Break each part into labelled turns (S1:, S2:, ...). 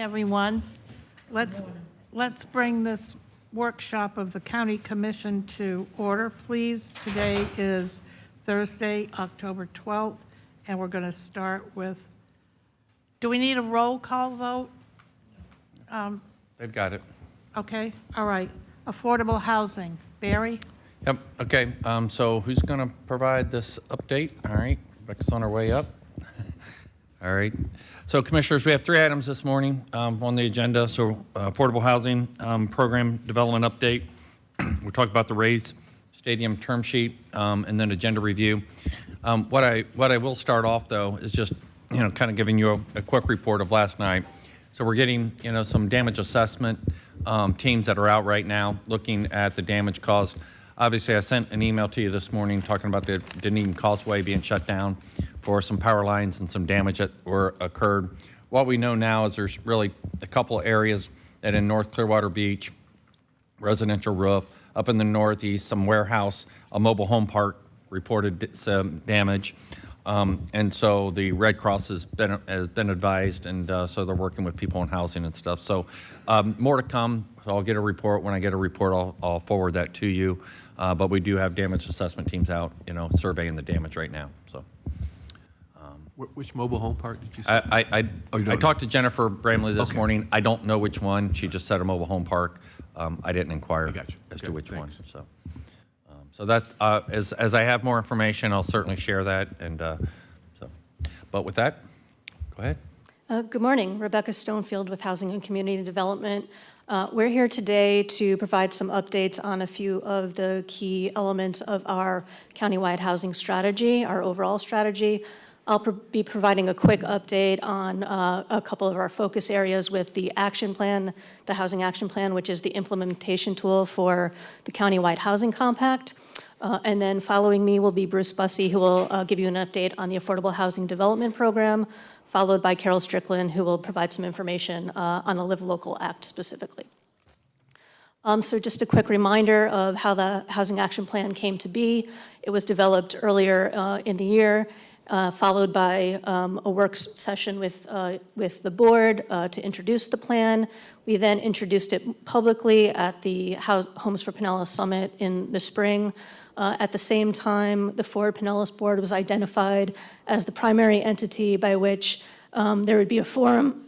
S1: everyone. Let's bring this workshop of the County Commission to order, please. Today is Thursday, October 12th, and we're going to start with, do we need a roll call vote?
S2: They've got it.
S1: Okay, all right. Affordable housing. Barry?
S2: Yep, okay. So who's going to provide this update? All right, Rebecca's on her way up. All right. So, Commissioners, we have 3 items this morning on the agenda. So, affordable housing program development update. We talked about the Rays Stadium term sheet and then agenda review. What I will start off though is just kind of giving you a quick report of last night. So we're getting some damage assessment teams that are out right now looking at the damage caused. Obviously, I sent an email to you this morning talking about the Dunedin Causeway being shut down for some power lines and some damage that occurred. What we know now is there's really a couple of areas that in North Clearwater Beach, residential roof, up in the northeast, some warehouse, a mobile home park reported some damage. And so the Red Cross has been advised, and so they're working with people in housing and stuff. So more to come. So I'll get a report. When I get a report, I'll forward that to you. But we do have damage assessment teams out, surveying the damage right now. So.
S3: Which mobile home park did you say?
S2: I talked to Jennifer Bramley this morning. I don't know which one. She just said a mobile home park. I didn't inquire as to which one. So, so that as I have more information, I'll certainly share that. And but with that, go ahead.
S4: Good morning, Rebecca Stonefield with Housing and Community Development. We're here today to provide some updates on a few of the key elements of our countywide housing strategy, our overall strategy. I'll be providing a quick update on a couple of our focus areas with the action plan, the Housing Action Plan, which is the implementation tool for the countywide housing compact. And then following me will be Bruce Bussey, who will give you an update on the Affordable Housing Development Program, followed by Carol Strickland, who will provide some information on the Live Local Act specifically. So just a quick reminder of how the Housing Action Plan came to be. It was developed earlier in the year. Followed by a work session with the board to introduce the plan. We then introduced it publicly at the Homes for Pinellas Summit in the spring. At the same time, the Forward Pinellas Board was identified as the primary entity by which there would be a forum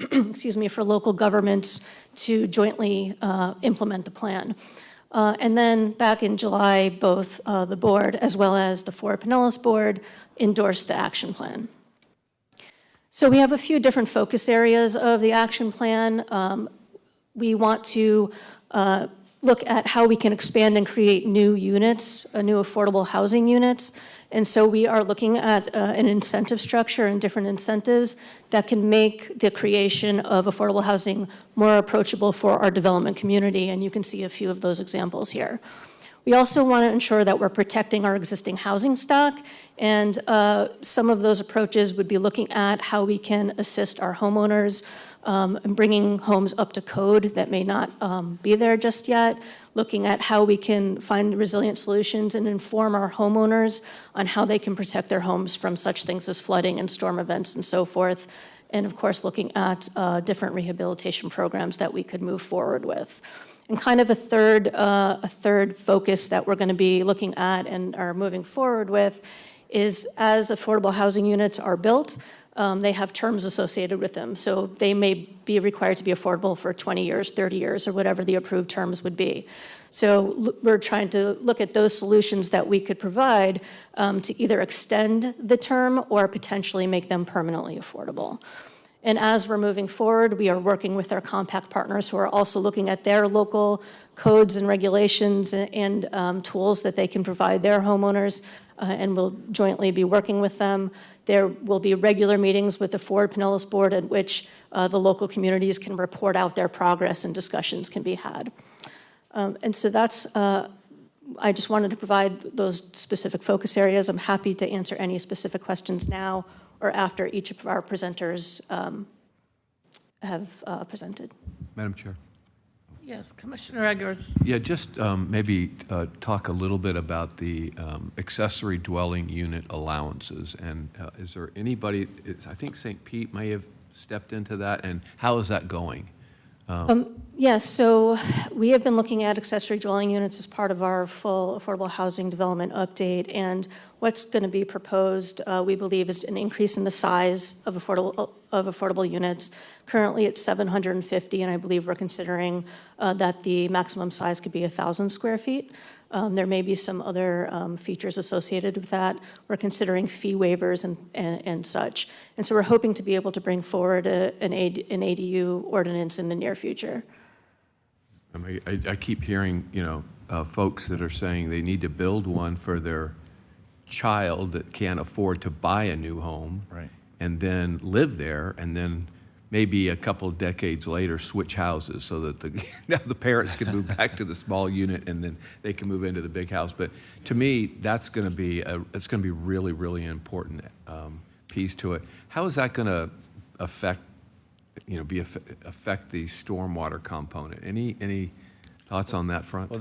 S4: for local governments to jointly implement the plan. And then back in July, both the board as well as the Forward Pinellas Board endorsed the action plan. So we have a few different focus areas of the action plan. We want to look at how we can expand and create new units, new affordable housing units. And so we are looking at an incentive structure and different incentives that can make the creation of affordable housing more approachable for our development community. And you can see a few of those examples here. We also want to ensure that we're protecting our existing housing stock. And some of those approaches would be looking at how we can assist our homeowners in bringing homes up to code that may not be there just yet, looking at how we can find resilient solutions and inform our homeowners on how they can protect their homes from such things as flooding and storm events and so forth. And of course, looking at different rehabilitation programs that we could move forward with. And kind of a third focus that we're going to be looking at and are moving forward with is as affordable housing units are built, they have terms associated with them. So they may be required to be affordable for 20 years, 30 years, or whatever the approved terms would be. So we're trying to look at those solutions that we could provide to either extend the term or potentially make them permanently affordable. And as we're moving forward, we are working with our compact partners who are also looking at their local codes and regulations and tools that they can provide their homeowners, and we'll jointly be working with them. There will be regular meetings with the Forward Pinellas Board at which the local communities can report out their progress and discussions can be had. And so that's, I just wanted to provide those specific focus areas. I'm happy to answer any specific questions now or after each of our presenters have presented.
S3: Madam Chair.
S1: Yes, Commissioner Eggers.
S3: Yeah, just maybe talk a little bit about the accessory dwelling unit allowances. And is there anybody, I think St. Pete may have stepped into that, and how is that going?
S4: Yes, so we have been looking at accessory dwelling units as part of our full affordable housing development update, and what's going to be proposed, we believe, is an increase in the size of affordable units. Currently, it's 750, and I believe we're considering that the maximum size could be 1,000 square feet. There may be some other features associated with that. We're considering fee waivers and such. And so we're hoping to be able to bring forward an ADU ordinance in the near future.
S3: I mean, I keep hearing, folks that are saying they need to build one for their child that can't afford to buy a new home.
S2: Right.
S3: And then live there, and then maybe a couple of decades later switch houses so that now the parents can move back to the small unit and then they can move into the big house. But to me, that's going to be it's going to be really, really important piece to it. How is that going to affect affect the stormwater component? Any thoughts on that front?
S2: Well,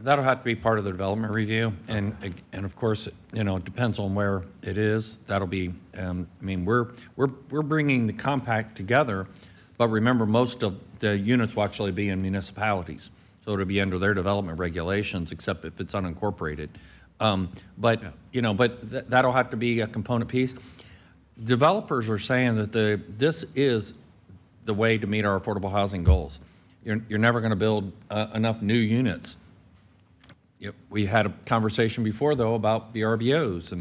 S2: that'll have to be part of the development review, and of course, it depends on where it is. That'll be, we're bringing the compact together, but remember, most of the units will actually be in municipalities, so it'll be under their development regulations, except if it's unincorporated. But that'll have to be a component piece. Developers are saying that this is the way to meet our affordable housing goals. You're never going to build enough new units. We had a conversation before, though, about the RBOs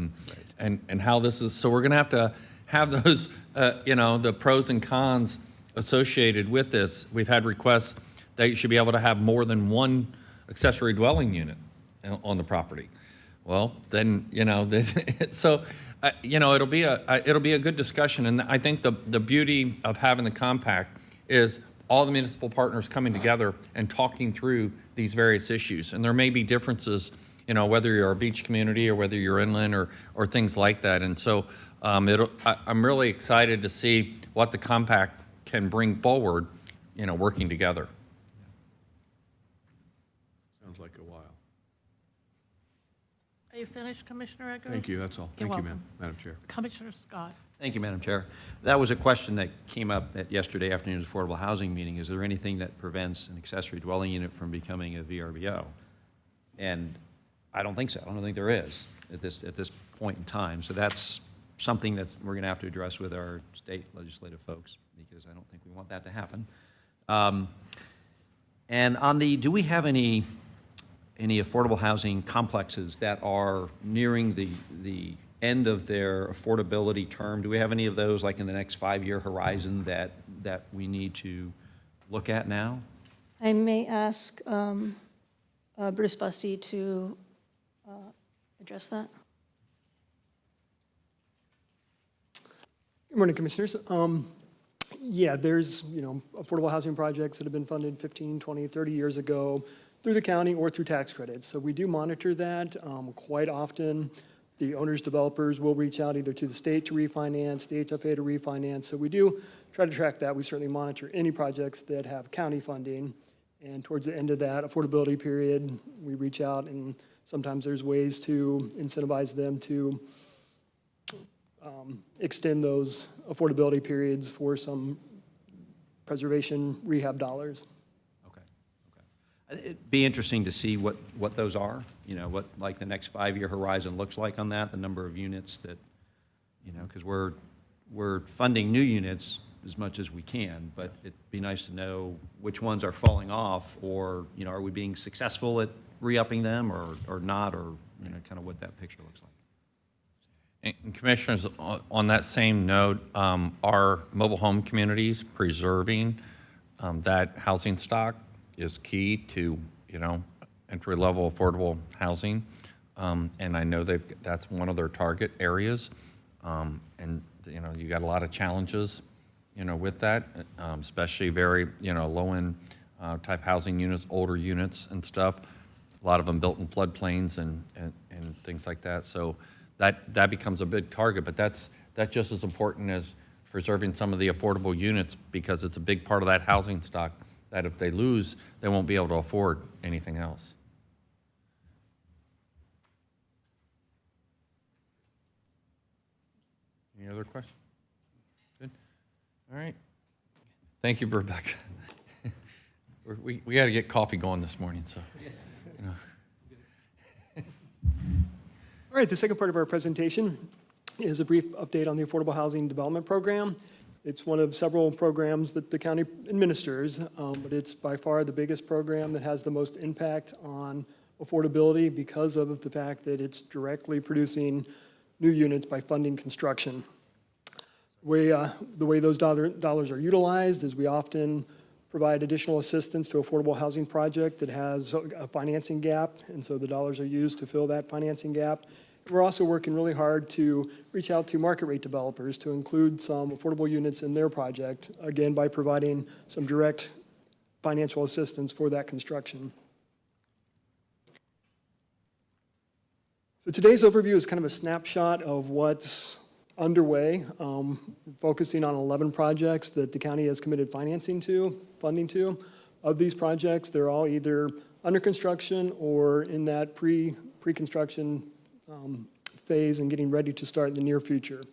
S2: and how this is. So we're going to have those, the pros and cons associated with this. We've had requests that you should be able to have more than one accessory dwelling unit on the property. Well, then, so, it'll be a good discussion. And I think the beauty of having the compact is all the municipal partners coming together and talking through these various issues. And there may be differences, whether you're a beach community or whether you're inland or things like that. And so I'm really excited to see what the compact can bring forward, working together.
S3: Sounds like a while.
S1: Are you finished, Commissioner Eggers?
S3: Thank you, that's all.
S1: You're
S3: Thank you,
S1: welcome.
S3: Madam Chair.
S1: Commissioner Scott.
S5: Thank you, Madam Chair. That was a question that came up at yesterday afternoon's affordable housing meeting. Is there anything that prevents an accessory dwelling unit from becoming a VRBO? And I don't think so. I don't think there is at this point in time. So that's something that we're going to have to address with our state legislative folks, because I don't think we want that to happen. And on do we have any affordable housing complexes that are nearing the end of their affordability term? Do we have any of those, like in the next 5-year horizon, that we need to look at now?
S4: I may ask Bruce Busty to address that.
S6: Good morning, Commissioners. Yeah, there's, affordable housing projects that have been funded 15, 20, 30 years ago through the county or through tax credits. So we do monitor that quite often. The owners, developers will reach out either to the state to refinance, the HFA to refinance. So we do try to track that. We certainly monitor any projects that have county funding. And towards the end of that affordability period, we reach out, and sometimes there's ways to incentivize them to extend those affordability periods for some preservation rehab dollars.
S5: It'd be interesting to see what those are, what like the next 5-year horizon looks like on that, the number of units that, because we're funding new units as much as we can, but it'd be nice to know which ones are falling off, or, are we being successful at re-upping them or not, or, kind of what that picture looks like.
S2: And Commissioners, on that same note, our mobile home communities preserving that housing stock is key to, entry-level affordable housing. And I know that's one of their target areas. And, you got a lot of challenges, with that, especially very, low-end type housing units, older units and stuff. A lot of them built in floodplains and things like that. So that becomes a big target, but that's just as important as preserving some of the affordable units, because it's a big part of that housing stock that if they lose, they won't be able to afford anything else. Any other questions? Good. All right. Thank you, Rebecca. We got to get coffee going this morning, so, you know.
S6: All right, the second part of our presentation is a brief update on the Affordable Housing Development Program. It's one of several programs that the county administers, but it's by far the biggest program that has the most impact on affordability because of the fact that it's directly producing new units by funding construction. The way those dollars are utilized is we often provide additional assistance to affordable housing project that has a financing gap, and so the dollars are used to fill that financing gap. We're also working really hard to reach out to market rate developers to include some affordable units in their project, again, by providing some direct financial assistance for that construction. So today's overview is kind of a snapshot of what's underway, focusing on 11 projects that the county has committed funding to. Of these projects, they're all either under construction or in that pre-construction phase and getting ready to start in the near future.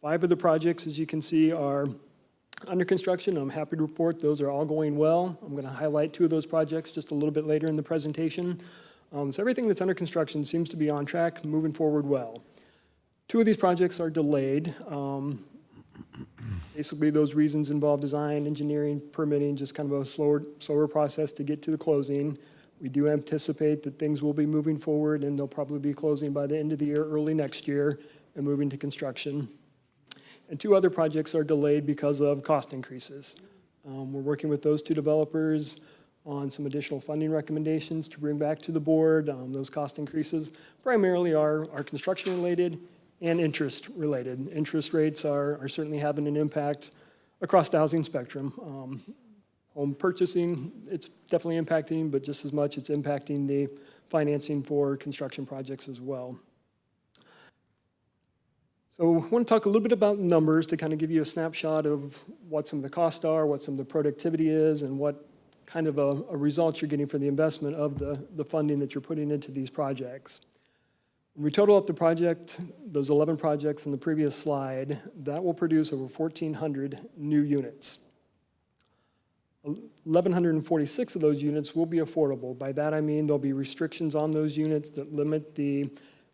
S6: 5 of the projects, as you can see, are under construction. I'm happy to report those are all going well. I'm going to highlight 2 of those projects just a little bit later in the presentation. So everything that's under construction seems to be on track, moving forward well. 2 of these projects are delayed. Basically, those reasons involve design, engineering, permitting, just kind of a slower process to get to the closing. We do anticipate that things will be moving forward, and they'll probably be closing by the end of the year, early next year, and moving to construction. And 2 other projects are delayed because of cost increases. We're working with those 2 developers on some additional funding recommendations to bring back to the board. Those cost increases primarily are construction related and interest related. Interest rates are certainly having an impact across the housing spectrum. Home purchasing, it's definitely impacting, but just as much it's impacting the financing for construction projects as well. So I want to talk a little bit about numbers to kind of give you a snapshot of what some of the costs are, what some of the productivity is, and what kind of a result you're getting for the investment of the funding that you're putting into these projects. When we total up the project, those 11 projects in the previous slide, that will produce over 1,400 new units. 1,146 of those units will be affordable. By that I mean there'll be restrictions on those units that limit the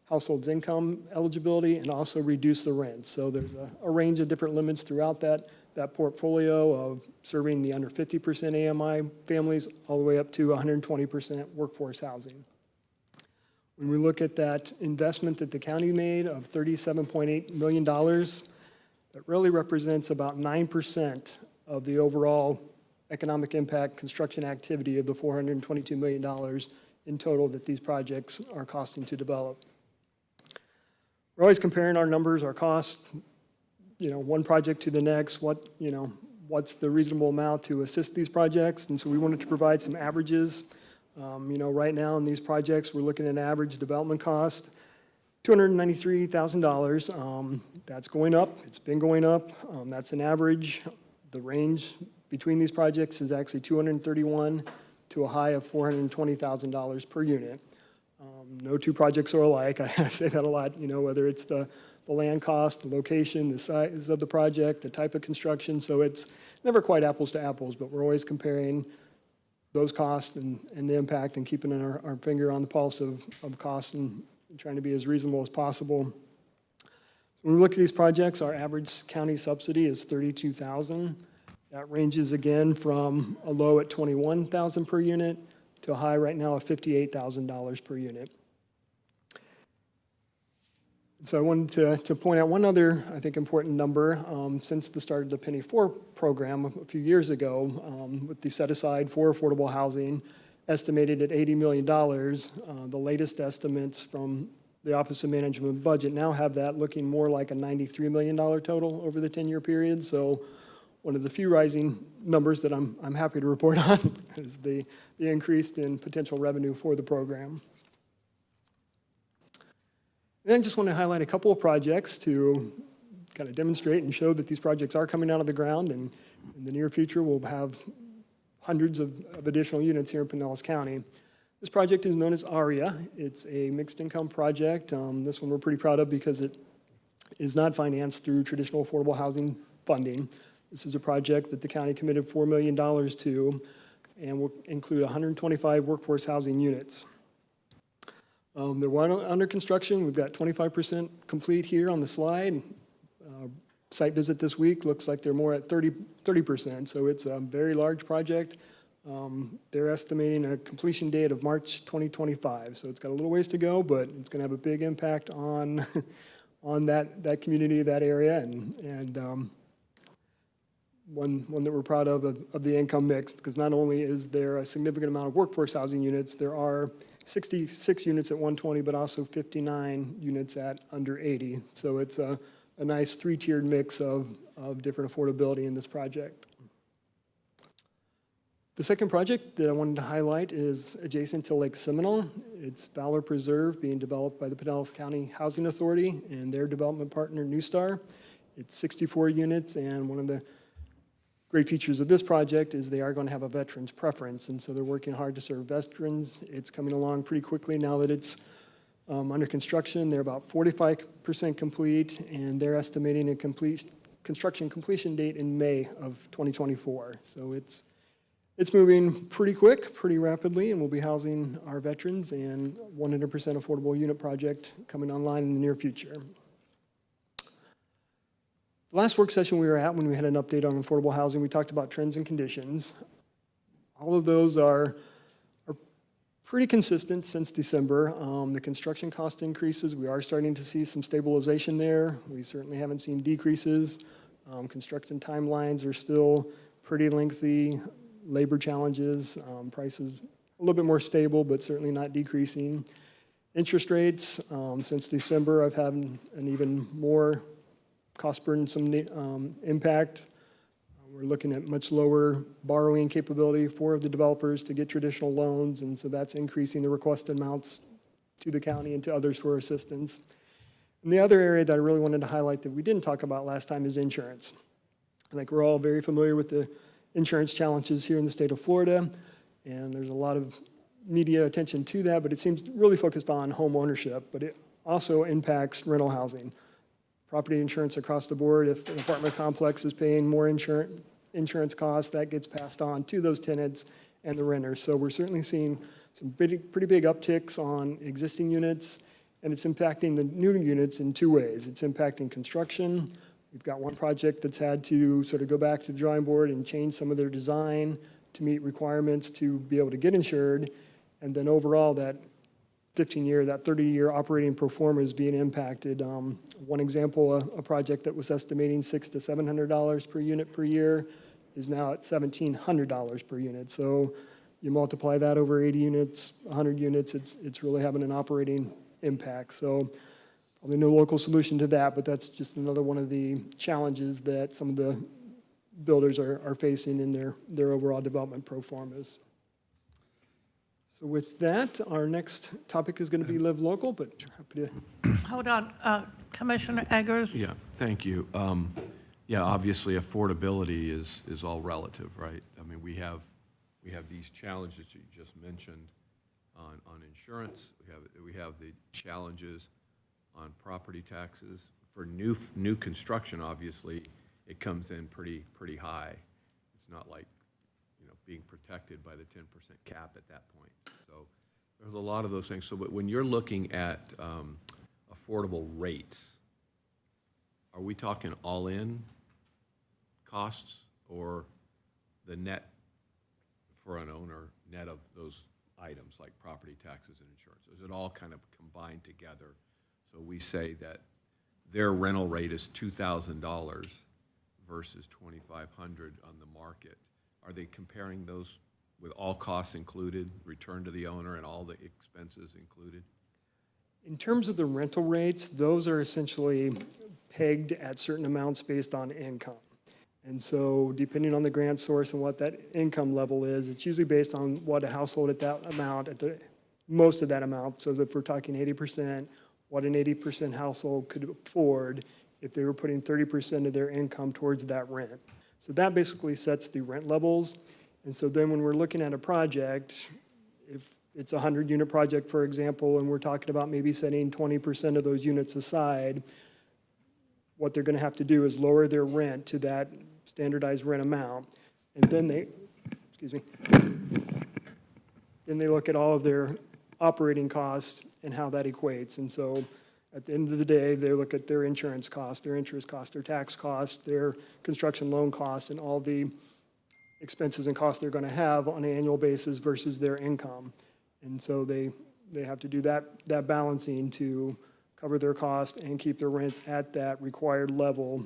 S6: household's income eligibility and also reduce the rent. So there's a range of different limits throughout that portfolio of serving the under 50% AMI families all the way up to 120% workforce housing. When we look at that investment that the county made of $37.8 million, that really represents about 9% of the overall economic impact construction activity of the $422 million in total that these projects are costing to develop. We're always comparing our numbers, our costs, one project to the next, what's the reasonable amount to assist these projects, and so we wanted to provide some averages. Right now in these projects, we're looking at an average development cost, $293,000. That's going up. It's been going up. That's an average. The range between these projects is actually $231,000 to a high of $420,000 per unit. No 2 projects are alike. I say that a lot, whether it's the land cost, the location, the size of the project, the type of construction. So it's never quite apples to apples, but we're always comparing those costs and the impact and keeping our finger on the pulse of costs and trying to be as reasonable as possible. When we look at these projects, our average county subsidy is $32,000. That ranges again from a low at $21,000 per unit to a high right now of $58,000 per unit. So I wanted to point out one other, I think, important number. Since the start of the Penny 4 program a few years ago, with the set aside for affordable housing, estimated at $80 million, the latest estimates from the Office of Management and Budget now have that looking more like a $93 million total over the 10-year period. So one of the few rising numbers that I'm happy to report on is the increase in potential revenue for the program. And then I just want to highlight a couple of projects to kind of demonstrate and show that these projects are coming out of the ground, and in the near future we'll have hundreds of additional units here in Pinellas County. This project is known as ARIA. It's a mixed income project. This one we're pretty proud of because it is not financed through traditional affordable housing funding. This is a project that the county committed $4 million to and will include 125 workforce housing units. They're under construction. We've got 25% complete here on the slide. Site visit this week looks like they're more at 30%, so it's a very large project. They're estimating a completion date of March 2025, so it's got a little ways to go, but it's going to have a big impact on that community, that area, and one that we're proud of the income mix, because not only is there a significant amount of workforce housing units, there are 66 units at 120, but also 59 units at under 80. So it's a nice three-tiered mix of different affordability in this project. The second project that I wanted to highlight is adjacent to Lake Seminole. It's Valor Preserve, being developed by the Pinellas County Housing Authority and their development partner, NewStar. It's 64 units, and one of the great features of this project is they are going to have a veterans preference, and so they're working hard to serve veterans. It's coming along pretty quickly now that it's under construction. They're about 45% complete, and they're estimating a construction completion date in May of 2024. So it's moving pretty quick, pretty rapidly, and we'll be housing our veterans, and 100% affordable unit project coming online in the near future. The last work session we were at, when we had an update on affordable housing, we talked about trends and conditions. All of those are pretty consistent since December. The construction cost increases, we are starting to see some stabilization there. We certainly haven't seen decreases. Construction timelines are still pretty lengthy. Labor challenges, prices a little bit more stable, but certainly not decreasing. Interest rates, since December, I've had an even more cost burdensome impact. We're looking at much lower borrowing capability for the developers to get traditional loans, and so that's increasing the requested amounts to the county and to others for assistance. And the other area that I really wanted to highlight that we didn't talk about last time is insurance. I think we're all very familiar with the insurance challenges here in the state of Florida, and there's a lot of media attention to that, but it seems really focused on home ownership, but it also impacts rental housing. Property insurance across the board. If an apartment complex is paying more insurance costs, that gets passed on to those tenants and the renters. So we're certainly seeing some pretty big upticks on existing units, and it's impacting the new units in two ways. It's impacting construction. We've got one project that's had to sort of go back to the drawing board and change some of their design to meet requirements to be able to get insured. And then overall, that 30-year operating pro forma is being impacted. One example, a project that was estimating $600 to $700 per unit per year is now at $1,700 per unit. So you multiply that over 80 units, 100 units, it's really having an operating impact. So probably no local solution to that, but that's just another one of the challenges that some of the builders are facing in their overall development pro formas. So with that, our next topic is going to be Live Local, but happy to.
S1: Hold on, Commissioner Eggers?
S3: Yeah, thank you. Yeah, obviously affordability is all relative, right? I mean, we have these challenges you just mentioned on insurance. We have the challenges on property taxes. For new construction, obviously, it comes in pretty high. It's not like being protected by the 10% cap at that point. So there's a lot of those things. So but when you're looking at affordable rates, are we talking all-in costs or the net for an owner, net of those items like property taxes and insurance? Is it all kind of combined together? So we say that their rental rate is $2,000 versus $2,500 on the market. Are they comparing those with all costs included, return to the owner and all the expenses included?
S6: In terms of the rental rates, those are essentially pegged at certain amounts based on income. And so depending on the grant source and what that income level is, it's usually based on what a household at that amount, most of that amount. So if we're talking 80%, what an 80% household could afford if they were putting 30% of their income towards that rent. So that basically sets the rent levels. And so then when we're looking at a project, if it's a 100-unit project, for example, and we're talking about maybe setting 20% of those units aside, what they're going to have to do is lower their rent to that standardized rent amount. And then they, excuse me, then they look at all of their operating costs and how that equates. And so at the end of the day, they look at their insurance costs, their interest costs, their tax costs, their construction loan costs, and all the expenses and costs they're going to have on an annual basis versus their income. And so they have to do that balancing to cover their cost and keep their rents at that required level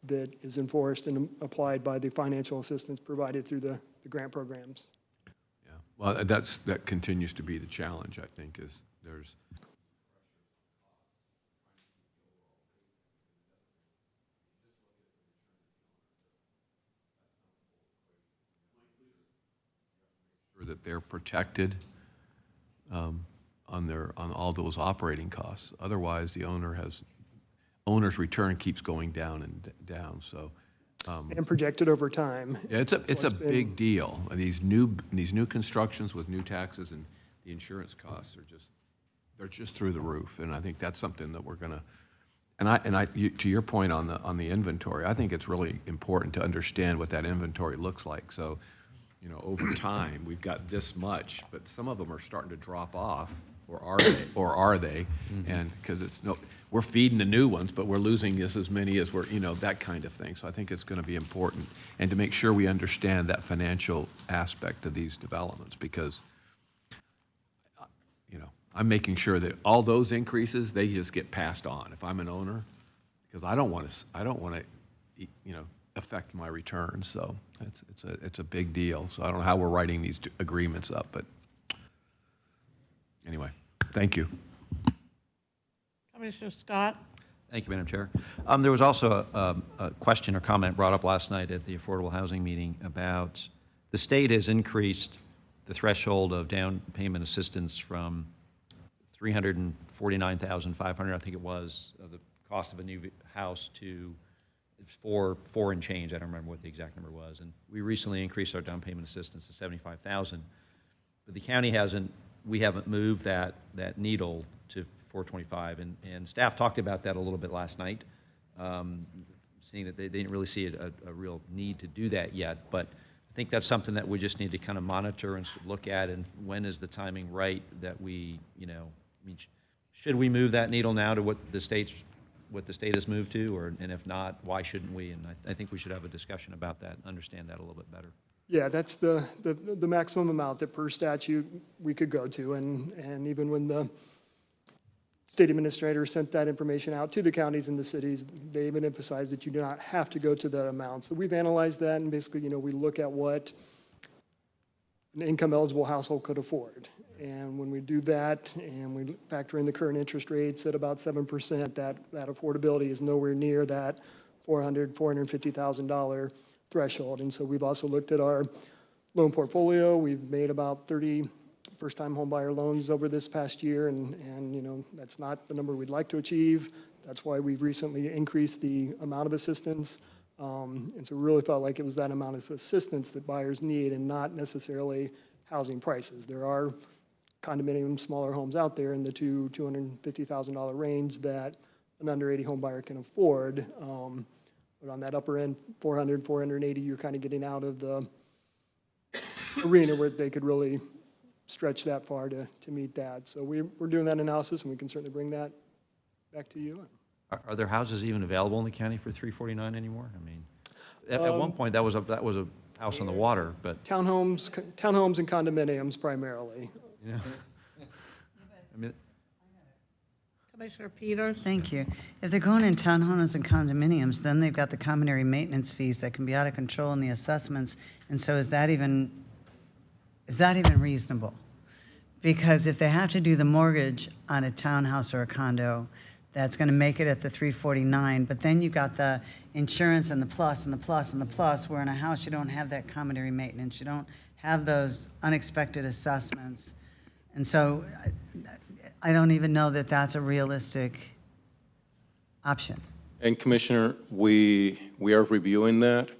S6: that is enforced and applied by the financial assistance provided through the grant programs.
S3: Yeah, well, that continues to be the challenge, I think, is there's that they're protected on all those operating costs. Otherwise, the owner's return keeps going down and down. So
S6: And projected over time.
S3: yeah, it's a
S6: what's been-
S3: big deal. These new constructions with new taxes and the insurance costs they're just through the roof. And I think that's something that we're gonna. To your point on the inventory, I think it's really important to understand what that inventory looks like. So, over time, we've got this much, but some of them are starting to drop off, or are they? And because we're feeding the new ones, but we're losing just as many as we're, that kind of thing. So I think it's going to be important, and to make sure we understand that financial aspect of these developments, because, I'm making sure that all those increases, they just get passed on if I'm an owner, because I don't want to, affect my returns. So it's a big deal. So I don't know how we're writing these agreements up, but anyway, thank you.
S1: Commissioner Scott?
S5: Thank you, Madam Chair. There was also a question or comment brought up last night at the Affordable Housing meeting about the state has increased the threshold of down payment assistance from $349,500, I think it was, of the cost of a new house to four and change. I don't remember what the exact number was. And we recently increased our down payment assistance to $75,000. But the county we haven't moved that needle to $425. And staff talked about that a little bit last night, seeing that they didn't really see a real need to do that yet. But I think that's something that we just need to kind of monitor and look at, and when is the timing right that we, should we move that needle now to what the state has moved to, and if not, why shouldn't we? And I think we should have a discussion about that, understand that a little bit better.
S6: Yeah, that's the maximum amount that per statute we could go to. And even when the state administrator sent that information out to the counties and the cities, they even emphasized that you do not have to go to that amount. So we've analyzed that, and basically, we look at what an income eligible household could afford. And when we do that and we factor in the current interest rates at about 7%, that affordability is nowhere near that $450,000 threshold. And so we've also looked at our loan portfolio. We've made about 30 first-time homebuyer loans over this past year, and that's not the number we'd like to achieve. That's why we've recently increased the amount of assistance. And so we really felt like it was that amount of assistance that buyers need, and not necessarily housing prices. There are condominium smaller homes out there in the $250,000 range that an under 80 home buyer can afford. But on that upper end, 400, 480, you're kind of getting out of the arena where they could really stretch that far to meet that. So we're doing that analysis, and we can certainly bring that back to you.
S5: Are there houses even available in the county for $349 anymore? I mean, at one point, that was a house on the water, but,
S6: Townhomes and condominiums primarily.
S5: I mean,
S1: Commissioner Peters?
S7: Thank you. If they're going in townhomes and condominiums, then they've got the common area maintenance fees that can be out of control in the assessments. And so is that even reasonable? Because if they have to do the mortgage on a townhouse or a condo, that's going to make it at the 349, but then you got the insurance and the plus and the plus and the plus, where in a house you don't have that common area maintenance, you don't have those unexpected assessments. And so I don't even know that that's a realistic option.
S8: And Commissioner, we are reviewing that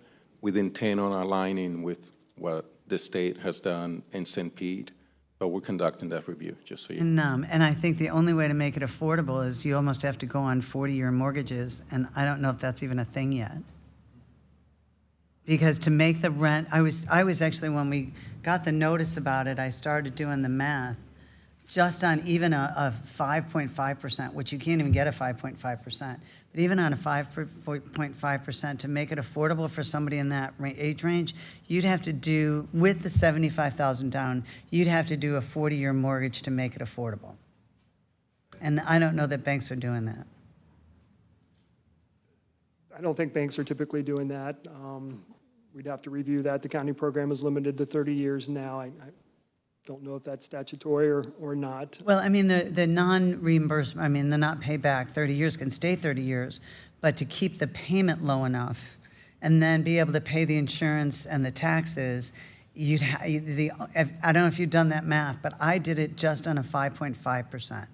S8: with intent on aligning with what the state has done in St. Pete, but we're conducting that review, just so you know.
S7: And I think the only way to make it affordable is you almost have to go on 40-year mortgages, and I don't know if that's even a thing yet. Because to make the rent, I was actually, when we got the notice about it, I started doing the math, just on even a 5.5%, which you can't even get a 5.5%, but even on a 5.5%, to make it affordable for somebody in that age range, you'd have to do, with the $75,000 down, you'd have to do a 40-year mortgage to make it affordable. And I don't know that banks are doing that.
S6: I don't think banks are typically doing that. We'd have to review that. The county program is limited to 30 years now. I don't know if that's statutory or not.
S7: Well, I mean, the non-reimbursement, I mean, the not payback 30 years can stay 30 years, but to keep the payment low enough and then be able to pay the insurance and the taxes, I don't know if you've done that math, but I did it just on a 5.5%,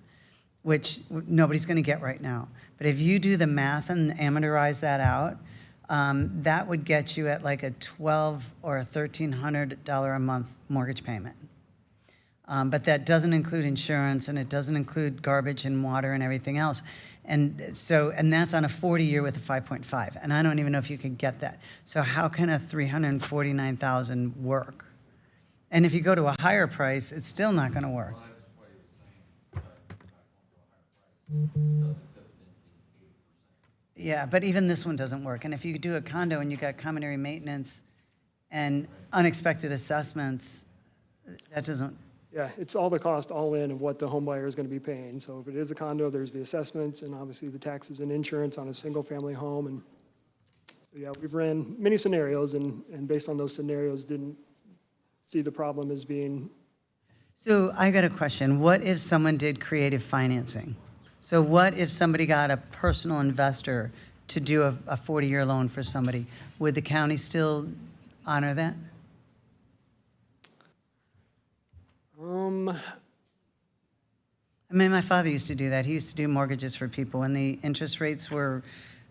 S7: which nobody's going to get right now. But if you do the math and amortize that out, that would get you at like a $1,200 or a $1,300 a month mortgage payment. But that doesn't include insurance, and it doesn't include garbage and water and everything else. And that's on a 40-year with a 5.5. And I don't even know if you can get that. So how can a $349,000 work? And if you go to a higher price, it's still not going to work. Yeah, but even this one doesn't work. And if you do a condo and you got common area maintenance and unexpected assessments, that doesn't.
S6: Yeah, it's all the cost all in of what the home buyer is going to be paying. So if it is a condo, there's the assessments and obviously the taxes and insurance on a single-family home. And so, yeah, we've ran many scenarios and based on those scenarios, didn't see the problem as being.
S7: So I got a question. What if someone did creative financing? So what if somebody got a personal investor to do a 40-year loan for somebody? Would the county still honor that? I mean, my father used to do that. He used to do mortgages for people. When the interest rates were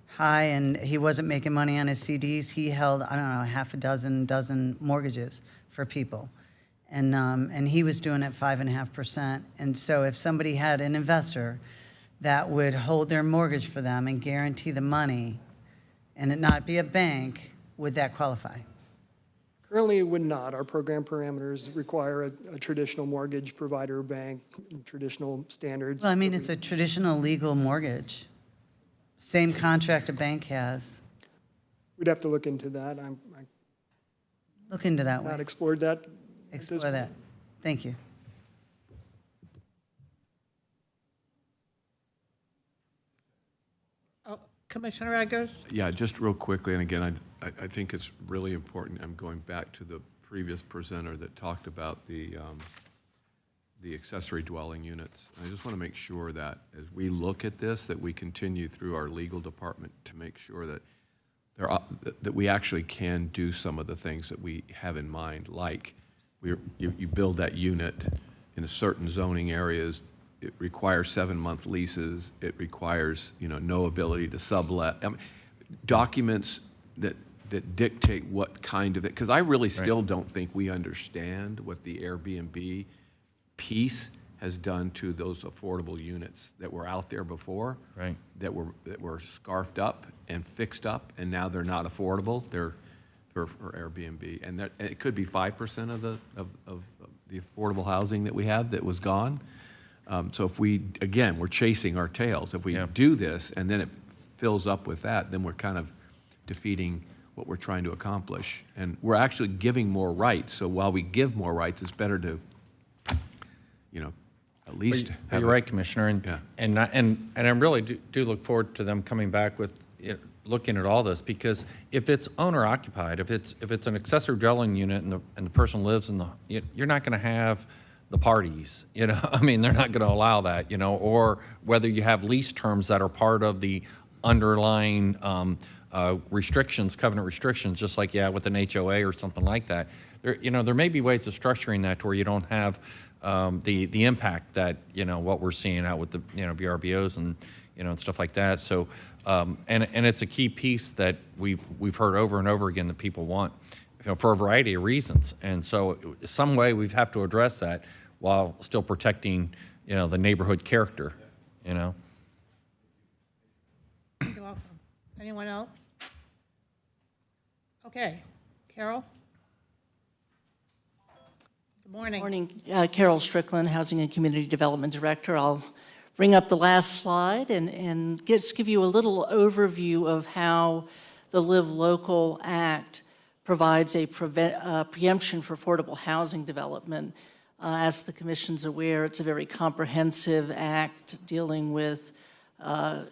S7: high and he wasn't making money on his CDs, he held, I don't know, half a dozen mortgages for people. And he was doing it 5.5%. And so if somebody had an investor that would hold their mortgage for them and guarantee the money and it not be a bank, would that qualify?
S6: Currently, it would not. Our program parameters require a traditional mortgage provider bank, traditional standards.
S7: Well, I mean, it's a traditional legal mortgage. Same contract a bank has.
S6: We'd have to look into that. I
S7: Look into that
S6: not
S7: way.
S6: explored that. at this
S7: Explore that. Thank you.
S1: Oh, Commissioner Eggers?
S3: Yeah, just real quickly, and again, I think it's really important, I'm going back to the previous presenter that talked about the accessory dwelling units. I just want to make sure that as we look at this, that we continue through our legal department to make sure that that we actually can do some of the things that we have in mind, like you build that unit in a certain zoning areas. It requires 7-month leases. It requires, no ability to sublet. I mean, documents that dictate what kind of it, because I really still don't think we understand what the Airbnb piece has done to those affordable units that were out there before.
S2: Right.
S3: That were scarfed up and fixed up, and now they're not affordable. They're for Airbnb, and it could be 5% of the affordable housing that we have that was gone. So if we're chasing our tails. If we do this and then it fills up with that, then we're kind of defeating what we're trying to accomplish. And we're actually giving more rights. So while we give more rights, it's better to, at least have.
S2: You're right, Commissioner, and I really do look forward to them coming back with looking at all this, because if it's owner occupied, if it's an accessory dwelling unit and the person lives in you're not going to have the parties, I mean, they're not going to allow that, or whether you have lease terms that are part of the underlying restrictions, covenant restrictions, just like with an HOA or something like that. There may be ways of structuring that to where you don't have the impact that what we're seeing out with the VRBOs and and stuff like that. So and it's a key piece that we've heard over and over again that people want, for a variety of reasons. And so some way we have to address that while still protecting the neighborhood character.
S1: You're welcome. Anyone else? Okay, Carol? Good morning.
S9: Morning, Carol Strickland, Housing and Community Development Director. I'll bring up the last slide and just give you a little overview of how the Live Local Act provides a preemption for affordable housing development. As the Commission's aware, it's a very comprehensive act dealing with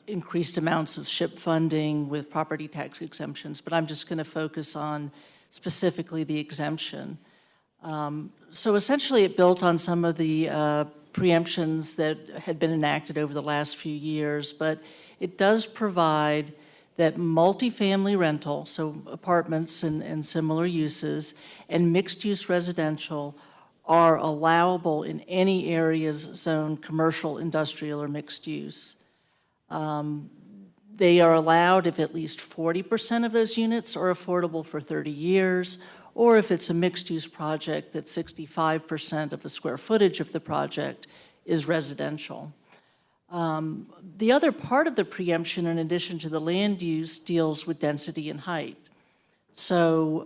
S9: increased amounts of SHIP funding with property tax exemptions, but I'm just going to focus on specifically the exemption. So essentially, it built on some of the preemptions that had been enacted over the last few years, but it does provide that multifamily rental, so apartments and similar uses, and mixed-use residential are allowable in any areas zoned commercial, industrial, or mixed use. They are allowed if at least 40% of those units are affordable for 30 years, or if it's a mixed-use project that 65% of the square footage of the project is residential. The other part of the preemption, in addition to the land use, deals with density and height. So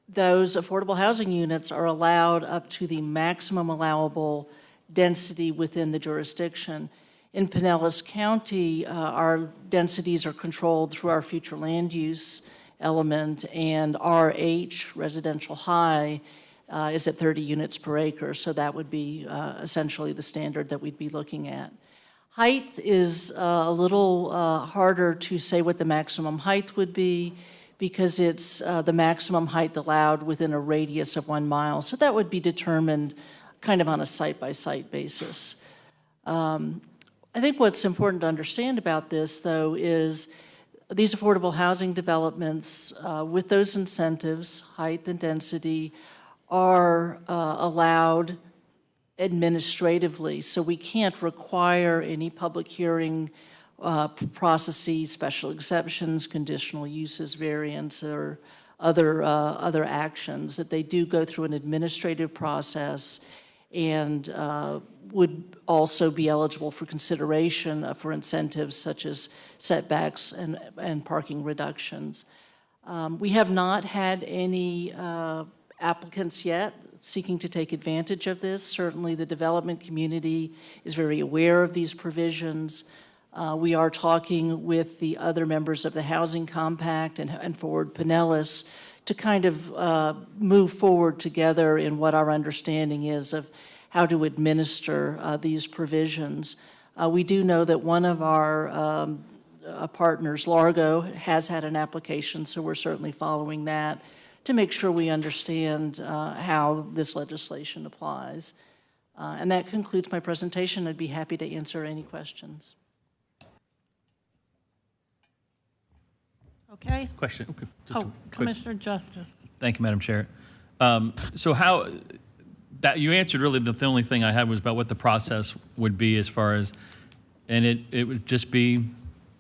S9: those affordable housing units are allowed up to the maximum allowable density within the jurisdiction. In Pinellas County, our densities are controlled through our future land use element, and RH, residential high, is at 30 units per acre, so that would be essentially the standard that we'd be looking at. Height is a little harder to say what the maximum height would be, because it's the maximum height allowed within a radius of 1 mile, so that would be determined kind of on a site-by-site basis. I think what's important to understand about this, though, is these affordable housing developments, with those incentives, height and density, are allowed administratively. So we can't require any public hearing processes, special exceptions, conditional uses, variants, or other actions, that they do go through an administrative process and would also be eligible for consideration for incentives such as setbacks and parking reductions. We have not had any applicants yet seeking to take advantage of this. Certainly the development community is very aware of these provisions. We are talking with the other members of the Housing Compact and Forward Pinellas to kind of move forward together in what our understanding is of how to administer these provisions. We do know that one of our partners, Largo, has had an application, so we're certainly following that to make sure we understand how this legislation applies. And that concludes my presentation. I'd be happy to answer any questions.
S1: Okay?
S10: Question. Okay, just a
S1: Oh,
S10: quick-
S1: Commissioner Justice.
S10: Thank you, Madam Chair. So how, that, you answered really the only thing I had was about what the process would be as far as, and it would just be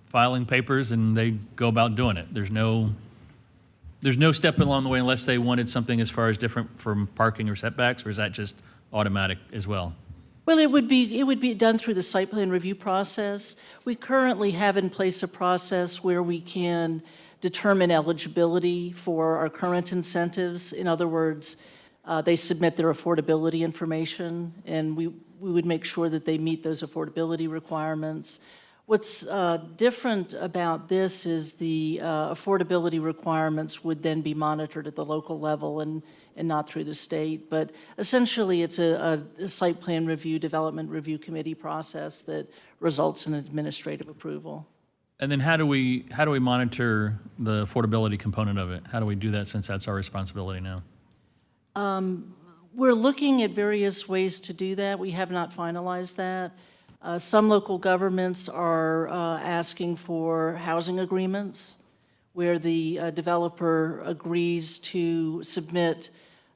S10: filing papers and they go about doing it. There's no step along the way unless they wanted something as far as different from parking or setbacks, or is that just automatic as well?
S9: Well, it would be done through the site plan review process. We currently have in place a process where we can determine eligibility for our current incentives. In other words, they submit their affordability information, and we would make sure that they meet those affordability requirements. What's different about this is the affordability requirements would then be monitored at the local level and not through the state. But essentially, it's a site plan review, development review committee process that results in administrative approval.
S10: And then how do we monitor the affordability component of it? How do we do that since that's our responsibility now?
S9: We're looking at various ways to do that. We have not finalized that. Some local governments are asking for housing agreements where the developer agrees to submit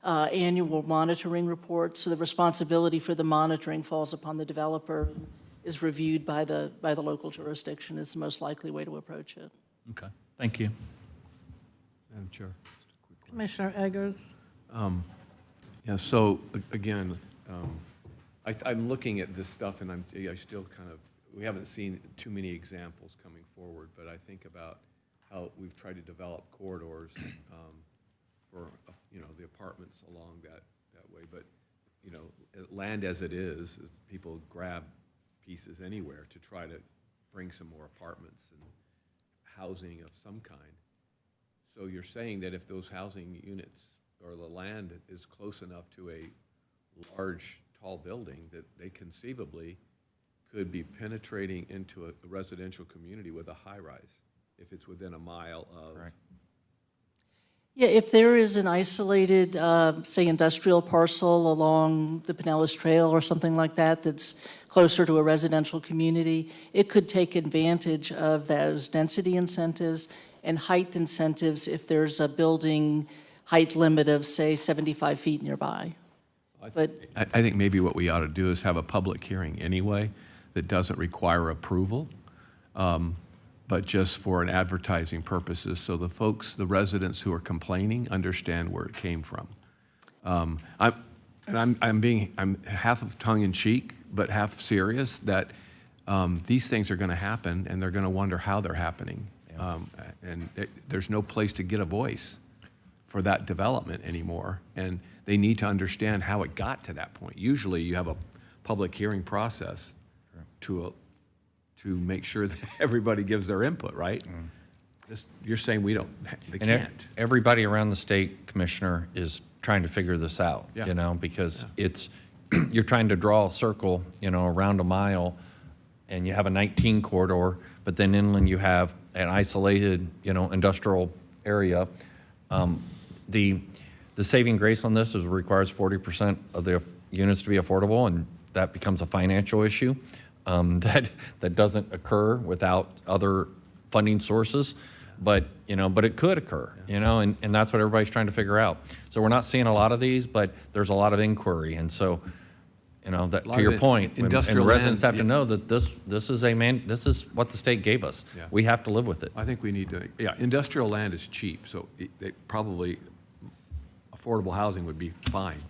S9: annual monitoring reports. So the responsibility for the monitoring falls upon the developer, is reviewed by the local jurisdiction is the most likely way to approach it.
S10: Okay, thank you.
S3: Madam Chair.
S1: Commissioner Eggers.
S3: Yeah, so again, I'm looking at this stuff and I still kind of, we haven't seen too many examples coming forward, but I think about how we've tried to develop corridors for, the apartments along that way. But, land as it is, people grab pieces anywhere to try to bring some more apartments and housing of some kind. So you're saying that if those housing units or the land is close enough to a large, tall building, that they conceivably could be penetrating into a residential community with a high-rise, if it's within a mile of.
S2: Right.
S9: Yeah, if there is an isolated, say, industrial parcel along the Pinellas Trail or something like that that's closer to a residential community, it could take advantage of those density incentives and height incentives if there's a building height limit of, say, 75 feet nearby. But
S3: I think maybe what we ought to do is have a public hearing anyway that doesn't require approval, but just for an advertising purposes, so the folks, the residents who are complaining understand where it came from. I'm half of tongue in cheek, but half serious that these things are going to happen, and they're going to wonder how they're happening. And there's no place to get a voice for that development anymore, and they need to understand how it got to that point. Usually, you have a public hearing process to make sure that everybody gives their input, right? You're saying they
S2: And
S3: can't.
S2: everybody around the state, Commissioner, is trying to figure this out,
S3: Yeah.
S2: because it's, you're trying to draw a circle, around a mile, and you have a 19 corridor, but then inland you have an isolated, industrial area. The saving grace on this is it requires 40% of the units to be affordable, and that becomes a financial issue that doesn't occur without other funding sources. But it could occur, and that's what everybody's trying to figure out. So we're not seeing a lot of these, but there's a lot of inquiry, and so, that to your point, and the
S3: industrial
S2: residents
S3: land,
S2: have to know that this is what the state gave us.
S3: Yeah.
S2: We have to live with it.
S3: I think we need to, industrial land is cheap, so probably affordable housing would be fine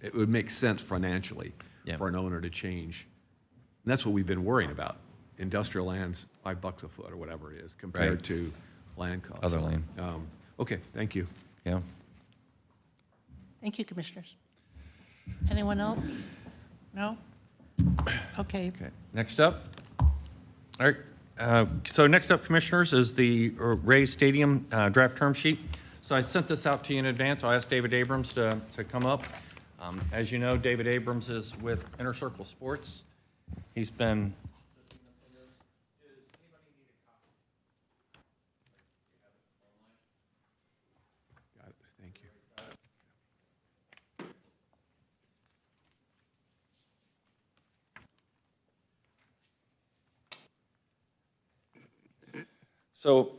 S3: it would make sense financially
S2: Yeah.
S3: for an owner to change. And that's what we've been worrying about. Industrial land's $5 a foot or whatever it is compared
S2: Right.
S3: to land costs.
S2: Other land.
S3: Okay, thank you.
S2: Yeah.
S9: thank you, Commissioners.
S1: Anyone else? No? Okay.
S2: Okay, next up. All right, so next up, Commissioners, is the Rays Stadium draft term sheet. So I sent this out to you in advance. I'll ask David Abrams to come up. As you know, David Abrams is with Inner Circle Sports. He's been...
S3: Got it, thank you.
S2: So,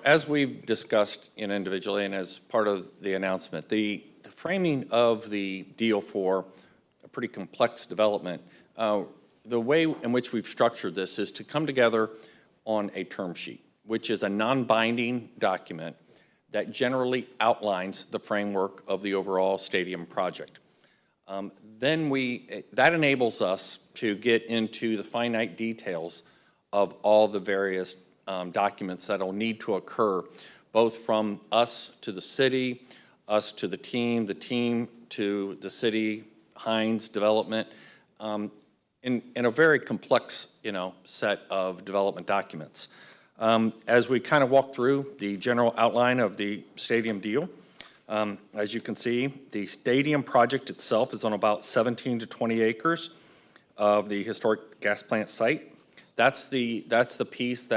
S2: as we've discussed individually and as part of the announcement, the framing of the deal for a pretty complex development, the way in which we've structured this is to come together on a term sheet, which is a non-binding document that generally outlines the framework of the overall stadium project. That enables us to get into the finite details of all the various documents that'll need to occur, both from us to the city, us to the team to the city, Hines Development, in a very complex, set of development documents. As we kind of walk through the general outline of the stadium deal, as you can see, the stadium project itself is on about 17 to 20 acres of the historic gas plant site. That's the piece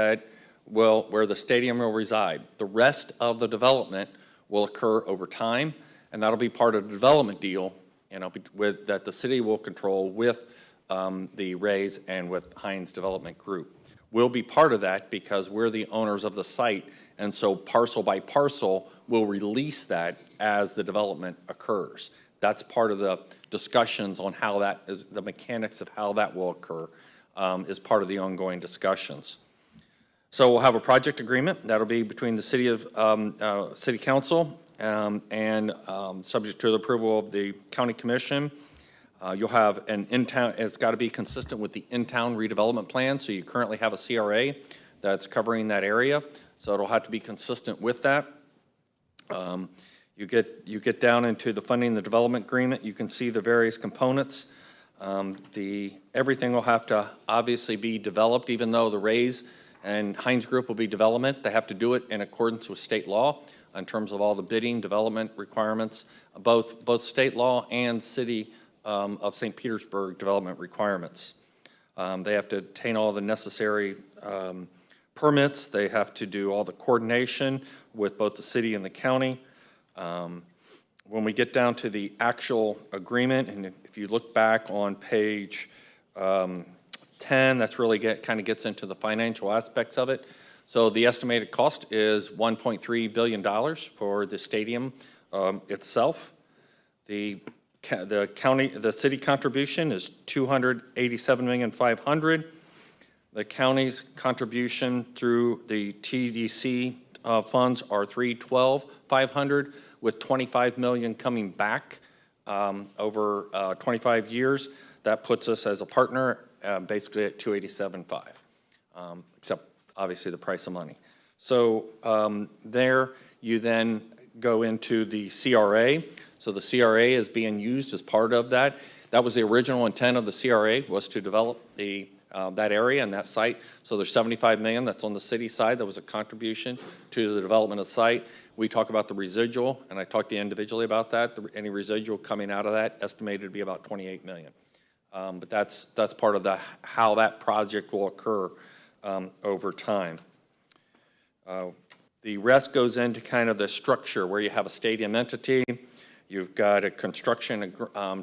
S2: where the stadium will reside. The rest of the development will occur over time, and that'll be part of the development deal, that the city will control with the Rays and with Hines Development Group. We'll be part of that because we're the owners of the site, and so parcel by parcel, we'll release that as the development occurs. That's part of the discussions on how that is, the mechanics of how that will occur is part of the ongoing discussions. So we'll have a project agreement that'll be between the City Council and subject to the approval of the County Commission. You'll have an in-town, it's got to be consistent with the in-town redevelopment plan, so you currently have a CRA that's covering that area. so it'll have to be consistent with that. You get down into the funding, the development agreement, you can see the various components. Everything will have to obviously be developed, even though the Rays and Heinz Group will be development. They have to do it in accordance with state law in terms of all the bidding, development requirements, both state law and City of St. Petersburg development requirements. They have to obtain all the necessary permits. They have to do all the coordination with both the city and the county. When we get down to the actual agreement, and if you look back on page 10, that's really kind of gets into the financial aspects of it. So the estimated cost is $1.3 billion for the stadium itself. The city contribution is $287,500,000. The county's contribution through the TDC funds are $312,500, with $25 million coming back over 25 years. That puts us as a partner basically at $287,500, except obviously the price of money. So there you then go into the CRA. So the CRA is being used as part of that. That was the original intent of the CRA, was to develop that area and that site. So there's $75 million that's on the city side. That was a contribution to the development of the site. We talk about the residual, and I talked to you individually about that. Any residual coming out of that estimated to be about $28 million. But that's part of how that project will occur over time. The rest goes into kind of the structure where you have a stadium entity. You've got a construction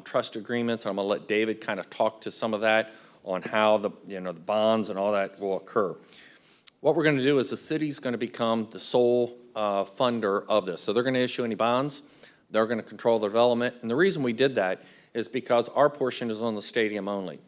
S2: trust agreements. I'm going to let David kind of talk to some of that on how the bonds and all that will occur. What we're going to do is the city's going to become the sole funder of this. So they're going to issue any bonds. They're going to control the development. And the reason we did that is because our portion is on the stadium only.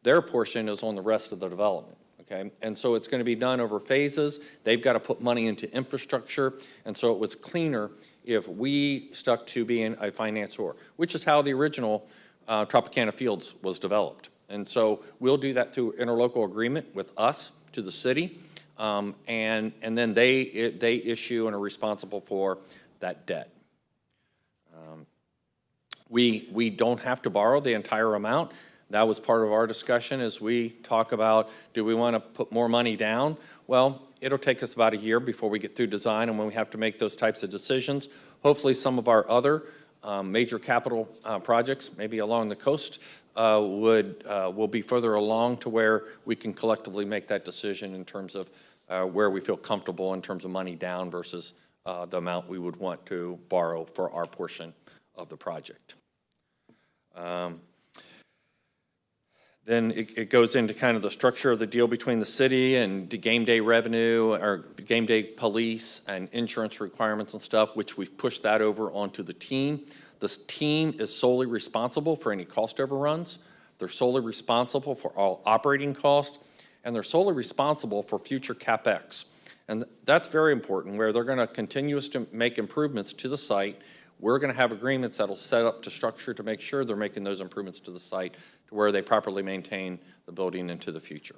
S2: Their portion is on the rest of the development. Okay, and so it's going to be done over phases. They've got to put money into infrastructure, and so it was cleaner if we stuck to being a financier, which is how the original Tropicana Fields was developed. And so we'll do that through interlocal agreement with us to the city, and then they issue and are responsible for that debt. We don't have to borrow the entire amount. That was part of our discussion as we talk about, do we want to put more money down? Well, it'll take us about a year before we get through design and when we have to make those types of decisions. Hopefully some of our other major capital projects, maybe along the coast, will be further along to where we can collectively make that decision in terms of where we feel comfortable in terms of money down versus the amount we would want to borrow for our portion of the project. Then it goes into kind of the structure of the deal between the city and the game day revenue or game day police and insurance requirements and stuff, which we've pushed that over onto the team. This team is solely responsible for any cost overruns. They're solely responsible for all operating costs, and they're solely responsible for future CapEx. And that's very important, where they're going to continue to make improvements to the site. We're going to have agreements that'll set up to structure to make sure they're making those improvements to the site to where they properly maintain the building into the future.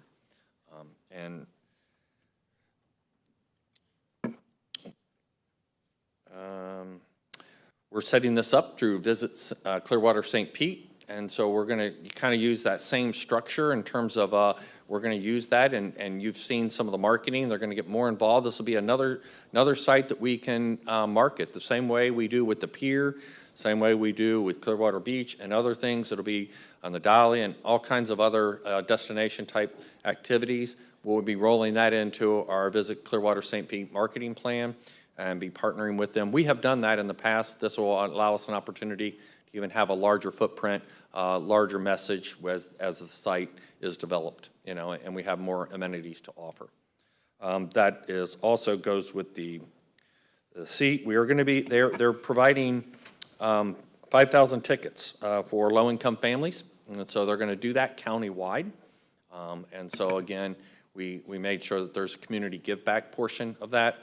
S2: We're setting this up through Visit Clearwater St. Pete. And so we're going to kind of use that same structure in terms of we're going to use that, and you've seen some of the marketing. They're going to get more involved. This will be another site that we can market the same way we do with the pier, same way we do with Clearwater Beach and other things. It'll be on the Dolly and all kinds of other destination type activities. We'll be rolling that into our Visit Clearwater St. Pete marketing plan and be partnering with them. We have done that in the past. This will allow us an opportunity to even have a larger footprint, larger message as the site is developed, and we have more amenities to offer. That is also goes with the seat. We are going to be, they're providing 5,000 tickets for low-income families, and so they're going to do that countywide. And so again, we made sure that there's a community give-back portion of that,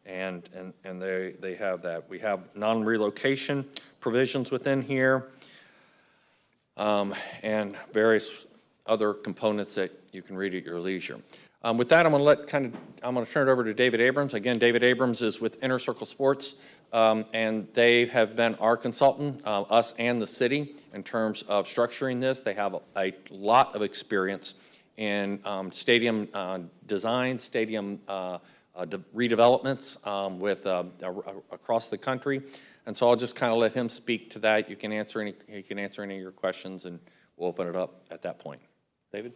S2: and they have that. We have non-relocation provisions within here, and various other components that you can read at your leisure. With that, I'm going to turn it over to David Abrams. Again, David Abrams is with Inner Circle Sports, and they have been our consultant, us and the city, in terms of structuring this. They have a lot of experience in stadium design, stadium redevelopments across the country. And so I'll just kind of let him speak to that. He can answer any of your questions, and we'll open it up at that point. David?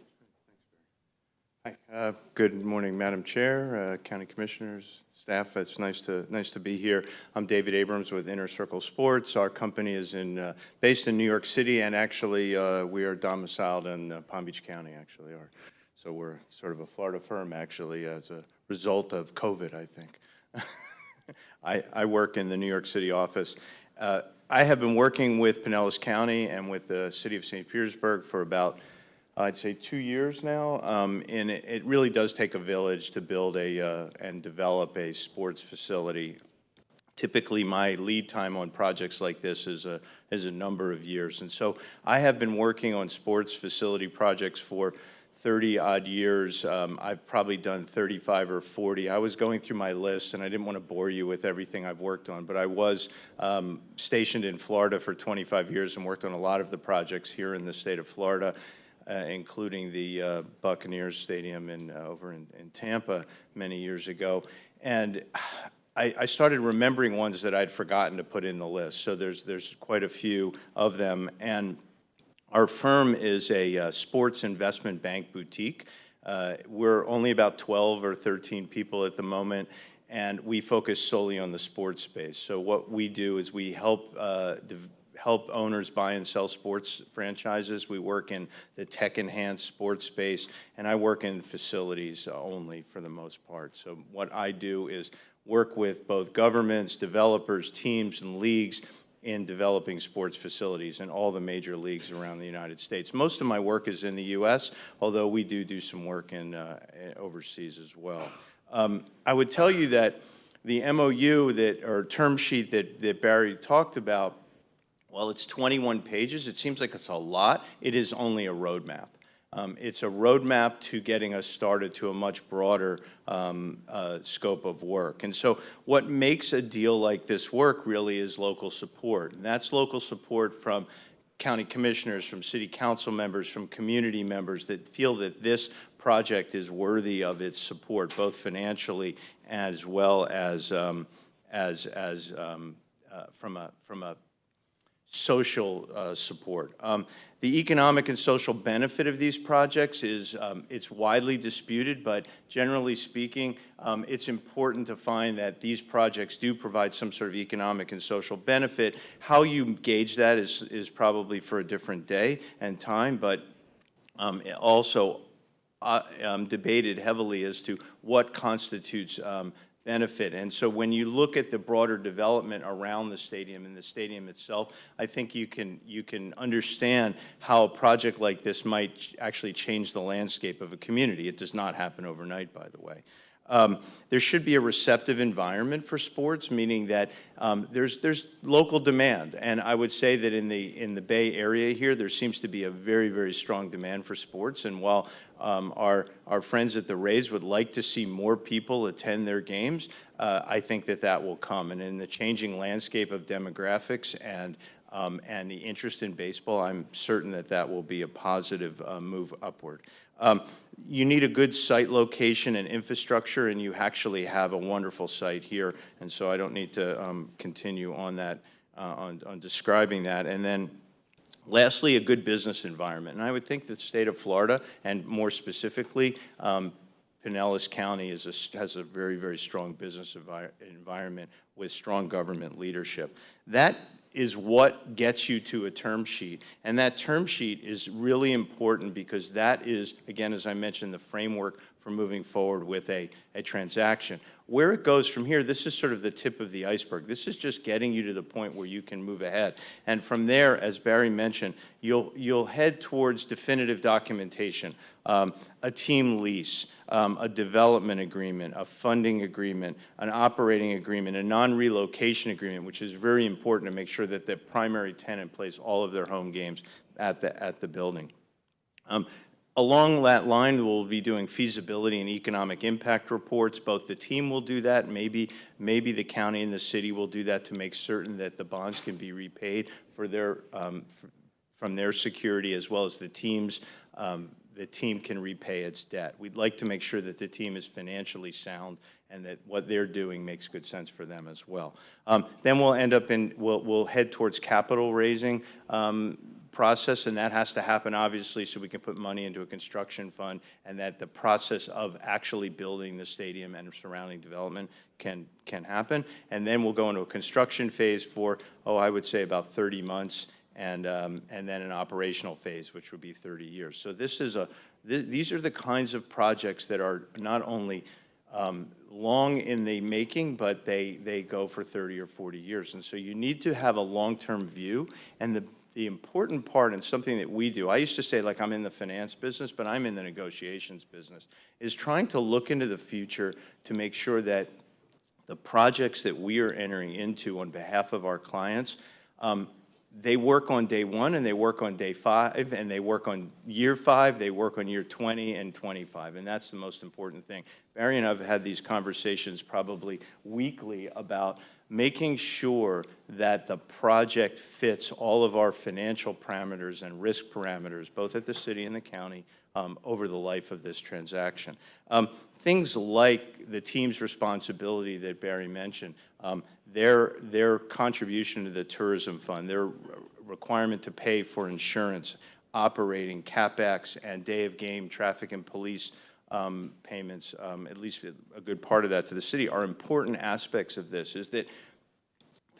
S11: Hi. Good morning, Madam Chair, County Commissioners, staff. It's nice to be here. I'm David Abrams with Inner Circle Sports. Our company is based in New York City, and actually we are domiciled in Palm Beach County, actually. So we're sort of a Florida firm, actually, as a result of COVID, I think. I work in the New York City office. I have been working with Pinellas County and with the City of St. Petersburg for about, I'd say, 2 years now, and it really does take a village to build and develop a sports facility. Typically, my lead time on projects like this is a number of years, and so I have been working on sports facility projects for 30-odd years. I've probably done 35 or 40. I was going through my list, and I didn't want to bore you with everything I've worked on, but I was stationed in Florida for 25 years and worked on a lot of the projects here in the state of Florida, including the Buccaneers Stadium over in Tampa many years ago. And I started remembering ones that I'd forgotten to put in the list. So there's quite a few of them. And our firm is a sports investment bank boutique. We're only about 12 or 13 people at the moment, and we focus solely on the sports space. So what we do is we help owners buy and sell sports franchises. We work in the tech-enhanced sports space, and I work in facilities only for the most part. So what I do is work with both governments, developers, teams, and leagues in developing sports facilities in all the major leagues around the United States. Most of my work is in the U.S., although we do some work in overseas as well. I would tell you that the MOU or term sheet that Barry talked about, well, it's 21 pages. It seems like it's a lot. It is only a roadmap. It's a roadmap to getting us started to a much broader scope of work. And so what makes a deal like this work really is local support. And that's local support from county commissioners, from city council members, from community members that feel that this project is worthy of its support, both financially as well as from a social support. The economic and social benefit of these projects is it's widely disputed, but generally speaking, it's important to find that these projects do provide some sort of economic and social benefit. How you gauge that is probably for a different day and time, but also debated heavily as to what constitutes benefit. And so when you look at the broader development around the stadium and the stadium itself, I think you can understand how a project like this might actually change the landscape of a community. It does not happen overnight, by the way. There should be a receptive environment for sports, meaning that there's local demand, and I would say that in the Bay Area here, there seems to be a very, very strong demand for sports. And while our friends at the Rays would like to see more people attend their games, I think that will come. And in the changing landscape of demographics and the interest in baseball, I'm certain that will be a positive move upward. You need a good site location and infrastructure, and you actually have a wonderful site here, and so I don't need to continue on that, on describing that. And then lastly, a good business environment. And I would think the state of Florida, and more specifically, Pinellas County has a very, very strong business environment with strong government leadership. That is what gets you to a term sheet. And that term sheet is really important because that is, again, as I mentioned, the framework for moving forward with a transaction. Where it goes from here, this is sort of the tip of the iceberg. This is just getting you to the point where you can move ahead. And from there, as Barry mentioned, you'll head towards definitive documentation, a team lease, a development agreement, a funding agreement, an operating agreement, a non-relocation agreement, which is very important to make sure that the primary tenant plays all of their home games at the building. Along that line, we'll be doing feasibility and economic impact reports. Both the team will do that, maybe the county and the city will do that to make certain that the bonds can be repaid for their, from their security, as well as the team can repay its debt. We'd like to make sure that the team is financially sound and that what they're doing makes good sense for them as well. Then we'll end up we'll head towards capital raising process, and that has to happen, obviously, so we can put money into a construction fund, and that the process of actually building the stadium and surrounding development can happen. And then we'll go into a construction phase for, I would say about 30 months, and then an operational phase, which would be 30 years. So these are the kinds of projects that are not only long in the making, but they go for 30 or 40 years. And so you need to have a long-term view, and the important part, and something that we do, I used to say, like, I'm in the finance business, but I'm in the negotiations business, is trying to look into the future to make sure that the projects that we are entering into on behalf of our clients, they work on day 1, and they work on day 5, and they work on year 5, they work on year 20 and 25, and that's the most important thing. Barry and I have had these conversations probably weekly about making sure that the project fits all of our financial parameters and risk parameters, both at the city and the county, over the life of this transaction. Things like the team's responsibility that Barry mentioned, their contribution to the tourism fund, their requirement to pay for insurance, operating, CapEx, and day of game, traffic and police payments, at least a good part of that to the city, are important aspects of this, is that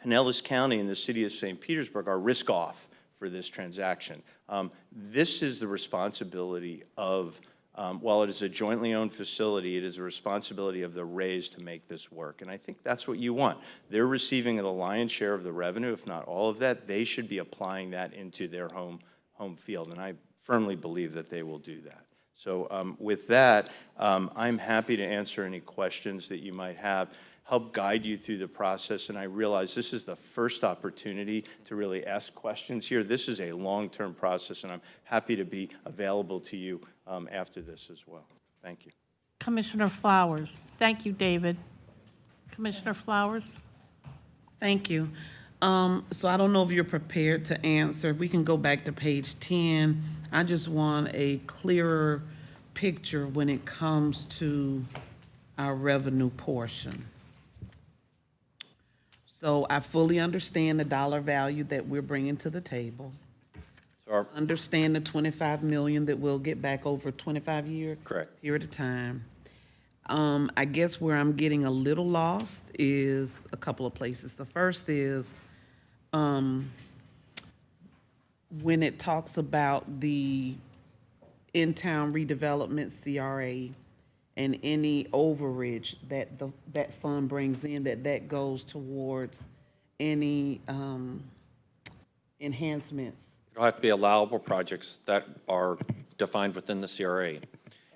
S11: Pinellas County and the city of St. Petersburg are risk off for this transaction. This is the responsibility of, while it is a jointly owned facility, it is a responsibility of the Rays to make this work. And I think that's what you want. They're receiving the lion's share of the revenue, if not all of that. They should be applying that into their home field, and I firmly believe that they will do that. So with that, I'm happy to answer any questions that you might have, help guide you through the process, and I realize this is the first opportunity to really ask questions here. This is a long-term process, and I'm happy to be available to you after this as well. Thank you.
S1: Commissioner Flowers. Thank you, David. Commissioner Flowers?
S12: Thank you. So I don't know if you're prepared to answer. If we can go back to page 10, I just want a clearer picture when it comes to our revenue portion. So I fully understand the dollar value that we're bringing to the table.
S2: So
S12: Understand the 25 million that we'll get back over a 25-year
S2: Correct.
S12: period of time. I guess where I'm getting a little lost is a couple of places. The first is when it talks about the in-town redevelopment CRA and any overage that that fund brings in, that goes towards any enhancements.
S2: It'll have to be allowable projects that are defined within the CRA.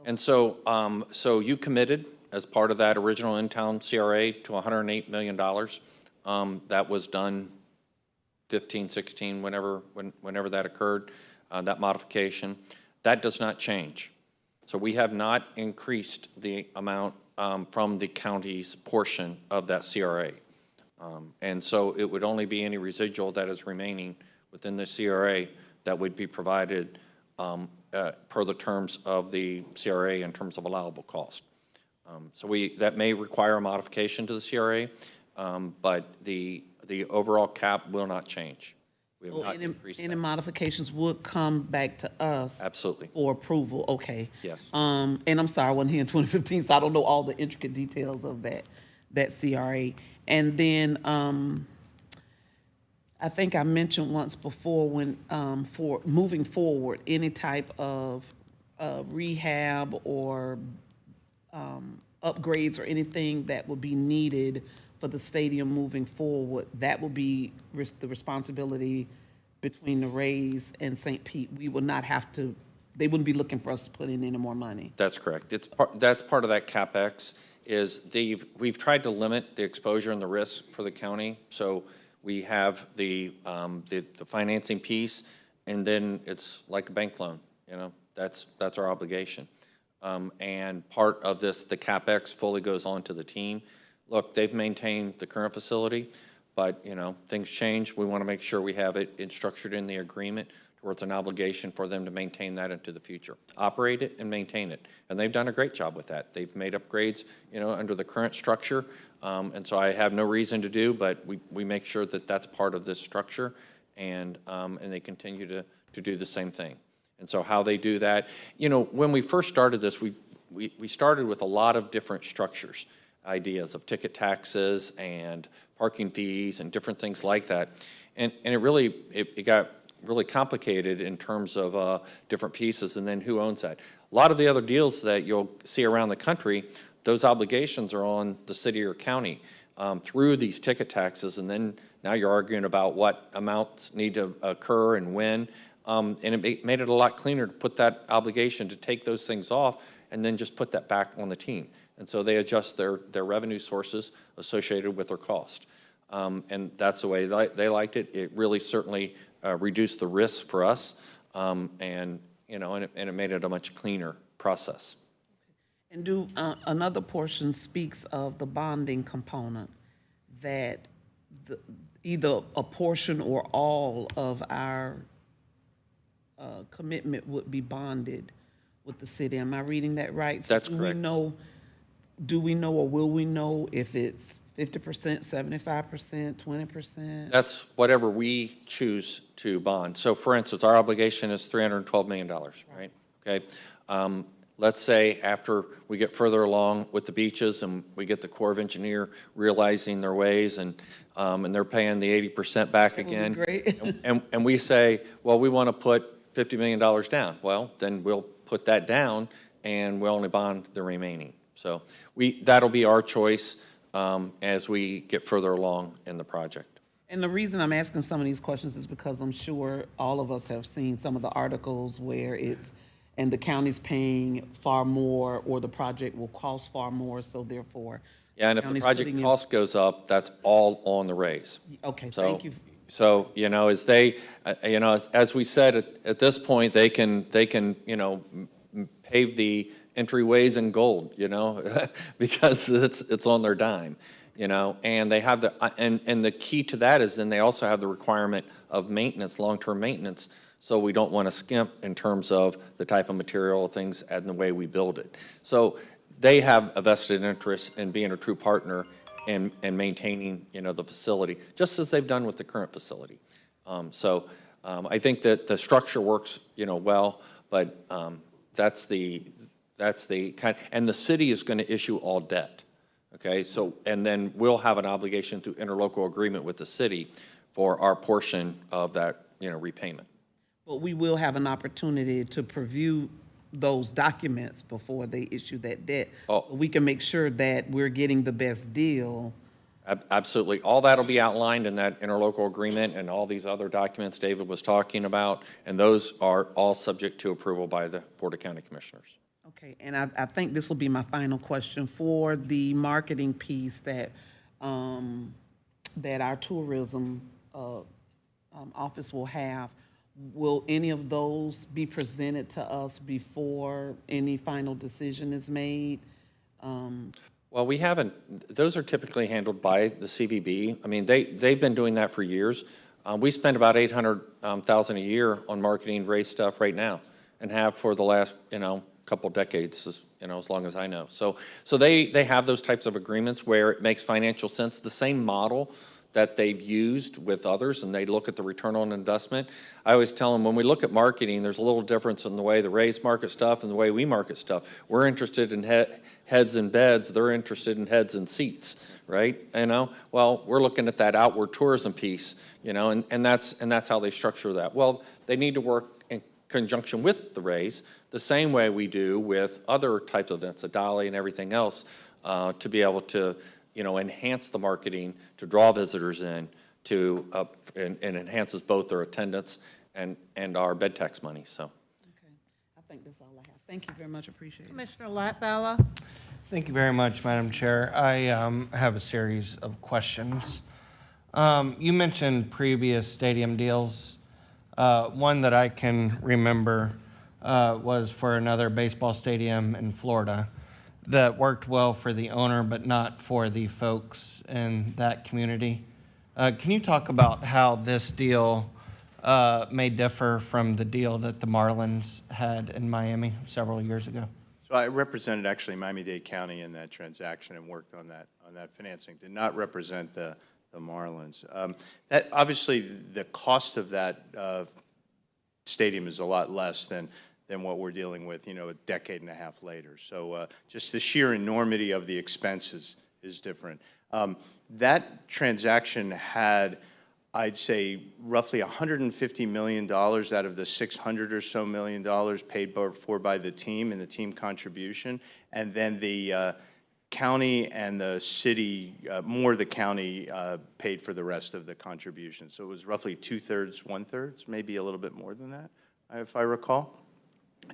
S2: And so, so you committed as part of that original in-town CRA to $108 million. That was done 15, 16, whenever that occurred, that modification. That does not change. So we have not increased the amount from the county's portion of that CRA. And so it would only be any residual that is remaining within the CRA that would be provided per the terms of the CRA in terms of allowable cost. So that may require a modification to the CRA, but the overall cap will not change. We have
S12: So
S2: not increased
S12: any
S2: that.
S12: modifications would come back to us.
S2: Absolutely.
S12: For approval, okay.
S2: Yes.
S12: And I'm sorry, I wasn't here in 2015, so I don't know all the intricate details of that CRA. And then, I think I mentioned once before when, for moving forward, any type of rehab or upgrades or anything that would be needed for the stadium moving forward, that will be the responsibility between the Rays and St. Pete. We will not have to, they wouldn't be looking for us to put in any more money.
S2: That's correct. That's part of that CapEx is we've tried to limit the exposure and the risk for the county. So we have the financing piece, and then it's like a bank loan, That's our obligation. And part of this, the CapEx fully goes on to the team. Look, they've maintained the current facility, but, you know, things change. We want to make sure we have it structured in the agreement where it's an obligation for them to maintain that into the future. Operate it and maintain it. And they've done a great job with that. They've made upgrades, you know, under the current structure. And so I have no reason to do, but we make sure that that's part of this structure, and they continue to do the same thing. And so how they do that, you know, when we first started this, we started with a lot of different structures, ideas of ticket taxes and parking fees and different things like that. And it really, it got really complicated in terms of different pieces, and then who owns that. A lot of the other deals that you'll see around the country, those obligations are on the city or county through these ticket taxes, and then now you're arguing about what amounts need to occur and when. And it made it a lot cleaner to put that obligation to take those things off and then just put that back on the team. And so they adjust their revenue sources associated with their cost. And that's the way they liked it. It really certainly reduced the risk for us, and, you know, and it made it a much cleaner process.
S12: And another portion speaks of the bonding component, that either a portion or all of our commitment would be bonded with the city. Am I reading that right?
S2: That's
S12: So
S2: correct.
S12: Do we know or will we know if it's 50%, 75%, 20%?
S2: That's whatever we choose to bond. So for instance, our obligation is $312 million, right? Okay. Let's say after we get further along with the beaches and we get the Corps of Engineer realizing their ways, and they're paying the 80% back again.
S12: Great.
S2: And we say, well, we want to put $50 million down. Well, then we'll put that down and we'll only bond the remaining. So that'll be our choice as we get further along in the project.
S12: And the reason I'm asking some of these questions is because I'm sure all of us have seen some of the articles where and the county's paying far more, or the project will cost far more, so therefore.
S2: Yeah, and if the
S12: county's
S2: project
S12: putting in-
S2: cost goes up, that's all on the raise.
S12: Okay,
S2: So-
S12: thank you.
S2: So, you know, as as we said, at this point, they can, you know, pave the entryways in gold, you know, because it's on their dime, you know, and they have and the key to that is then they also have the requirement of maintenance, long-term maintenance, so we don't want to skimp in terms of the type of material, things, and the way we build it. So they have a vested interest in being a true partner and maintaining, you know, the facility, just as they've done with the current facility. I think that the structure works, you know, well, but that's the kind, and the city is going to issue all debt, okay? So, and then we'll have an obligation through interlocal agreement with the city for our portion of that, you know, repayment.
S12: But we will have an opportunity to preview those documents before they issue that debt.
S2: Oh.
S12: So we can make sure that we're getting the best deal.
S2: Absolutely. All that'll be outlined in that interlocal agreement and all these other documents David was talking about, and those are all subject to approval by the Board of County Commissioners.
S12: Okay, and I think this will be my final question. For the marketing piece that our tourism office will have, will any of those be presented to us before any final decision is made?
S2: Well, we haven't, those are typically handled by the CVB. I mean, they've been doing that for years. We spend about $800,000 a year on marketing race stuff right now, and have for the last, you know, couple decades, you know, as long as I know. So they have those types of agreements where it makes financial sense, the same model that they've used with others, and they look at the return on investment. I always tell them, when we look at marketing, there's a little difference in the way the Rays market stuff and the way we market stuff. We're interested in heads and beds, they're interested in heads and seats, right? You know, well, we're looking at that outward tourism piece, you know, and that's how they structure that. Well, they need to work in conjunction with the Rays, the same way we do with other types of events, a Dolly and everything else, to be able to, you know, enhance the marketing, to draw visitors in, and enhances both their attendance and our bed tax money, so.
S12: Okay, I think that's all I have. Thank you very much, appreciate it.
S1: Commissioner Latvala?
S13: Thank you very much, Madam Chair. I have a series of questions. You mentioned previous stadium deals. One that I can remember was for another baseball stadium in Florida that worked well for the owner, but not for the folks in that community. Can you talk about how this deal may differ from the deal that the Marlins had in Miami several years ago?
S11: So I represented actually Miami-Dade County in that transaction and worked on that financing. Did not represent the Marlins. That obviously the cost of that stadium is a lot less than what we're dealing with, a decade and a half later. So just the sheer enormity of the expenses is different. That transaction had, I'd say, roughly $150 million out of the $600 or so million paid for by the team and the team contribution, and then the county and the city, more the county paid for the rest of the contribution. So it was roughly 2/3, 1/3, maybe a little bit more than that, if I recall.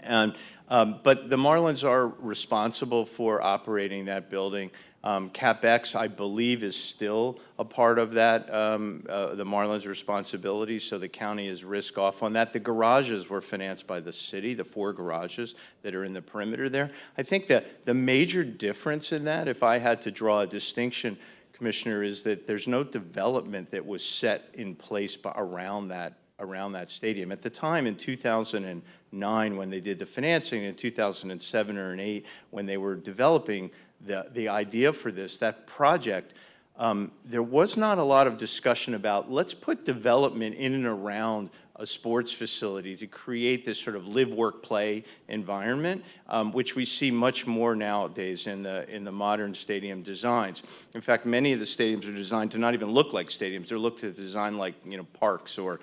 S11: And, but the Marlins are responsible for operating that building. CapEx, I believe, is still a part of that, the Marlins' responsibility, so the county is risk off on that. The garages were financed by the city, the 4 garages that are in the perimeter there. I think that the major difference in that, if I had to draw a distinction, Commissioner, is that there's no development that was set in place around that stadium. At the time, in 2009, when they did the financing, in 2007 or 2008, when they were developing the idea for that project, there was not a lot of discussion about, let's put development in and around a sports facility to create this sort of live, work, play environment, which we see much more nowadays in the modern stadium designs. In fact, many of the stadiums are designed to not even look like stadiums. They're looked to design like parks or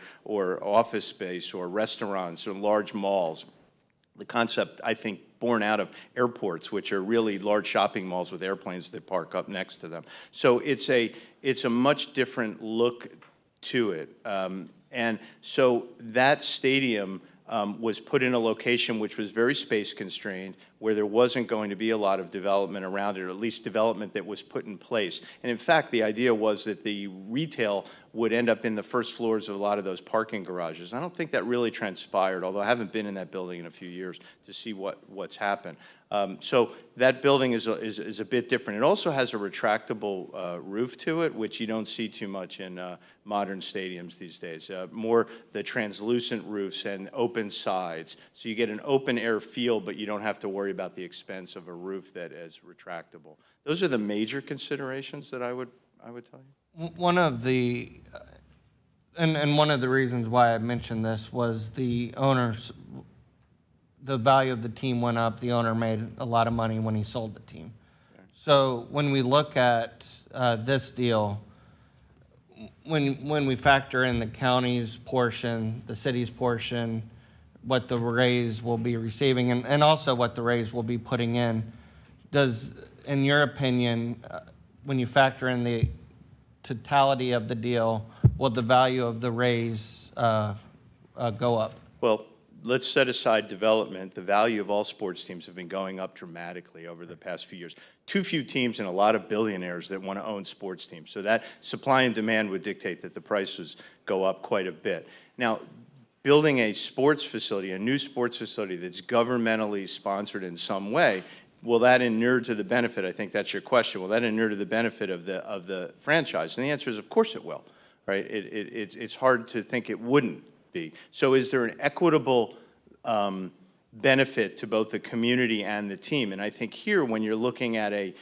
S11: office space or restaurants or large malls. The concept, I think, born out of airports, which are really large shopping malls with airplanes that park up next to them. So it's a much different look to it. And so that stadium was put in a location which was very space constrained, where there wasn't going to be a lot of development around it, or at least development that was put in place. And in fact, the idea was that the retail would end up in the first floors of a lot of those parking garages. I don't think that really transpired, although I haven't been in that building in a few years to see what's happened. So that building is a bit different. It also has a retractable roof to it, which you don't see too much in modern stadiums these days. More the translucent roofs and open sides. So you get an open air feel, but you don't have to worry about the expense of a roof that is retractable. Those are the major considerations that I would tell you.
S13: One of the, and one of the reasons why I mentioned this was the owners, the value of the team went up. The owner made a lot of money when he sold the team. So when we look at this deal, when we factor in the county's portion, the city's portion, what the Rays will be receiving, and also what the Rays will be putting in, does, in your opinion, when you factor in the totality of the deal, will the value of the Rays go up?
S11: Well, let's set aside development. The value of all sports teams have been going up dramatically over the past few years. Too few teams and a lot of billionaires that want to own sports teams. So that supply and demand would dictate that the prices go up quite a bit. Now, building a sports facility, a new sports facility that's governmentally sponsored in some way, will that inure to the benefit? I think that's your question. Will that inure to the benefit of the franchise? And the answer is, of course it will, right? It's hard to think it wouldn't be. So is there an equitable benefit to both the community and the team? And I think here, when you're looking at a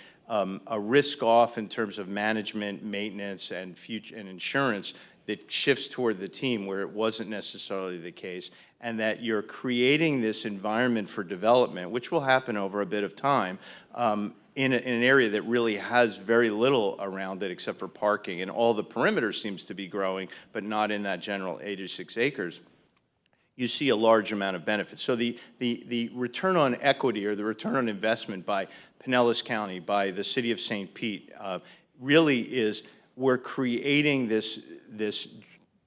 S11: risk off in terms of management, maintenance, and insurance that shifts toward the team where it wasn't necessarily the case, and that you're creating this environment for development, which will happen over a bit of time, in an area that really has very little around it except for parking, and all the perimeter seems to be growing, but not in that general 86 acres, you see a large amount of benefit. So the return on equity, or the return on investment by Pinellas County, by the city of St. Pete, really is, we're creating this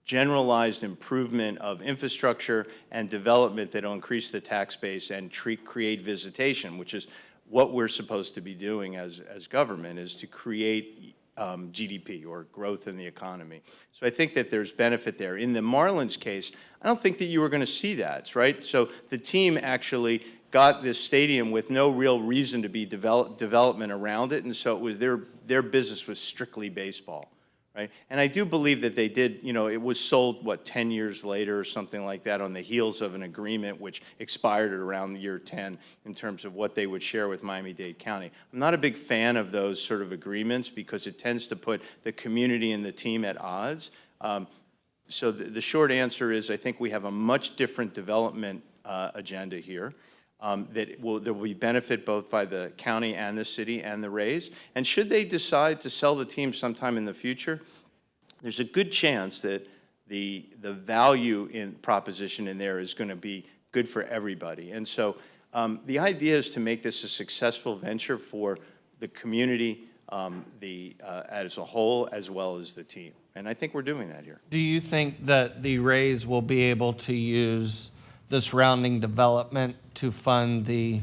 S11: generalized improvement of infrastructure and development that will increase the tax base and create visitation, which is what we're supposed to be doing as government, is to create GDP or growth in the economy. So I think that there's benefit there. In the Marlins case, I don't think that you were going to see that, right? So the team actually got this stadium with no real reason to be development around it, and so it was their business was strictly baseball, right? And I do believe that they did, it was sold, 10 years later or something like that on the heels of an agreement which expired at around the year 10 in terms of what they would share with Miami-Dade County. I'm not a big fan of those sort of agreements because it tends to put the community and the team at odds. So the short answer is I think we have a much different development agenda here. There will be benefit both by the county and the city and the Rays. And should they decide to sell the team sometime in the future, there's a good chance that the value in proposition in there is going to be good for everybody. And so the idea is to make this a successful venture for the community as a whole as well as the team. And I think we're doing that here.
S13: Do you think that the Rays will be able to use the surrounding development to fund the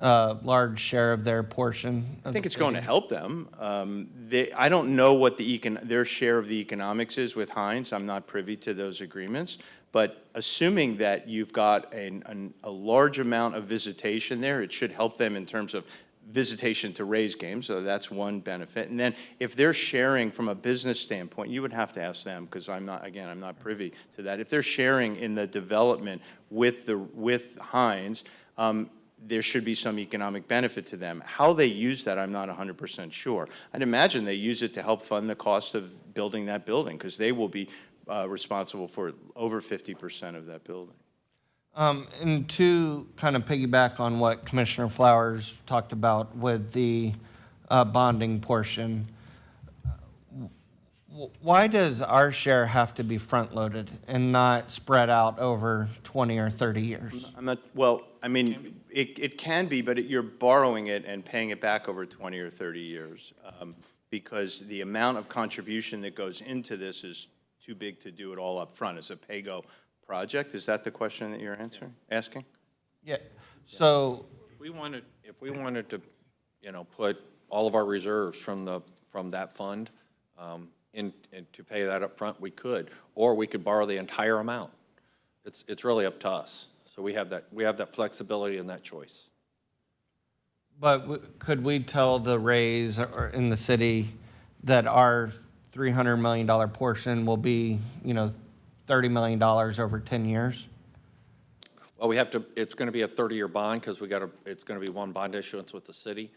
S13: large share of their portion?
S11: I think it's going to help them. I don't know what their share of the economics is with Heinz. I'm not privy to those agreements. But assuming that you've got a large amount of visitation there, it should help them in terms of visitation to Rays games, so that's one benefit. And then if they're sharing from a business standpoint, you would have to ask them, because I'm not privy to that. If they're sharing in the development with Heinz, there should be some economic benefit to them. How they use that, I'm not 100% sure. I'd imagine they use it to help fund the cost of building that building, because they will be responsible for over 50% of that building.
S13: And to kind of piggyback on what Commissioner Flowers talked about with the bonding portion, why does our share have to be front-loaded and not spread out over 20 or 30 years?
S11: It can be, but you're borrowing it and paying it back over 20 or 30 years because the amount of contribution that goes into this is too big to do it all up front. It's a pay-go project. Is that the question that you're asking?
S13: Yeah. So
S2: If we wanted to, put all of our reserves from that fund in to pay that up front, we could, or we could borrow the entire amount. It's really up to us. So we have that flexibility and that choice.
S13: But could we tell the Rays or in the city that our $300 million portion will be, $30 million over 10 years?
S2: Well, it's going to be a 30-year bond because it's going to be one bond issuance with the city.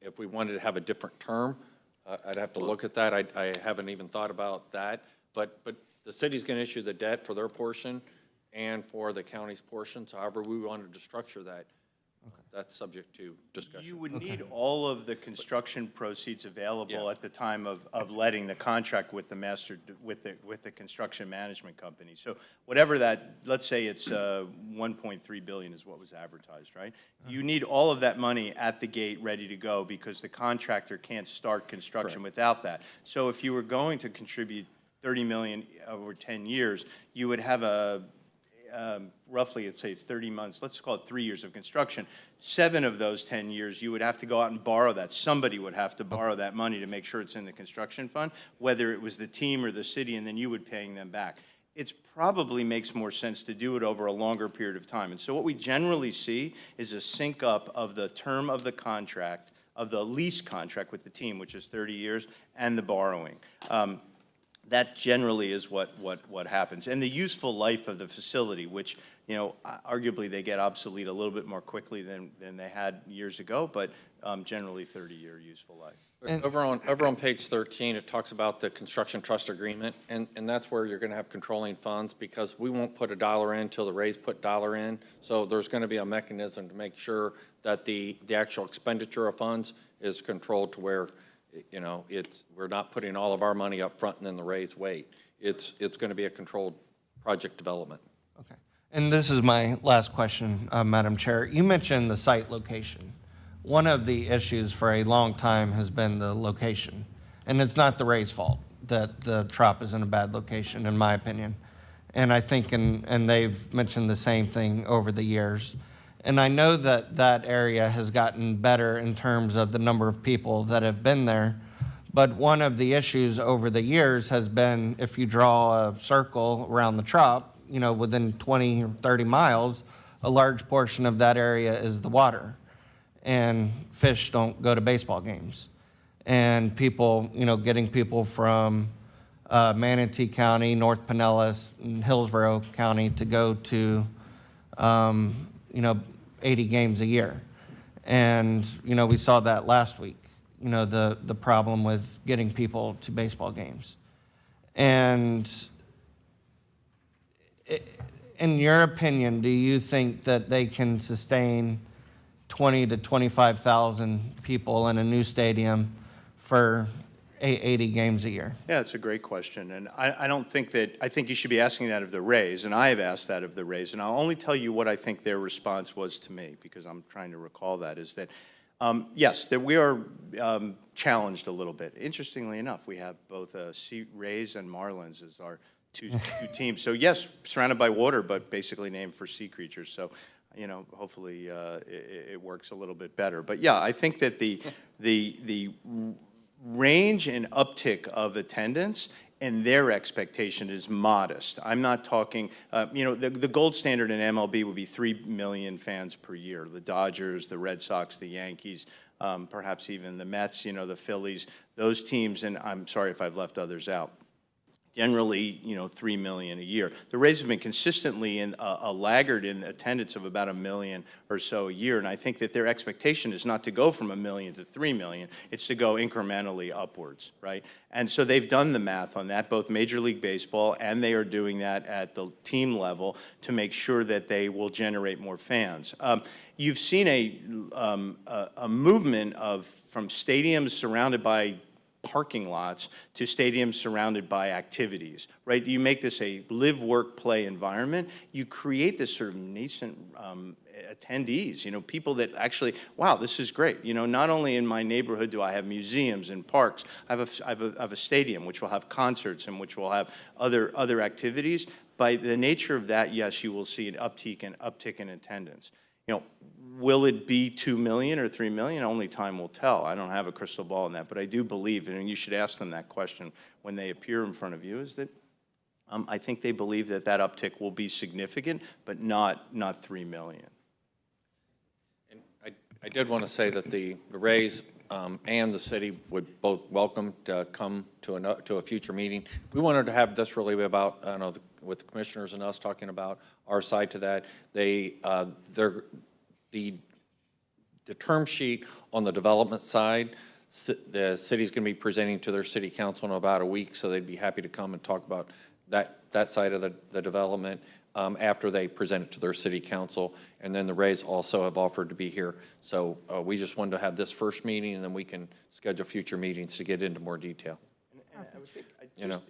S2: If we wanted to have a different term, I'd have to look at that. I haven't even thought about that. But the city's going to issue the debt for their portion and for the county's portion. So however we wanted to structure that, that's subject to discussion.
S11: You would need all of the construction proceeds available at the time of letting the contract with the construction management company. So whatever that, let's say it's 1.3 billion is what was advertised, right? You need all of that money at the gate ready to go because the contractor can't start construction without that. So if you were going to contribute 30 million over 10 years, you would have roughly, let's say it's 30 months, let's call it 3 years of construction. 7 of those 10 years, you would have to go out and borrow that. Somebody would have to borrow that money to make sure it's in the construction fund, whether it was the team or the city, and then you would paying them back. It probably makes more sense to do it over a longer period of time. And so what we generally see is a sync up of the term of the contract, of the lease contract with the team, which is 30 years, and the borrowing. That generally is what happens. And the useful life of the facility, which, arguably they get obsolete a little bit more quickly than they had years ago, but generally 30-year useful life.
S2: Over on page 13, it talks about the construction trust agreement, and that's where you're going to have controlling funds because we won't put $1 in until the Rays put $1 in. So there's going to be a mechanism to make sure that the actual expenditure of funds is controlled to where we're not putting all of our money up front and then the Rays wait. It's going to be a controlled project development.
S13: Okay. And this is my last question, Madam Chair. You mentioned the site location. One of the issues for a long time has been the location. And it's not the Rays' fault that the Trop is in a bad location, in my opinion. And I think, and they've mentioned the same thing over the years. And I know that that area has gotten better in terms of the number of people that have been there. But one of the issues over the years has been if you draw a circle around the Trop, you know, within 20 or 30 miles, a large portion of that area is the water. And fish don't go to baseball games. And people, you know, getting people from Manatee County, North Pinellas, and Hillsborough County to go to, you know, 80 games a year. And, you know, we saw that last week, you know, the problem with getting people to baseball games. And in your opinion, do you think that they can sustain 20 to 25,000 people in a new stadium for 80 games a year?
S11: Yeah, it's a great question, and I don't think that, I think you should be asking that of the Rays, and I have asked that of the Rays, and I'll only tell you what I think their response was to me, because I'm trying to recall that, is that, yes, that we are challenged a little bit. Interestingly enough, we have both Rays and Marlins as our two teams. So yes, surrounded by water, but basically named for sea creatures. So, you know, hopefully it works a little bit better. But yeah, I think that the range and uptick of attendance and their expectation is modest. I'm not talking, you know, the gold standard in MLB would be 3 million fans per year. The Dodgers, the Red Sox, the Yankees, perhaps even the Mets, you know, the Phillies, those teams, and I'm sorry if I've left others out. Generally, you know, 3 million a year. The Rays have been consistently in a laggard in attendance of about 1 million or so a year, and I think that their expectation is not to go from 1 million to 3 million, it's to go incrementally upwards, right? And so they've done the math on that, both Major League Baseball, and they are doing that at the team level to make sure that they will generate more fans. You've seen a movement from stadiums surrounded by parking lots to stadiums surrounded by activities, right? You make this a live, work, play environment. You create this sort of nascent attendees, you know, people that actually, wow, this is great. You know, not only in my neighborhood do I have museums and parks, I have a stadium which will have concerts and which will have other activities. By the nature of that, yes, you will see an uptick in attendance. You know, will it be 2 million or 3 million? Only time will tell. I don't have a crystal ball on that, but I do believe, and you should ask them that question when they appear in front of you, is that I think they believe that that uptick will be significant, but not 3 million.
S2: And I did want to say that the Rays and the city would both welcome to come to a future meeting. We wanted to have this really about, I don't know, with the commissioners and us talking about our side to that. The term sheet on the development side, the city's going to be presenting to their city council in about a week, so they'd be happy to come and talk about that side of the development after they present it to their city council. And then the Rays also have offered to be here. So we just wanted to have this first meeting, and then we can schedule future meetings to get into more detail.
S11: And I would think,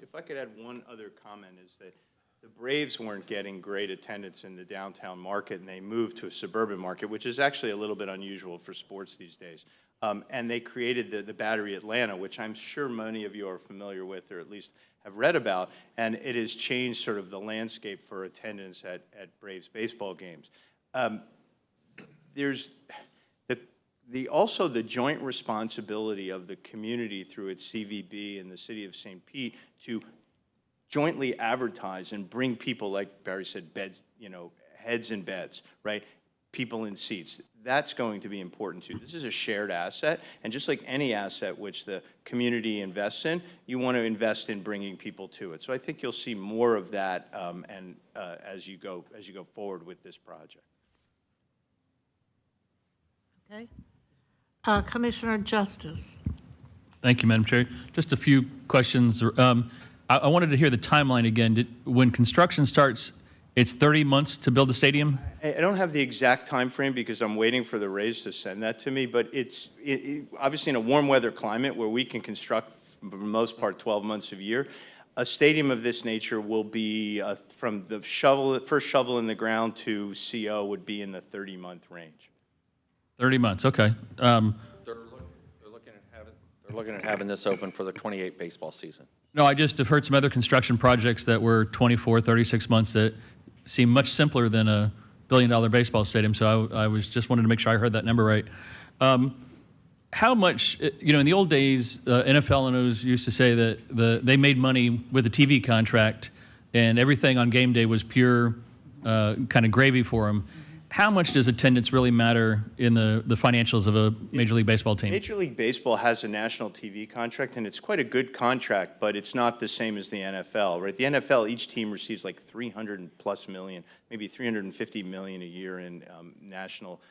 S11: if I could add one other comment, is that the Braves weren't getting great attendance in the downtown market, and they moved to a suburban market, which is actually a little bit unusual for sports these days. And they created the Battery Atlanta, which I'm sure many of you are familiar with, or at least have read about, and it has changed sort of the landscape for attendance at Braves baseball games. There's also the joint responsibility of the community through its CVB and the city of St. Pete to jointly advertise and bring people, like Barry said, beds, you know, heads in beds, right? People in seats. That's going to be important too. This is a shared asset, and just like any asset which the community invests in, you want to invest in bringing people to it. So I think you'll see more of that as you go forward with this project.
S1: Okay. Commissioner Justice.
S10: Thank you, Madam Chair. Just a few questions. I wanted to hear the timeline again. When construction starts, it's 30 months to build the stadium?
S11: I don't have the exact time frame because I'm waiting for the Rays to send that to me, but it's obviously in a warm weather climate where we can construct, for the most part, 12 months of year. A stadium of this nature will be, from the first shovel in the ground to CO would be in the 30-month range.
S10: 30 months, okay.
S2: They're looking at having this open for the 28 baseball season.
S10: No, I just have heard some other construction projects that were 24, 36 months that seem much simpler than a billion-dollar baseball stadium, so I was just wanted to make sure I heard that number right. How much, in the old days, NFL owners used to say that they made money with a TV contract, and everything on game day was pure kind of gravy for them. How much does attendance really matter in the financials of a Major League Baseball team?
S11: Major League Baseball has a national TV contract, and it's quite a good contract, but it's not the same as the NFL, right? The NFL, each team receives like 300+ million, maybe 350 million a year in national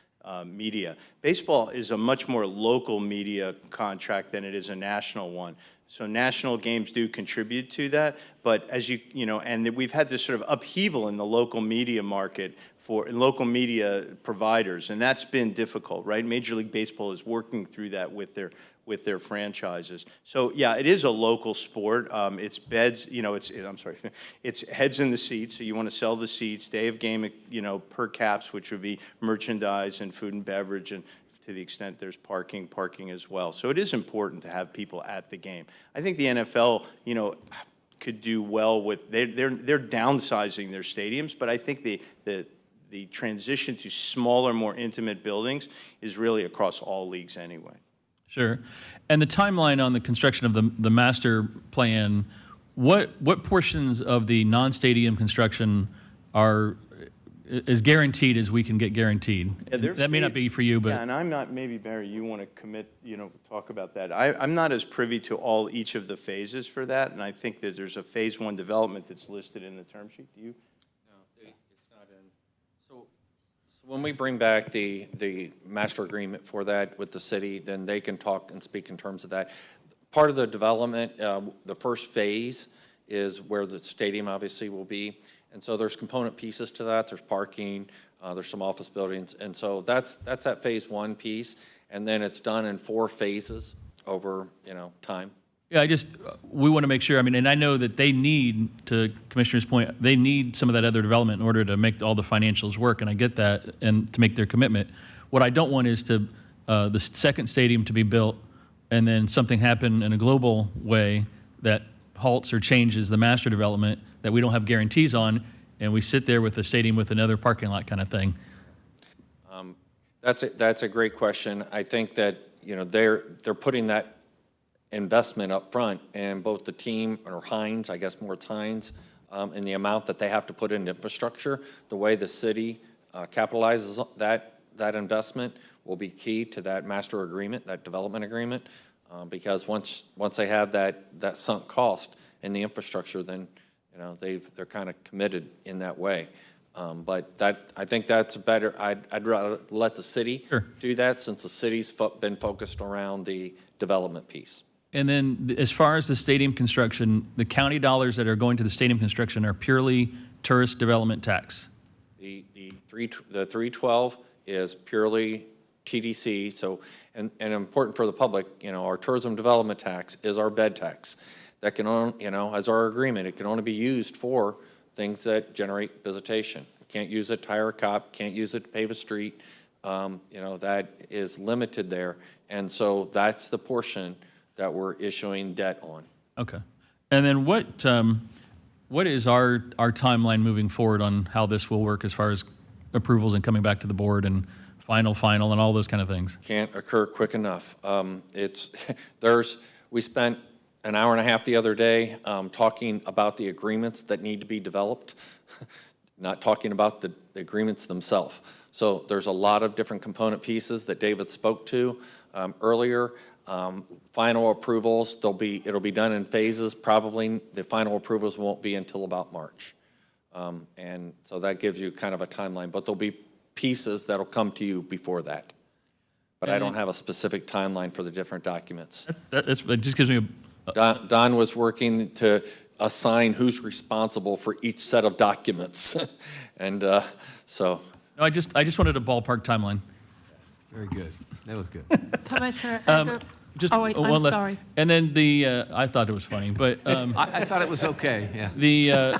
S11: media. Baseball is a much more local media contract than it is a national one. So national games do contribute to that, but as and we've had this sort of upheaval in the local media market for local media providers, and that's been difficult, right? Major League Baseball is working through that with their franchises. So yeah, it is a local sport. It's beds, it's heads in the seats. So you want to sell the seats, day of game, per caps, which would be merchandise and food and beverage, and to the extent there's parking as well. So it is important to have people at the game. I think the NFL, could do well with, they're downsizing their stadiums, but I think the transition to smaller, more intimate buildings is really across all leagues anyway.
S10: Sure. And the timeline on the construction of the master plan, what portions of the non-stadium construction are as guaranteed as we can get guaranteed?
S11: Yeah,
S10: that may not be for you, but
S11: yeah, and I'm not, maybe Barry, you want to commit, talk about that. I'm not as privy to each of the phases for that, and I think that there's a phase 1 development that's listed in the term sheet. Do you?
S2: No, it's not in. So when we bring back the master agreement for that with the city, then they can talk and speak in terms of that. Part of the development, the first phase is where the stadium obviously will be. And so there's component pieces to that. There's parking, there's some office buildings. And so that's that phase 1 piece. And then it's done in 4 phases over, time.
S10: yeah, we want to make sure, and I know that they need, to Commissioner's point, they need some of that other development in order to make all the financials work, and I get that, and to make their commitment. What I don't want is the second stadium to be built, and then something happen in a global way that halts or changes the master development that we don't have guarantees on, and we sit there with a stadium with another parking lot kind of thing.
S2: That's a great question. I think that, they're putting that investment up front, and both the team, or Hines, I guess more Hines, and the amount that they have to put in infrastructure, the way the city capitalizes that investment will be key to that master agreement, that development agreement, because once they have that sunk cost in the infrastructure, then they're kind of committed in that way. But I think that's better. I'd rather let the city do that, since the city's been focused around the development piece.
S10: And then as far as the stadium construction, the county dollars that are going to the stadium construction are purely tourist development tax.
S2: The 312 is purely TDC. So, and important for the public, our tourism development tax is our bed tax. That can only, as our agreement, it can only be used for things that generate visitation. Can't use it to hire a cop, can't use it to pave a street. That is limited there. And so that's the portion that we're issuing debt on.
S10: Okay. And then what is our timeline moving forward on how this will work as far as approvals and coming back to the board and final and all those kind of things?
S2: Can't occur quick enough. We spent an hour and a half the other day talking about the agreements that need to be developed, not talking about the agreements themselves. So there's a lot of different component pieces that David spoke to earlier. Final approvals, it'll be done in phases. Probably the final approvals won't be until about March. And so that gives you kind of a timeline, but there'll be pieces that'll come to you before that. But I don't have a specific timeline for the different documents.
S10: It just gives me
S2: Don was working to assign who's responsible for each set of documents. And so.
S10: No, I just wanted a ballpark timeline.
S3: Very good. That was good.
S1: Commissioner,
S10: Just
S1: oh, wait,
S10: one
S1: I'm
S10: less.
S1: sorry.
S10: And then I thought it was funny, but
S3: I thought it was okay, yeah.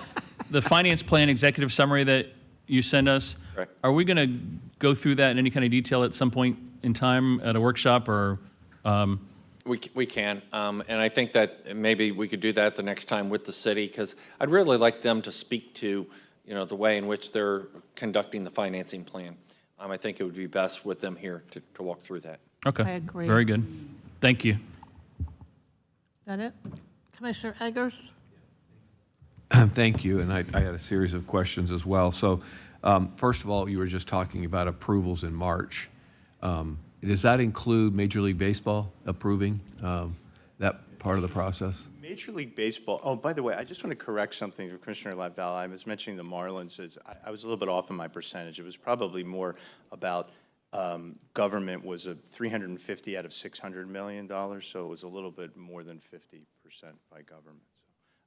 S10: the finance plan executive summary that you send us,
S2: Right.
S10: are we going to go through that in any kind of detail at some point in time at a workshop, or?
S2: We can, and I think that maybe we could do that the next time with the city, because I'd really like them to speak to you know, the way in which they're conducting the financing plan. I think it would be best with them here to walk through that.
S10: Okay.
S1: I agree.
S10: Very good. Thank you.
S1: Is that it? Commissioner Eggers?
S3: Thank you, and I had a series of questions as well. So, first of all, you were just talking about approvals in March. Does that include Major League Baseball approving that part of the process?
S11: Major League Baseball, oh, by the way, I just want to correct something to Commissioner LaValle. I was mentioning the Marlins. I was a little bit off on my percentage. It was probably more about government was a 350 out of $600 million, so it was a little bit more than 50% by government.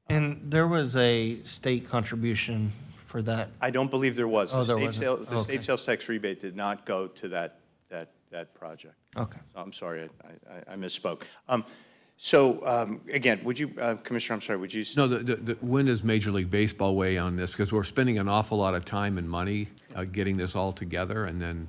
S13: And there was a state contribution for that.
S11: I don't believe there was.
S13: Oh,
S11: The
S13: there
S11: state
S13: wasn't?
S11: sales, the
S13: Okay.
S11: state sales tax rebate did not go to that project.
S13: Okay.
S11: So I'm sorry, I misspoke. Again, would you, Commissioner, I'm sorry, would you?
S3: No, when does Major League Baseball weigh on this? Because we're spending an awful lot of time and money getting this all together, and then,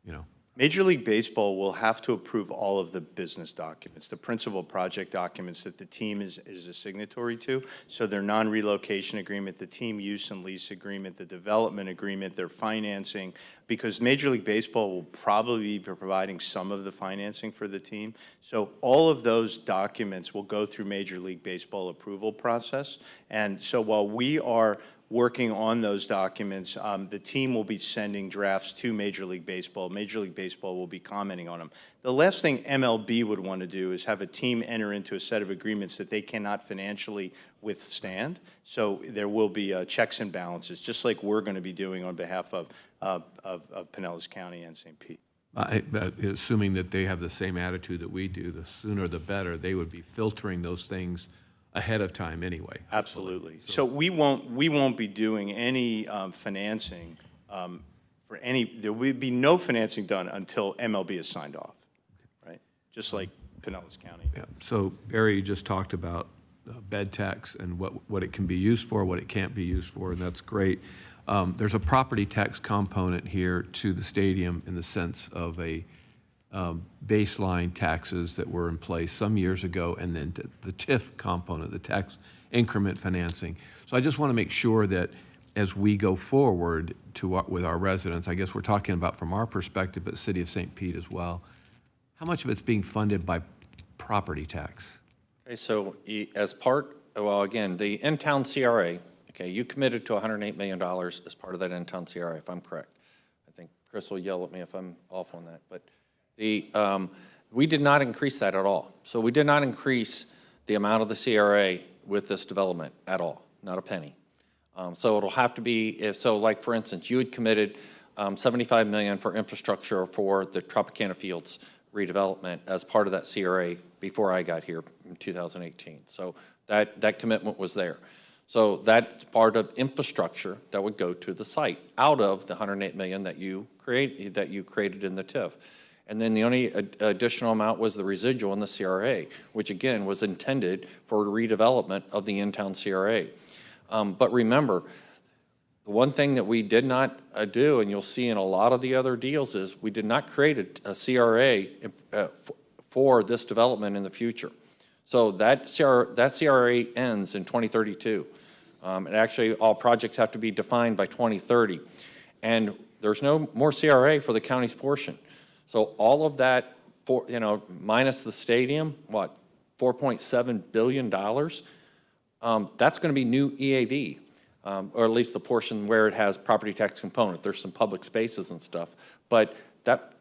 S3: you know.
S11: Major League Baseball will have to approve all of the business documents, the principal project documents that the team is a signatory to. So their non-relocation agreement, the team use and lease agreement, the development agreement, their financing, because Major League Baseball will probably be providing some of the financing for the team. So all of those documents will go through Major League Baseball approval process. And so while we are working on those documents, the team will be sending drafts to Major League Baseball. Major League Baseball will be commenting on them. The last thing MLB would want to do is have a team enter into a set of agreements that they cannot financially withstand. So there will be checks and balances, just like we're going to be doing on behalf of Pinellas County and St. Pete.
S3: Assuming that they have the same attitude that we do, the sooner the better, they would be filtering those things ahead of time anyway.
S11: Absolutely. So we won't be doing any financing for any, there will be no financing done until MLB is signed off, right? Just like Pinellas County.
S3: Yeah. So Barry, you just talked about bed tax and what it can be used for, what it can't be used for, and that's great. There's a property tax component here to the stadium in the sense of a baseline taxes that were in place some years ago, and then the TIF component, the tax increment financing. So I just want to make sure that as we go forward with our residents, I guess we're talking about from our perspective, but City of St. Pete as well, how much of it's being funded by property tax?
S2: Okay, so as part, well, again, the in-town CRA, okay, you committed to $108 million as part of that in-town CRA, if I'm correct. I think Chris will yell at me if I'm off on that, but we did not increase that at all. So we did not increase the amount of the CRA with this development at all, not a penny. So it'll have to be, like for instance, you had committed $75 million for infrastructure for the Tropicana Fields redevelopment as part of that CRA before I got here in 2018. So that commitment was there. So that's part of infrastructure that would go to the site out of the $108 million that you created in the TIF. And then the only additional amount was the residual in the CRA, which again was intended for redevelopment of the in-town CRA. But remember, the one thing that we did not do, and you'll see in a lot of the other deals, is we did not create a CRA for this development in the future. So that CRA ends in 2032. And actually, all projects have to be defined by 2030. And there's no more CRA for the county's portion. So all of that, minus the stadium, what, $4.7 billion? That's going to be new EAV, or at least the portion where it has property tax component. There's some public spaces and stuff, but that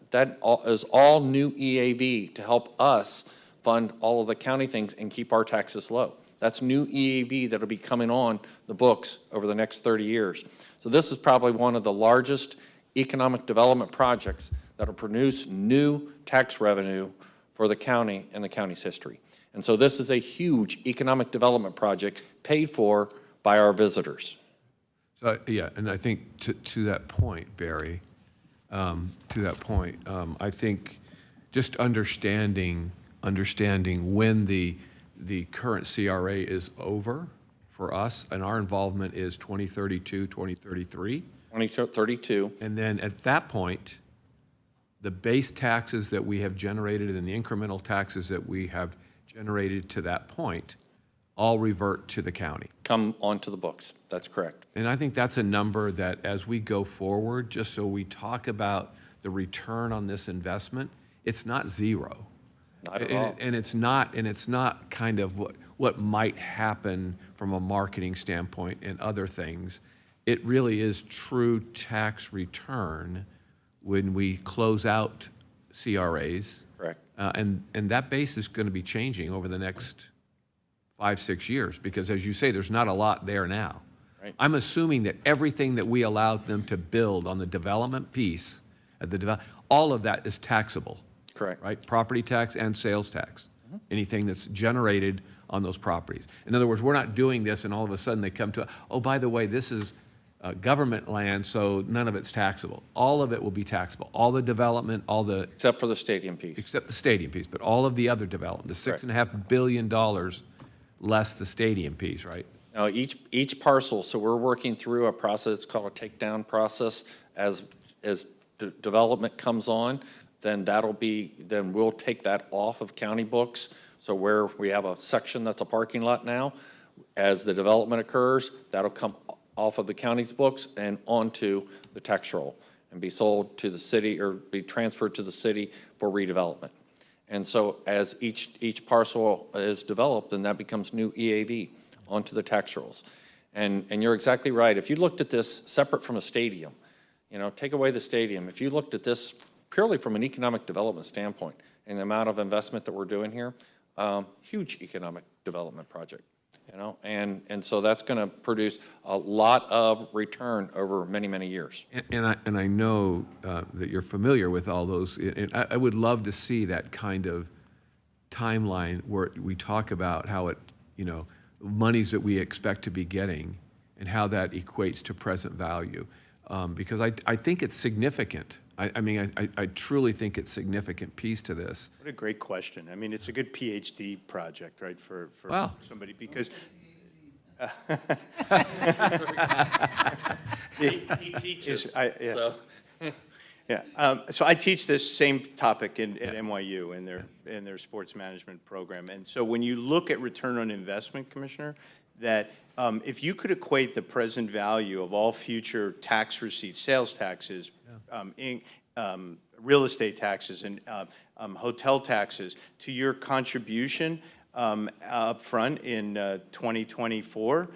S2: is all new EAV to help us fund all of the county things and keep our taxes low. That's new EAV that'll be coming on the books over the next 30 years. So this is probably one of the largest economic development projects that'll produce new tax revenue for the county and the county's history. And so this is a huge economic development project paid for by our visitors.
S3: So, yeah, and I think to that point, Barry, I think just understanding when the current CRA is over for us, and our involvement is 2032, 2033.
S2: 2032.
S3: And then at that point, the base taxes that we have generated and the incremental taxes that we have generated to that point all revert to the county.
S2: Come onto the books. That's correct.
S3: And I think that's a number that, as we go forward, just so we talk about the return on this investment, it's not zero.
S2: Not at
S3: And
S2: all.
S3: it's not kind of what might happen from a marketing standpoint and other things. It really is true tax return when we close out CRAs.
S2: Correct.
S3: And that base is going to be changing over the next 5-6 years, because as you say, there's not a lot there now.
S2: Right.
S3: I'm assuming that everything that we allowed them to build on the development piece, all of that is taxable.
S2: Correct.
S3: Right? Property tax and sales tax. Anything that's generated on those properties. In other words, we're not doing this and all of a sudden they come to, oh, by the way, this is government land, so none of it's taxable. All of it will be taxable. All the development,
S2: Except for the stadium piece.
S3: except the stadium piece, but all of the other development, the
S2: Correct.
S3: $6.5 billion less the stadium piece, right?
S2: Now, each parcel, so we're working through a process, it's called a takedown process. As development comes on, then then we'll take that off of county books. So where we have a section that's a parking lot now, as the development occurs, that'll come off of the county's books and onto the tax roll and be sold to the city or be transferred to the city for redevelopment. And so as each parcel is developed, then that becomes new EAV onto the tax rolls. And you're exactly right. If you looked at this separate from a stadium, take away the stadium. If you looked at this purely from an economic development standpoint and the amount of investment that we're doing here, huge economic development project, and so that's going to produce a lot of return over many, many years.
S3: And I know that you're familiar with all those. And I would love to see that kind of timeline where we talk about how it, monies that we expect to be getting and how that equates to present value. Because I think it's significant. I truly think it's a significant piece to this.
S11: What a great question. I mean, it's a good PhD project, right, for
S3: Wow.
S11: somebody, because
S2: He teaches, so.
S11: Yeah, so I teach this same topic at NYU in their sports management program. And so when you look at return on investment, Commissioner, that if you could equate the present value of all future tax receipts, sales taxes, real estate taxes, and hotel taxes to your contribution up front in 2024,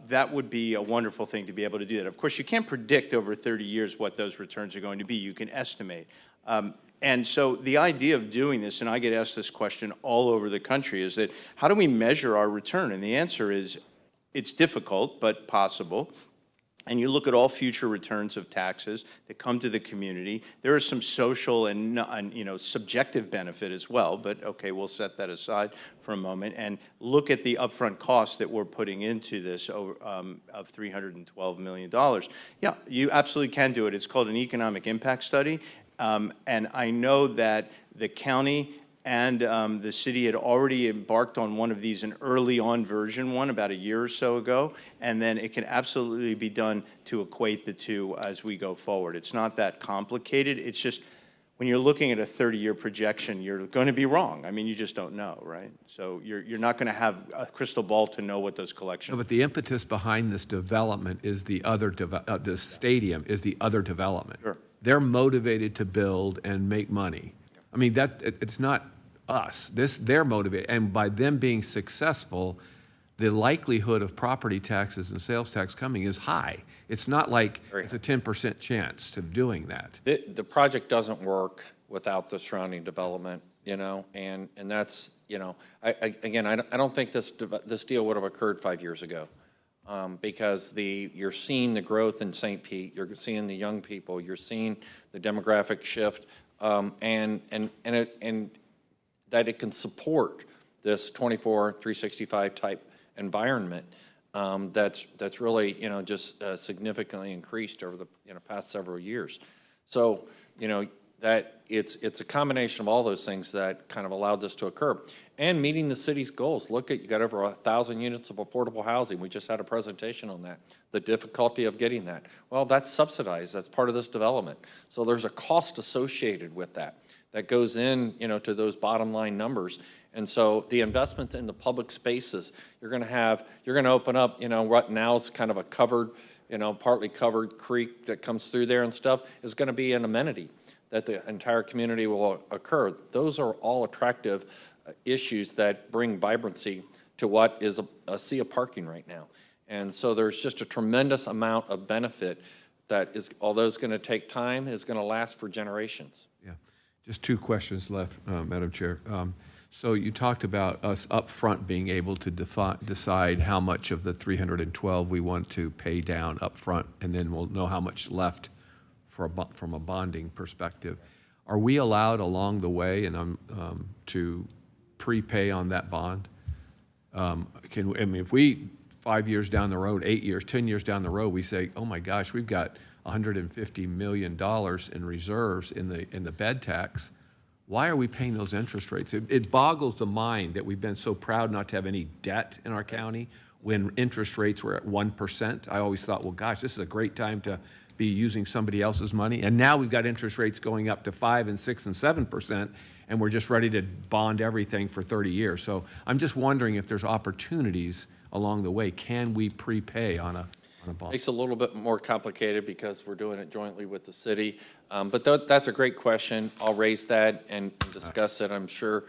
S11: that would be a wonderful thing to be able to do that. Of course, you can't predict over 30 years what those returns are going to be. You can estimate. And so the idea of doing this, and I get asked this question all over the country, is that how do we measure our return? And the answer is it's difficult, but possible. And you look at all future returns of taxes that come to the community. There is some social and subjective benefit as well, but okay, we'll set that aside for a moment and look at the upfront costs that we're putting into this of $312 million. Yeah, you absolutely can do it. It's called an economic impact study. And I know that the county and the city had already embarked on one of these, an early on version one, about a year or so ago, and then it can absolutely be done to equate the two as we go forward. It's not that complicated. It's just when you're looking at a 30-year projection, you're going to be wrong. I mean, you just don't know, right? So you're not going to have a crystal ball to know what those collections.
S3: No, but the impetus behind this development is the other, this stadium is the other development.
S11: Sure.
S3: They're motivated to build and make money. I mean, it's not us. They're motivated. And by them being successful, the likelihood of property taxes and sales tax coming is high. It's not like it's a 10% chance to doing that.
S2: The project doesn't work without the surrounding development, and that's, I don't think this deal would have occurred 5 years ago. Because you're seeing the growth in St. Pete, you're seeing the young people, you're seeing the demographic shift, and that it can support this 24/365 type environment that's really just significantly increased over the past several years. So that it's a combination of all those things that kind of allowed this to occur. And meeting the city's goals. Look at, you got over 1,000 units of affordable housing. We just had a presentation on that. The difficulty of getting that. Well, that's subsidized. That's part of this development. So there's a cost associated with that goes in, to those bottom line numbers. And so the investments in the public spaces, you're going to open up, what now is kind of a covered, partly covered creek that comes through there and stuff, is going to be an amenity that the entire community will occur. Those are all attractive issues that bring vibrancy to what is a sea of parking right now. And so there's just a tremendous amount of benefit that is, although it's going to take time, is going to last for generations.
S3: Yeah, just two questions left, Madam Chair. So you talked about us up front being able to decide how much of the 312 we want to pay down up front, and then we'll know how much left from a bonding perspective. Are we allowed along the way to prepay on that bond? If we 5 years down the road, 8 years, 10 years down the road, we say, oh my gosh, we've got $150 million in reserves in the bed tax. Why are we paying those interest rates? It boggles the mind that we've been so proud not to have any debt in our county when interest rates were at 1%. I always thought, well, gosh, this is a great time to be using somebody else's money. And now we've got interest rates going up to 5 and 6 and 7%, and we're just ready to bond everything for 30 years. So I'm just wondering if there's opportunities along the way. Can we prepay on a bond?
S2: Makes it a little bit more complicated because we're doing it jointly with the city. But that's a great question. I'll raise that and discuss it. I'm sure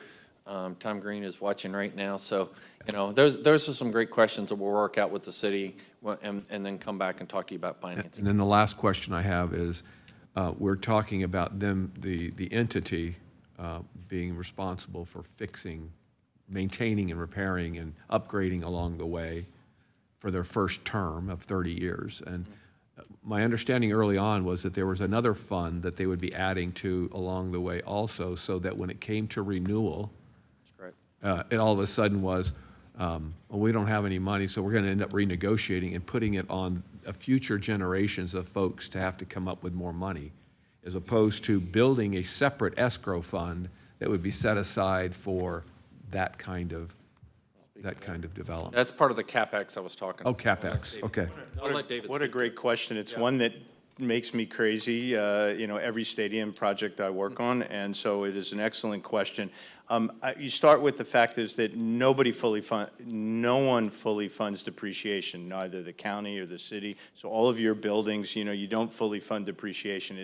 S2: Tom Green is watching right now. So, those are some great questions that we'll work out with the city and then come back and talk to you about financing.
S3: And then the last question I have is, we're talking about the entity being responsible for fixing, maintaining and repairing and upgrading along the way for their first term of 30 years. And my understanding early on was that there was another fund that they would be adding to along the way also, so that when it came to renewal, it all of a sudden was, well, we don't have any money, so we're going to end up renegotiating and putting it on future generations of folks to have to come up with more money, as opposed to building a separate escrow fund that would be set aside for that kind of development.
S2: That's part of the CapEx I was talking about.
S3: Oh, CapEx, okay.
S2: I'll let David
S11: What a great question. It's one that makes me crazy, every stadium project I work on, and so it is an excellent question. You start with the fact is that no one fully funds depreciation, neither the county or the city. So all of your buildings, you don't fully fund depreciation.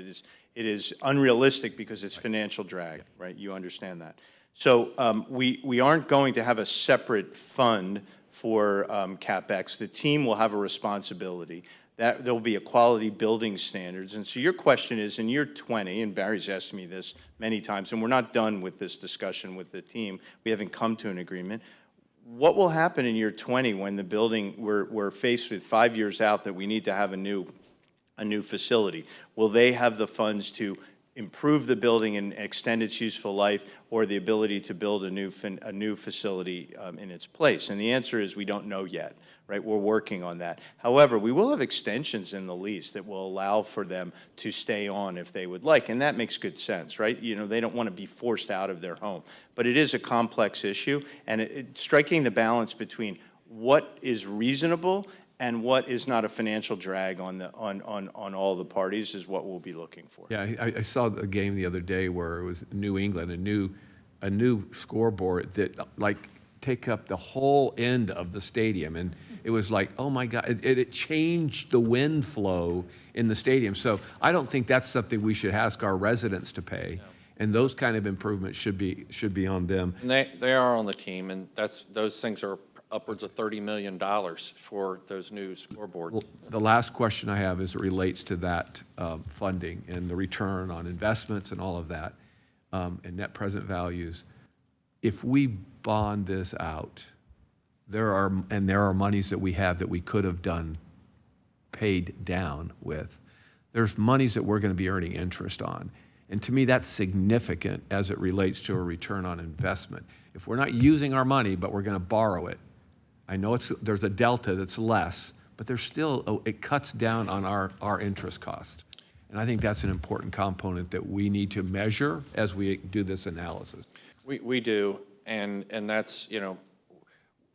S11: It is unrealistic because it's financial drag, right? You understand that. So we aren't going to have a separate fund for CapEx. The team will have a responsibility. That there will be a quality building standards. And so your question is, in year 20, and Barry's asked me this many times, and we're not done with this discussion with the team. We haven't come to an agreement. What will happen in year 20 when the building, we're faced with 5 years out that we need to have a new facility? Will they have the funds to improve the building and extend its useful life, or the ability to build a new facility in its place? And the answer is we don't know yet, right? We're working on that. However, we will have extensions in the lease that will allow for them to stay on if they would like, and that makes good sense, right? They don't want to be forced out of their home. But it is a complex issue, and striking the balance between what is reasonable and what is not a financial drag on all the parties is what we'll be looking for.
S3: Yeah, I saw a game the other day where it was New England, a new scoreboard that take up the whole end of the stadium, and it was like, oh my God, it changed the wind flow in the stadium. So I don't think that's something we should ask our residents to pay, and those kind of improvements should be on them.
S2: And they are on the team, and those things are upwards of $30 million for those new scoreboards.
S3: Well, the last question I have is it relates to that funding and the return on investments and all of that, and net present values. If we bond this out, there are monies that we have that we could have paid down with. There's monies that we're going to be earning interest on. And to me, that's significant as it relates to a return on investment. If we're not using our money, but we're going to borrow it, I know there's a delta that's less, but there's still, it cuts down on our interest cost. And I think that's an important component that we need to measure as we do this analysis.
S2: We do, and that's,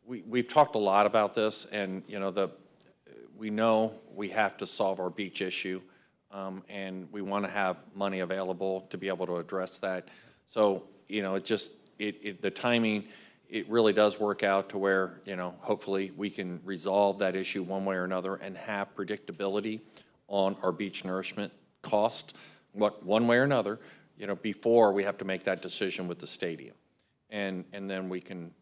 S2: we've talked a lot about this, and, we know we have to solve our beach issue, and we want to have money available to be able to address that. So, the timing, it really does work out to where, hopefully we can resolve that issue one way or another and have predictability on our beach nourishment cost, one way or another, before we have to make that decision with the stadium. And then we can,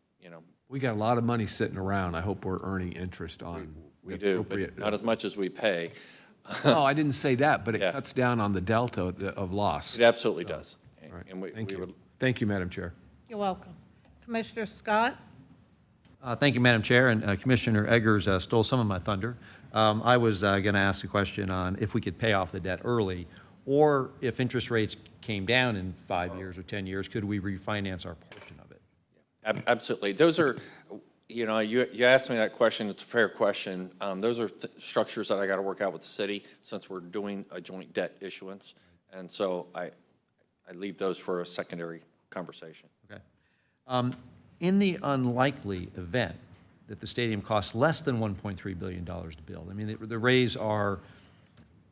S3: We got a lot of money sitting around. I hope we're earning interest on
S2: we
S3: the
S2: do,
S3: appropriate.
S2: but not as much as we pay.
S3: No, I didn't say that, but it
S2: Yeah.
S3: cuts down on the delta of loss.
S2: It absolutely does.
S3: All right.
S2: And
S3: Thank
S2: we
S3: you.
S2: would,
S3: Thank you, Madam Chair.
S1: You're welcome. Commissioner Scott?
S5: Thank you, Madam Chair, and Commissioner Eggers stole some of my thunder. I was going to ask a question on if we could pay off the debt early, or if interest rates came down in 5 years or 10 years, could we refinance our portion of it?
S2: absolutely. Those are, you asked me that question, it's a fair question. Those are structures that I got to work out with the city since we're doing a joint debt issuance. And so I leave those for a secondary conversation.
S5: Okay. In the unlikely event that the stadium costs less than $1.3 billion to build, I mean, the Rays are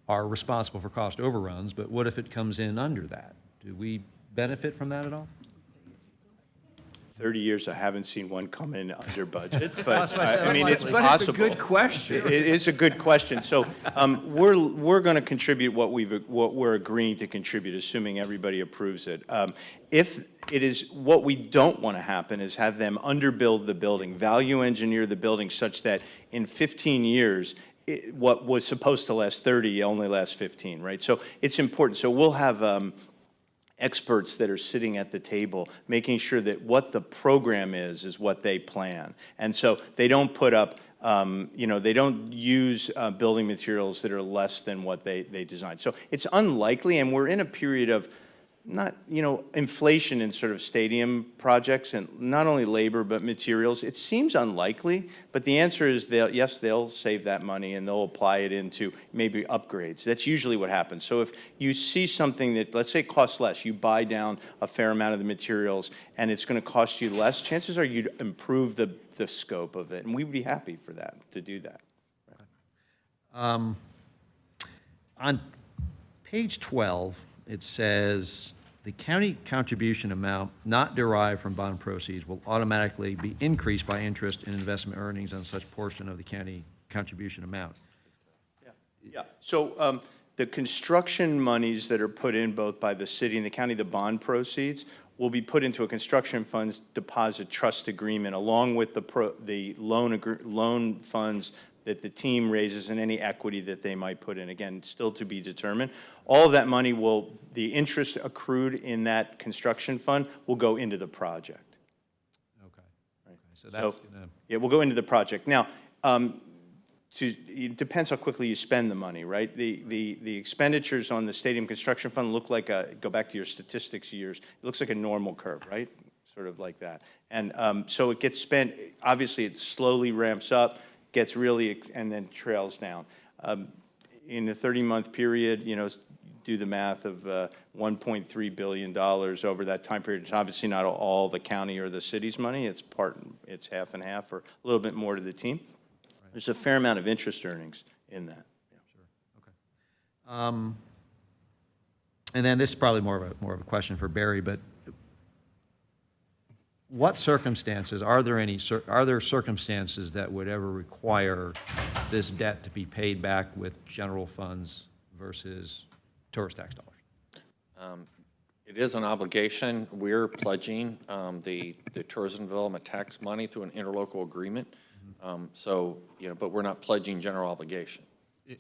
S5: responsible for cost overruns, but what if it comes in under that? Do we benefit from that at all?
S11: 30 years, I haven't seen one come in under budget, but
S5: why I said
S11: I mean, it's
S5: unlikely.
S11: possible.
S5: But it's a good question.
S11: It is a good question. So we're going to contribute what we're agreeing to contribute, assuming everybody approves it. If it is, what we don't want to happen is have them underbuild the building, value engineer the building such that in 15 years, what was supposed to last 30 only lasts 15, right? So it's important. So we'll have experts that are sitting at the table, making sure that what the program is what they plan. And so they don't put up, they don't use building materials that are less than what they designed. So it's unlikely, and we're in a period of not, inflation in sort of stadium projects, and not only labor, but materials. It seems unlikely, but the answer is they'll save that money and they'll apply it into maybe upgrades. That's usually what happens. So if you see something that, let's say, costs less, you buy down a fair amount of the materials and it's going to cost you less, chances are you'd improve the scope of it, and we would be happy for that, to do that.
S5: On page 12, it says, the county contribution amount not derived from bond proceeds will automatically be increased by interest in investment earnings on such portion of the county contribution amount.
S11: Yeah, so the construction monies that are put in both by the city and the county, the bond proceeds, will be put into a construction funds deposit trust agreement along with the loan funds that the team raises and any equity that they might put in. Again, still to be determined. All of that money the interest accrued in that construction fund will go into the project.
S5: Okay. Right. So that's gonna...
S11: Yeah, we'll go into the project. Now, it depends how quickly you spend the money, right? The expenditures on the stadium construction fund look like go back to your statistics years, it looks like a normal curve, right? Sort of like that. And so it gets spent, obviously it slowly ramps up, gets really, and then trails down. In a 30-month period, do the math of $1.3 billion over that time period. It's obviously not all the county or the city's money. It's half and half, or a little bit more to the team. Right. There's a fair amount of interest earnings in that. Yeah.
S5: Sure. Okay. And then this is probably more of a question for Barry, but what circumstances, are there circumstances that would ever require this debt to be paid back with general funds versus tourist tax dollars?
S2: It is an obligation. We're pledging the tourism development tax money through an interlocal agreement. But we're not pledging general obligation.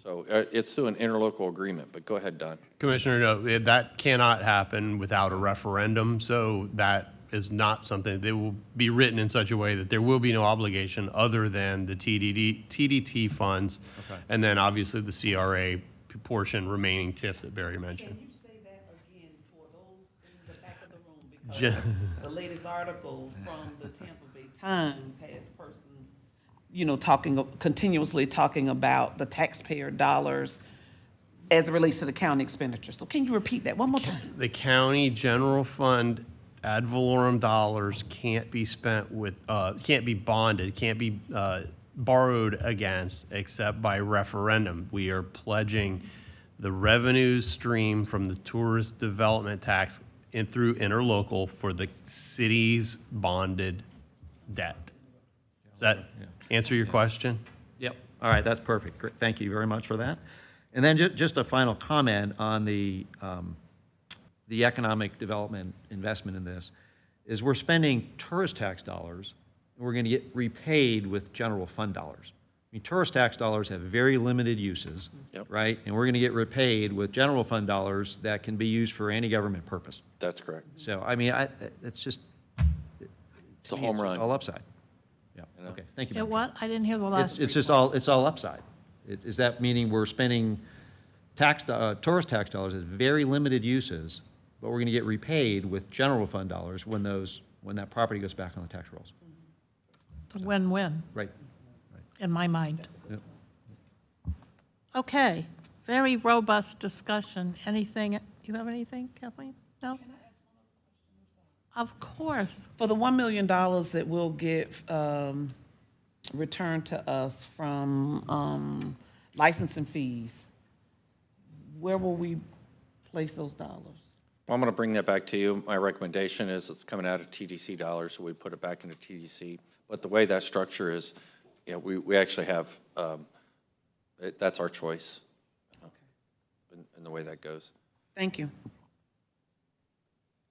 S2: So it's through an interlocal agreement, but go ahead, Don.
S14: Commissioner, no, that cannot happen without a referendum, so that is not something that will be written in such a way that there will be no obligation other than the TDT funds, okay, and then obviously the CRA portion remaining TIF that Barry mentioned.
S12: Can you say that again for those in the back of the room? Because the latest article from the Tampa Bay Times has persons, continuously talking about the taxpayer dollars as it relates to the county expenditure. So can you repeat that one more time?
S14: The county general fund ad valorem dollars can't be spent with, can't be bonded, can't be borrowed against except by referendum. We are pledging the revenue stream from the tourist development tax through interlocal for the city's bonded debt. Does that answer your question?
S5: Yep. All right, that's perfect. Great. Thank you very much for that. And then just a final comment on the economic development investment in this, is we're spending tourist tax dollars, and we're going to get repaid with general fund dollars. I mean, tourist tax dollars have very limited uses, right? And we're going to get repaid with general fund dollars that can be used for any government purpose.
S2: That's correct.
S5: So, I mean, it's just,
S2: It's a home run.
S5: all upside. Yeah, okay, thank you.
S1: It
S5: Madam
S1: what? I didn't hear the
S5: Chair.
S1: last.
S5: It's just all, it's all upside. Is that meaning we're spending tourist tax dollars as very limited uses, but we're going to get repaid with general fund dollars when that property goes back on the tax rolls?
S1: It's a win-win,
S5: Right.
S1: in my mind.
S5: Yep.
S1: Okay, very robust discussion. Anything, you have anything, Kathleen? No? Of course.
S12: For the $1 million that will get returned to us from licensing fees, where will we place those dollars?
S2: Well, I'm going to bring that back to you. My recommendation is it's coming out of TDC dollars, so we put it back into TDC. But the way that structure is, you know, we actually have, that's our choice, in the way that goes.
S12: Thank you.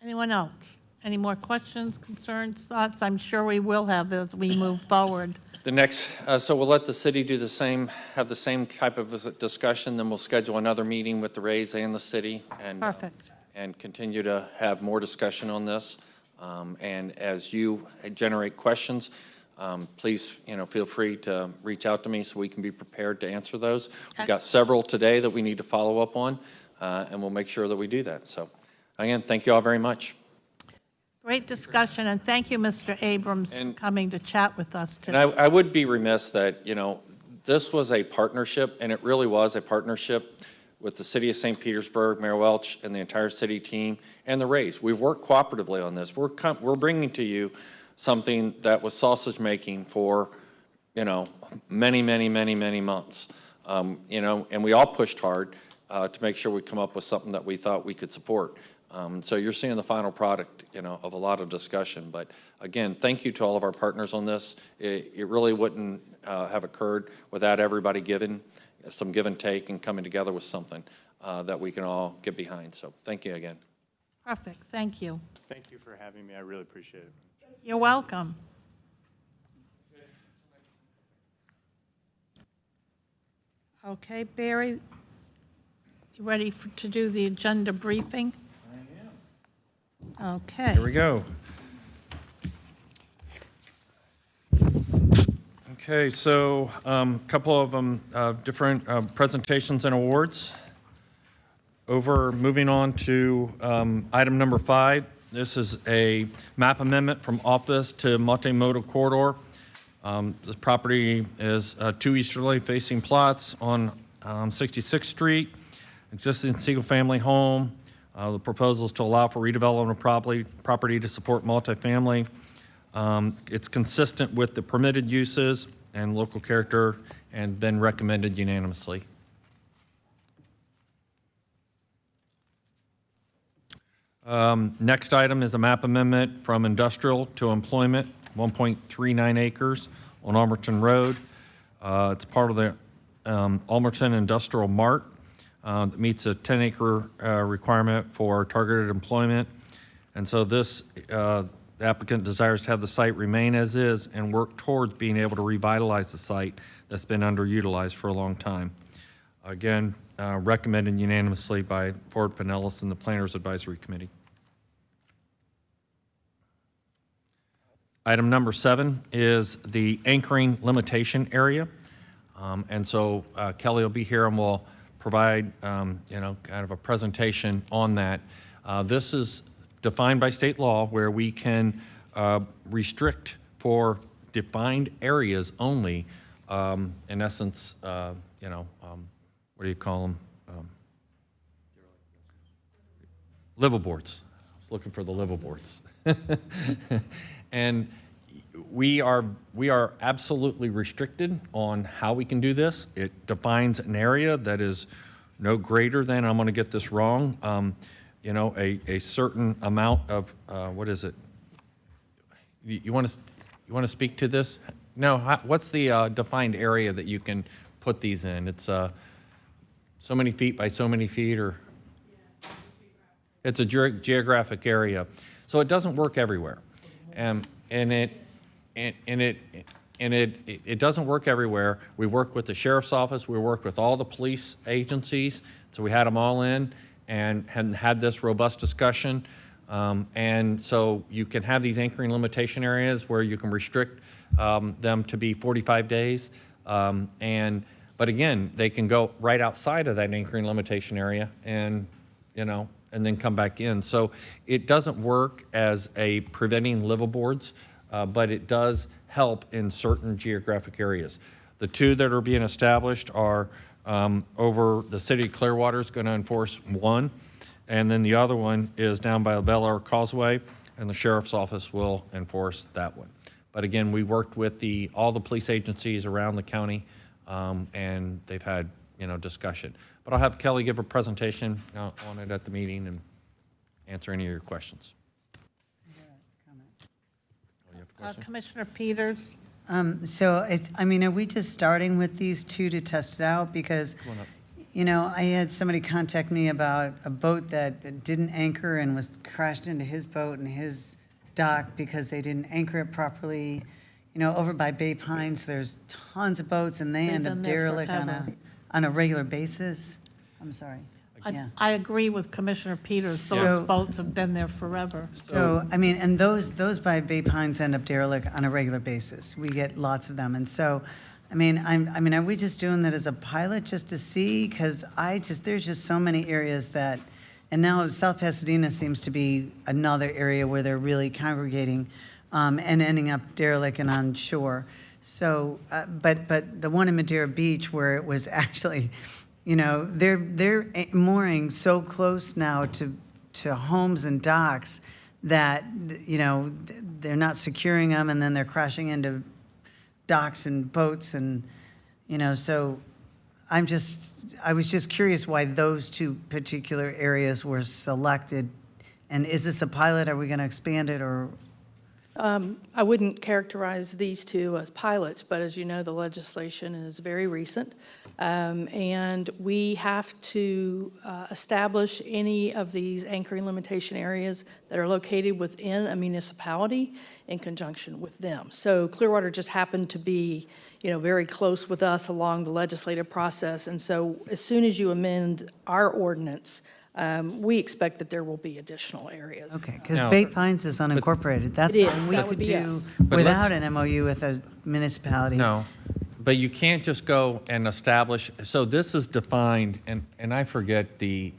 S1: Anyone else? Any more questions, concerns, thoughts? I'm sure we will have as we move forward.
S2: The next, so we'll let the city do the same, have the same type of discussion, then we'll schedule another meeting with the Rays and the city, and
S1: Perfect.
S2: and continue to have more discussion on this. And as you generate questions, please, feel free to reach out to me so we can be prepared to answer those. We've got several today that we need to follow up on, and we'll make sure that we do that. So, again, thank you all very much.
S1: Great discussion, and thank you, Mr. Abrams, for coming to chat with us
S2: And
S1: today.
S2: I would be remiss that, this was a partnership, and it really was a partnership with the city of St. Petersburg, Mayor Welch, and the entire city team, and the Rays. We've worked cooperatively on this. We're bringing to you something that was sausage making for, many, many, many, many months. And we all pushed hard to make sure we come up with something that we thought we could support. So you're seeing the final product, of a lot of discussion. But again, thank you to all of our partners on this. It really wouldn't have occurred without everybody giving some give and take and coming together with something that we can all get behind. So thank you again.
S1: Perfect, thank you.
S11: Thank you for having me. I really appreciate it.
S1: You're welcome. Okay, Barry, you ready to do the agenda briefing? I am. Okay.
S2: Here we go. Okay, so a couple of them, different presentations and awards. Moving on to item number 5. This is a map amendment from office to multimodal corridor. This property is 2 easterly facing plots on 66th Street, existing single-family home. The proposal is to allow for redevelopment of property to support multifamily. It's consistent with the permitted uses and local character and been recommended unanimously. Next item is a map amendment from industrial to employment, 1.39 acres on Almerton Road. It's part of the Almerton Industrial Mart that meets a 10-acre requirement for targeted employment. And so this, the applicant desires to have the site remain as is and work towards being able to revitalize the site that's been underutilized for a long time. Again, recommended unanimously by Ford Pinellas and the Planners Advisory Committee. Item number 7 is the anchoring limitation area. And so Kelly will be here and will provide, kind of a presentation on that. This is defined by state law where we can restrict for defined areas only, in essence, what do you call them? Liveaboards. I was looking for the liveaboards. And we are absolutely restricted on how we can do this. It defines an area that is no greater than, I'm going to get this wrong, you know, a certain amount of, what is it? You want to speak to this? No, what's the defined area that you can put these in? It's so many feet by so many feet, or? It's a geographic area. So it doesn't work everywhere. And it doesn't work everywhere. We work with the sheriff's office, we work with all the police agencies, so we had them all in and had this robust discussion. And so you can have these anchoring limitation areas where you can restrict them to be 45 days. But again, they can go right outside of that anchoring limitation area and, you know, and then come back in. So it doesn't work as a preventing liveaboards, but it does help in certain geographic areas. The two that are being established are over the city of Clearwater is going to enforce one, and then the other one is down by the Bel Air Causeway, and the sheriff's office will enforce that one. But again, we worked with all the police agencies around the county, and they've had, you know, discussion. But I'll have Kelly give a presentation on it at the meeting and answer any of your questions.
S1: Commissioner Peters?
S7: So I mean, are we just starting with these two to test it out? Because, you know, I had somebody contact me about a boat that didn't anchor and was crashed into his boat and his dock because they didn't anchor it properly. You know, over by Bay Pines, there's tons of boats and they end up
S1: been there
S7: derelict
S1: forever.
S7: on a regular basis. I'm sorry. Yeah.
S1: I agree with Commissioner Peters.
S7: So-
S1: Those boats have been there forever.
S7: So, I mean, and those by Bay Pines end up derelict on a regular basis. We get lots of them. And so, I mean, are we just doing that as a pilot just to see? Because there's just so many areas that, and now South Pasadena seems to be another area where they're really congregating and ending up derelict and on shore. So, but the one in Madeira Beach where it was actually, you know, they're mooring so close now to homes and docks that, you know, they're not securing them and then they're crashing into docks and boats and, you know, so I was just curious why those two particular areas were selected. And is this a pilot? Are we going to expand it or?
S15: I wouldn't characterize these two as pilots, but as you know, the legislation is very recent. And we have to establish any of these anchoring limitation areas that are located within a municipality in conjunction with them. So Clearwater just happened to be, you know, very close with us along the legislative process. And so as soon as you amend our ordinance, we expect that there will be additional areas.
S7: Okay, because
S2: Now-
S7: Bay Pines is unincorporated. That's
S15: It is.
S7: something we
S15: That would
S7: could
S15: be
S7: do
S15: us.
S2: But
S7: without
S2: let's-
S7: an MOU with a municipality.
S2: No, but you can't just go and establish, so this is defined, and I forget the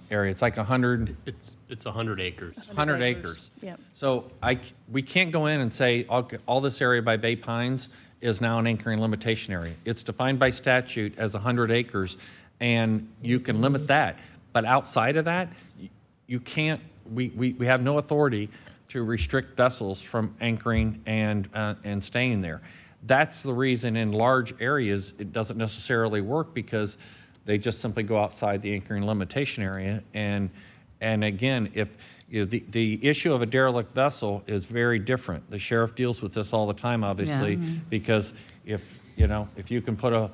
S2: area, it's like 100,
S14: It's 100 acres.
S2: 100 acres.
S15: Yep.
S2: So we can't go in and say, all this area by Bay Pines is now an anchoring limitation area. It's defined by statute as 100 acres, and you can limit that. But outside of that, you can't, we have no authority to restrict vessels from anchoring and staying there. That's the reason in large areas, it doesn't necessarily work because they just simply go outside the anchoring limitation area. And again, if you know, the issue of a derelict vessel is very different. The sheriff deals with this all the time, obviously, because if you can put a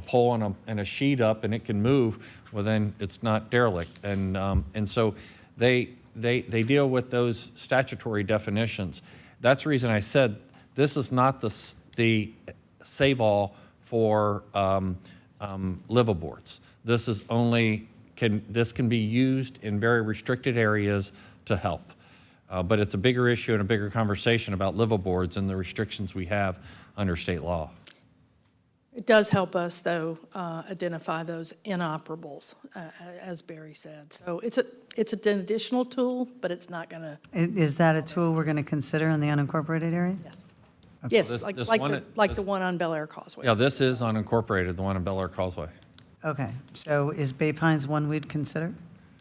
S2: pole and a sheet up and it can move, well then it's not derelict. And so they deal with those statutory definitions. That's the reason I said this is not the save-all for liveaboards. This is only this can be used in very restricted areas to help. But it's a bigger issue and a bigger conversation about liveaboards and the restrictions we have under state law.
S15: It does help us, though, identify those inoperables, as Barry said. So it's an additional tool, but it's not going to,
S7: Is that a tool we're going to consider in the unincorporated area?
S15: yes. Yes,
S2: This-
S15: like
S2: this
S15: like
S2: one-
S15: the like the one on Bel Air Causeway.
S2: Yeah, this is unincorporated, the one in Bel Air Causeway.
S7: Okay, so is Bay Pines one we'd consider?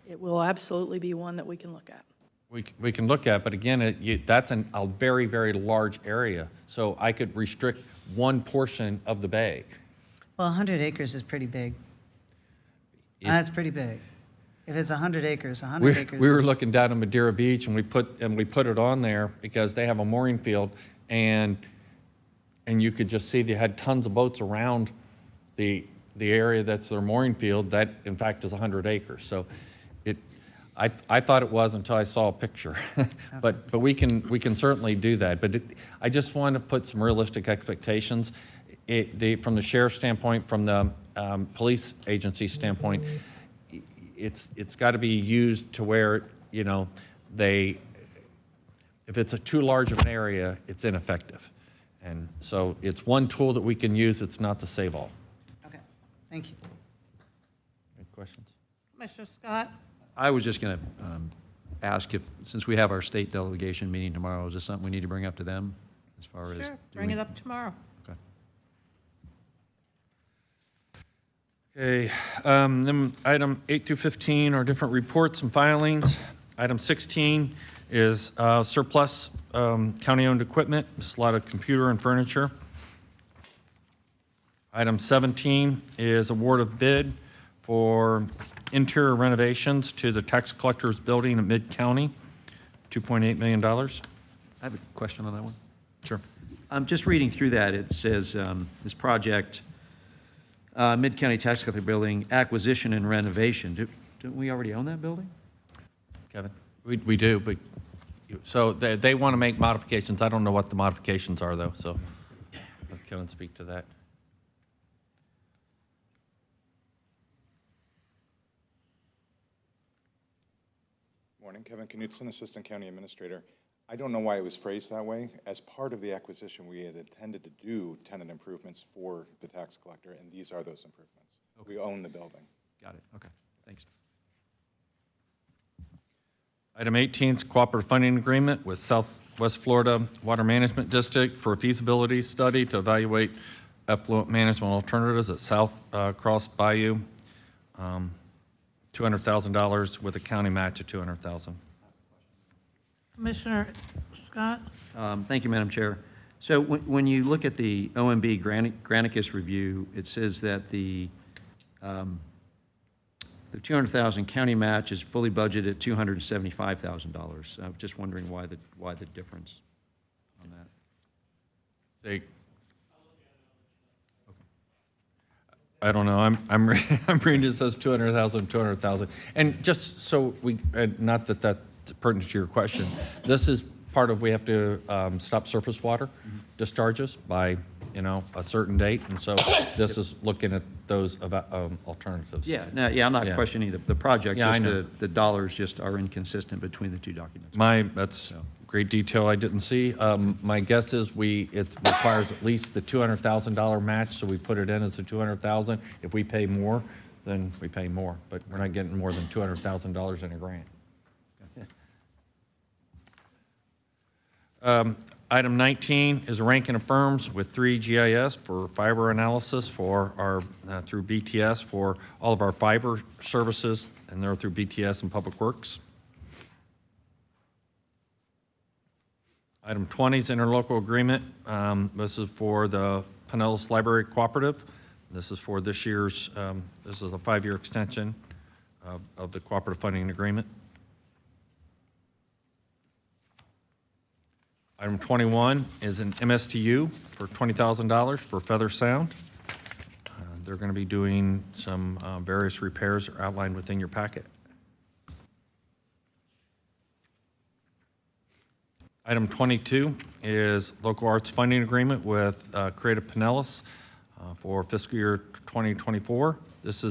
S15: It will absolutely be one that we can look at.
S2: We can look at, but again, that's a very, very large area. So I could restrict one portion of the bay.
S7: Well, 100 acres is pretty big. That's pretty big. If it's 100 acres, 100
S2: We,
S7: acres.
S2: we were
S7: is-
S2: looking down at Madeira Beach, and we put it on there because they have a mooring field, and you could just see they had tons of boats around the area that's their mooring field. That, in fact, is 100 acres. So I thought it was until I saw a picture. But we can certainly do that. But I just want to put some realistic expectations. From the sheriff's standpoint, from the police agency standpoint, it's got to be used to where, you know, if it's too large of an area, it's ineffective. And so it's one tool that we can use. It's not the save all.
S7: Okay, thank you.
S2: Any questions?
S1: Commissioner Scott?
S5: I was just going to ask if, since we have our state delegation meeting tomorrow, is this something we need to bring up to them as far as?
S1: Sure, bring it up tomorrow.
S5: Okay.
S2: Okay, then item 8 through 15 are different reports and filings. Item 16 is surplus county-owned equipment. It's a lot of computer and furniture. Item 17 is award of bid for interior renovations to the tax collector's building in Mid-County, $2.8 million.
S5: I have a question on that one.
S2: Sure.
S5: I'm just reading through that. It says this project, Mid-County Tax Collector Building, acquisition and renovation. Don't we already own that building?
S2: Kevin? We do, but, so they want to make modifications. I don't know what the modifications are, though, so let Kevin speak to that.
S16: Morning, Kevin Knutson, Assistant County Administrator. I don't know why it was phrased that way. As part of the acquisition, we had intended to do tenant improvements for the tax collector, and these are those improvements.
S5: Okay.
S16: We own the building.
S5: Got it. Okay. Thanks.
S2: Item 18 is cooperative funding agreement with Southwest Florida Water Management District for a feasibility study to evaluate effluent management alternatives at South Cross Bayou. $200,000 with a county match of $200,000.
S1: Commissioner Scott?
S5: Thank you, Madam Chair. So when you look at the OMB Granicus review, it says that the 200,000 county match is fully budgeted at $275,000. I'm just wondering why the difference on that.
S2: I don't know. I'm reading it says 200,000, 200,000. And just so not that that's pertinent to your question, this is part of, we have to stop surface water discharges by, a certain date. And so this is looking at those alternatives.
S5: Yeah, no, yeah, I'm not questioning the project.
S2: Yeah, I
S5: just
S2: know.
S5: the dollars just are inconsistent between the two documents.
S2: That's great detail I didn't see. My guess is it requires at least the $200,000 match, so we put it in as the $200,000. If we pay more, then we pay more, but we're not getting more than $200,000 in a grant. Item 19 is ranking of firms with 3GIS for fiber analysis for our through BTS for all of our fiber services, and they're through BTS and Public Works. Item 20 is interlocal agreement. This is for the Pinellas Library Cooperative. This is for this year's, this is a 5-year extension of the cooperative funding agreement. Item 21 is an MSTU for $20,000 for Feather Sound. They're going to be doing some various repairs outlined within your packet. Item 22 is local arts funding agreement with Creative Pinellas for fiscal year 2024. This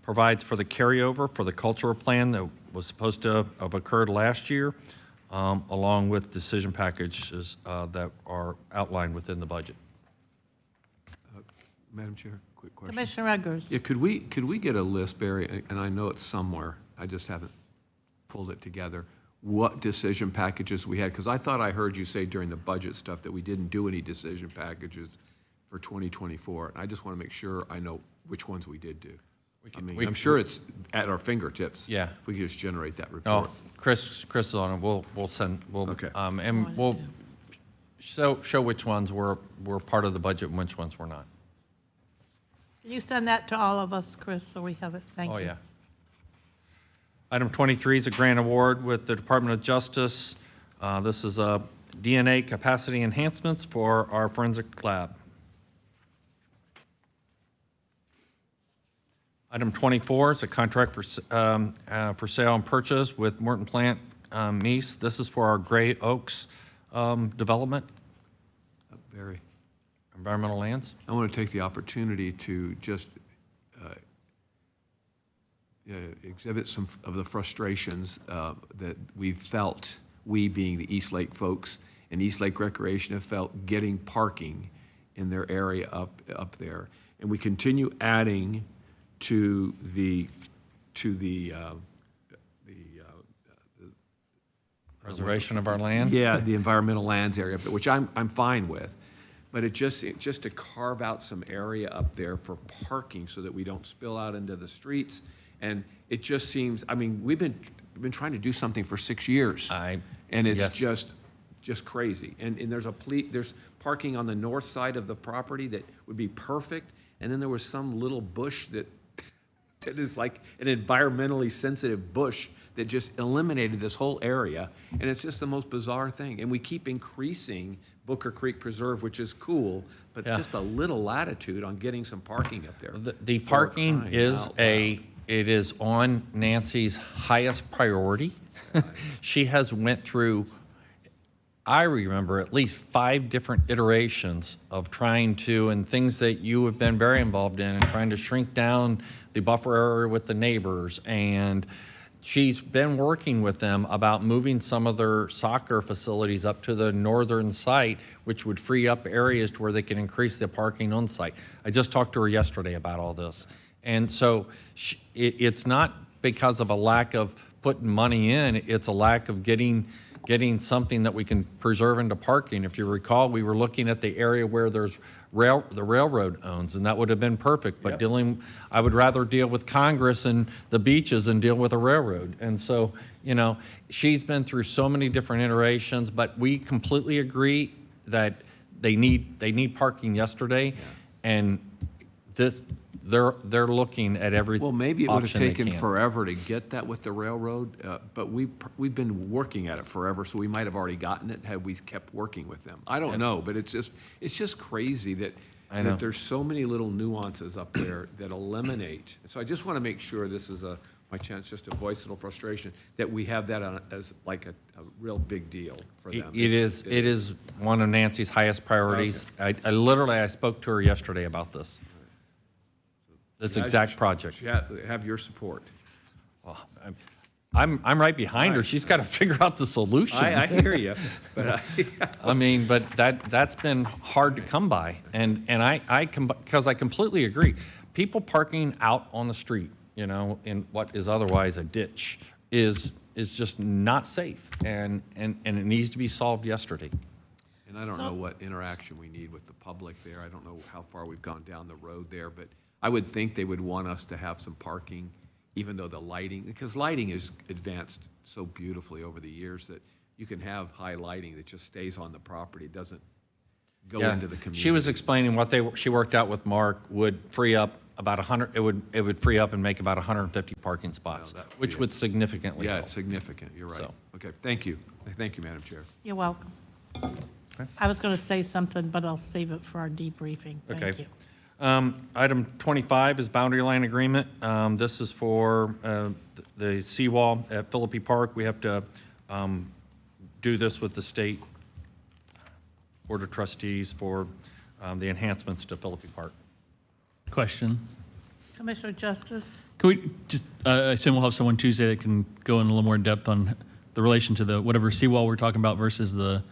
S2: provides for the carryover for the cultural plan that was supposed to have occurred last year, along with decision packages that are outlined within the budget.
S3: Madam Chair, quick question.
S1: Commissioner Eggers?
S3: Yeah, could we get a list, Barry, and I know it's somewhere, I just haven't pulled it together, what decision packages we had? Because I thought I heard you say during the budget stuff that we didn't do any decision packages for 2024. And I just want to make sure I know which ones we did do. I'm sure it's at our fingertips.
S2: Yeah.
S3: If we could just generate that
S2: No,
S3: report.
S2: Chris is on it. We'll send,
S3: Okay.
S2: and we'll show which ones were part of the budget and which ones were not.
S1: Can you send that to all of us, Chris, so we have it? Thank you.
S2: Oh, yeah. Item 23 is a grant award with the Department of Justice. This is a DNA capacity enhancements for our forensic lab. Item 24 is a contract for sale and purchase with Morton Plant Meese. This is for our Gray Oaks development,
S3: Barry,
S2: environmental lands.
S3: I want to take the opportunity to just exhibit some of the frustrations that we've felt, we being the East Lake folks and East Lake Recreation have felt getting parking in their area up there. And we continue adding to the
S2: Preservation of our land?
S3: Yeah, the environmental lands area, but which I'm fine with. But it just to carve out some area up there for parking so that we don't spill out into the streets. And it just seems, I mean, we've been trying to do something for 6 years. And it's
S2: yes.
S3: just crazy. And there's parking on the north side of the property that would be perfect. And then there was some little bush that is like an environmentally sensitive bush that just eliminated this whole area. And it's just the most bizarre thing. And we keep increasing Booker Creek Preserve, which is cool, but just a little latitude on getting some parking up there.
S2: The parking is it is on Nancy's highest priority. She has went through, I remember, at least 5 different iterations of trying to, and things that you have been very involved in, and trying to shrink down the buffer area with the neighbors. And she's been working with them about moving some of their soccer facilities up to the northern site, which would free up areas to where they can increase the parking on site. I just talked to her yesterday about all this. And so it's not because of a lack of putting money in, it's a lack of getting something that we can preserve into parking. If you recall, we were looking at the area where there's the railroad owns, and that would have been perfect. But I would rather deal with Congress and the beaches and deal with a railroad. And so, you know, she's been through so many different iterations, but we completely agree that they need parking yesterday, and they're looking at every
S3: Well, maybe it would have
S2: option they
S3: taken
S2: can.
S3: forever to get that with the railroad, but we've been working at it forever, so we might have already gotten it had we kept working with them. I don't know, but it's just crazy that there's so many little nuances up there that eliminate. So I just want to make sure this is my chance just to voice a little frustration, that we have that as like a real big deal for them.
S2: It is one of Nancy's highest priorities.
S3: Okay.
S2: I spoke to her yesterday about this. This exact project.
S3: Have your support.
S2: Well, I'm right behind her. She's got to figure out the solution.
S3: I hear you, but
S2: I mean, but that's been hard to come by, and because I completely agree. People parking out on the street, you know, in what is otherwise a ditch, is just not safe, and it needs to be solved yesterday.
S3: And I don't know what interaction we need with the public there. I don't know how far we've gone down the road there, but I would think they would want us to have some parking, even though the lighting, because lighting has advanced so beautifully over the years that you can have high lighting that just stays on the property. It doesn't go into the community.
S2: She was explaining she worked out with Mark would free up about 100, it would free up and make about 150 parking spots, which would significantly help.
S3: Yeah, it's significant, you're right. Okay, thank you. Thank you, Madam Chair.
S1: You're welcome. I was going to say something, but I'll save it for our debriefing. Thank you.
S2: Item 25 is boundary line agreement. This is for the seawall at Philippi Park. We have to do this with the state Board of Trustees for the enhancements to Philippi Park.
S10: Question.
S1: Commissioner Justice?
S10: Can we just, I assume we'll have someone Tuesday that can go in a little more depth on the relation to the whatever seawall we're talking about versus the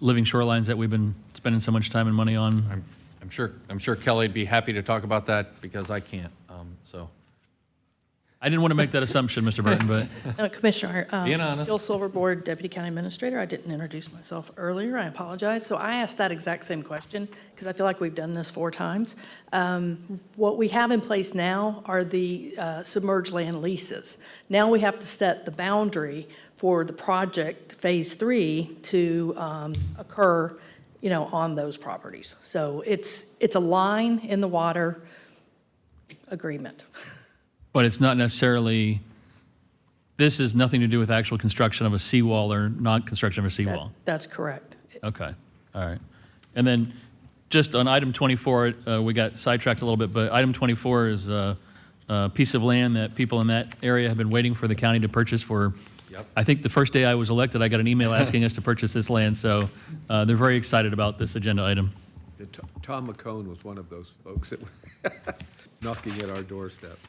S10: living shorelines that we've been spending so much time and money on.
S2: I'm sure Kelly'd be happy to talk about that because I can't. So
S10: I didn't want to make that assumption, Mr. Burton, but
S15: Commissioner,
S2: Being honest.
S15: Jill Silverboard, Deputy County Administrator. I didn't introduce myself earlier. I apologize. So I asked that exact same question because I feel like we've done this 4 times. What we have in place now are the submerged land leases. Now we have to set the boundary for the project Phase 3 to occur, you know, on those properties. So it's a line in the water agreement.
S10: it's not necessarily this is nothing to do with actual construction of a seawall or non-construction of a seawall?
S15: That's correct.
S10: Okay, all right. And then just on item 24, we got sidetracked a little bit, but item 24 is a piece of land that people in that area have been waiting for the county to purchase for, I think the first day I was elected, I got an email asking us to purchase this land, so they're very excited about this agenda item.
S3: Tom McCone was one of those folks that was knocking at our doorstep.